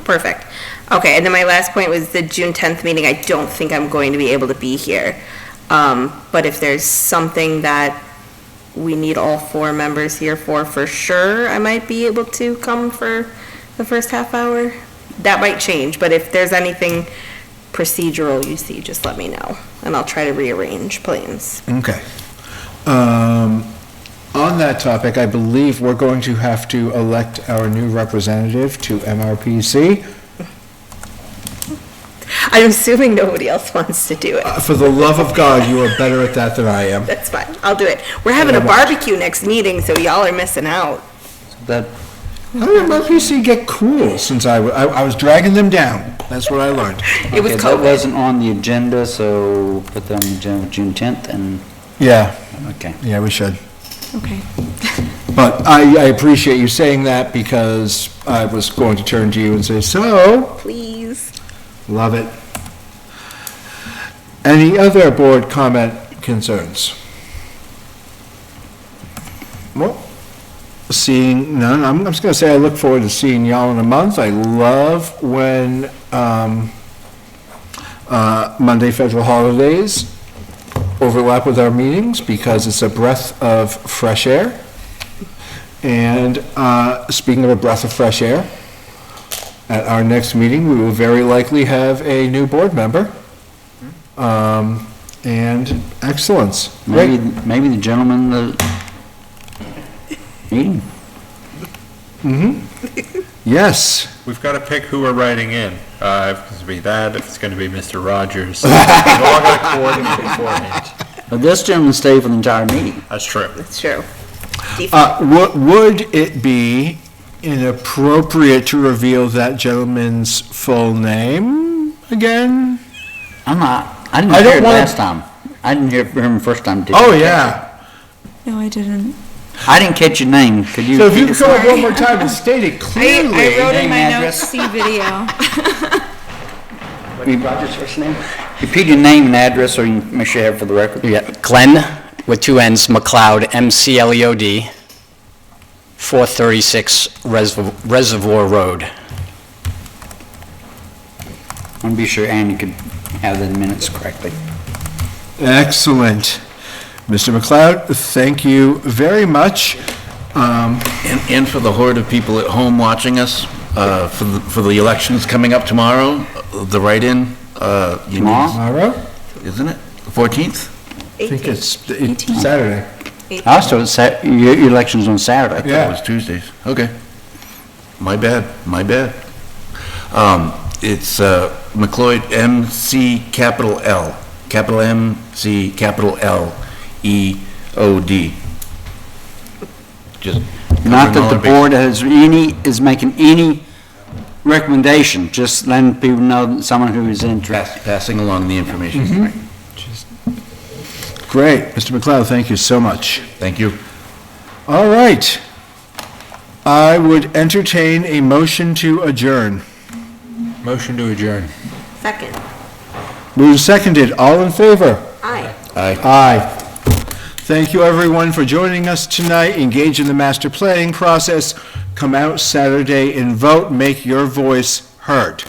S11: Perfect. Okay, and then my last point was the June 10th meeting. I don't think I'm going to be able to be here. But if there's something that we need all 4 members here for sure, I might be able to come for the first half hour. That might change, but if there's anything procedural you see, just let me know, and I'll try to rearrange plans.
S1: Okay. On that topic, I believe we're going to have to elect our new representative to MRPC.
S11: I'm assuming nobody else wants to do it.
S1: For the love of God, you are better at that than I am.
S11: That's fine, I'll do it. We're having a barbecue next meeting, so y'all are missing out.
S5: That,
S1: How did my PC get cool since I was dragging them down? That's what I learned.
S11: It was
S5: okay, that
S11: COVID.
S5: wasn't on the agenda, so put that on the agenda for June 10th, and,
S1: Yeah,
S5: okay.
S1: yeah, we should.
S9: Okay.
S1: But I appreciate you saying that because I was going to turn to you and say, so,
S11: Please.
S1: love it. Any other board comment concerns? Well, seeing none, I'm just gonna say I look forward to seeing y'all in a month. I love when, Monday federal holidays overlap with our meetings because it's a breath of fresh air. And, speaking of a breath of fresh air, at our next meeting, we will very likely have a new board member. And excellence.
S5: Maybe,
S1: Great.
S5: maybe the gentleman, meeting.
S1: Yes.
S8: We've got to pick who we're writing in. If it's going to be that, if it's going to be Mr. Rogers. We've all got to coordinate beforehand.
S5: But this gentleman stayed for the entire meeting.
S8: That's true.
S11: That's true.
S1: Would it be inappropriate to reveal that gentleman's full name again?
S5: I didn't
S1: I
S5: hear
S1: don't
S5: it
S1: wanna-
S5: last time. I didn't hear him the first time. Did
S1: Oh,
S5: you?
S1: yeah.
S9: No, I didn't.
S5: I didn't catch your name. Could you?
S1: So if you
S5: repeat
S1: could
S5: it?
S1: come up one more time and state it clearly.
S9: I wrote in
S5: Name,
S9: my
S5: address.
S9: notes, see video.
S5: Rogers' first name? Repeat your name and address so you can make sure you have it for the record.
S15: Yeah, Glenn, with two N's, McLeod, McLeod, 436 Reservoir Road.
S5: I want to be sure Andy could have the minutes correctly.
S1: Excellent. Mr. McLeod, thank you very much.
S3: And for the horde of people at home watching us, for the elections coming up tomorrow, the write-in, you need,
S1: Tomorrow?
S3: isn't it? The 14th?
S1: I think it's Saturday.
S5: I was told your election's on Saturday.
S3: I thought it was Tuesdays. Okay. My bad. It's McLeod, M-C capital L, capital M-C capital L-E-O-D. Just.
S5: Not that the
S3: covering all our
S5: board is making any recommendation, just letting people know that someone who is interested.
S3: Passing along the information.
S1: Mm-hmm. Great. Mr. McLeod, thank you so much.
S3: Thank you.
S1: All right. I would entertain a motion to adjourn.
S8: Motion to adjourn.
S11: Second.
S1: Moved and seconded. All in favor?
S11: Aye.
S3: Aye.
S1: Aye. Thank you, everyone, for joining us tonight. Engage in the master planning process. Come out Saturday and vote. Make your voice heard.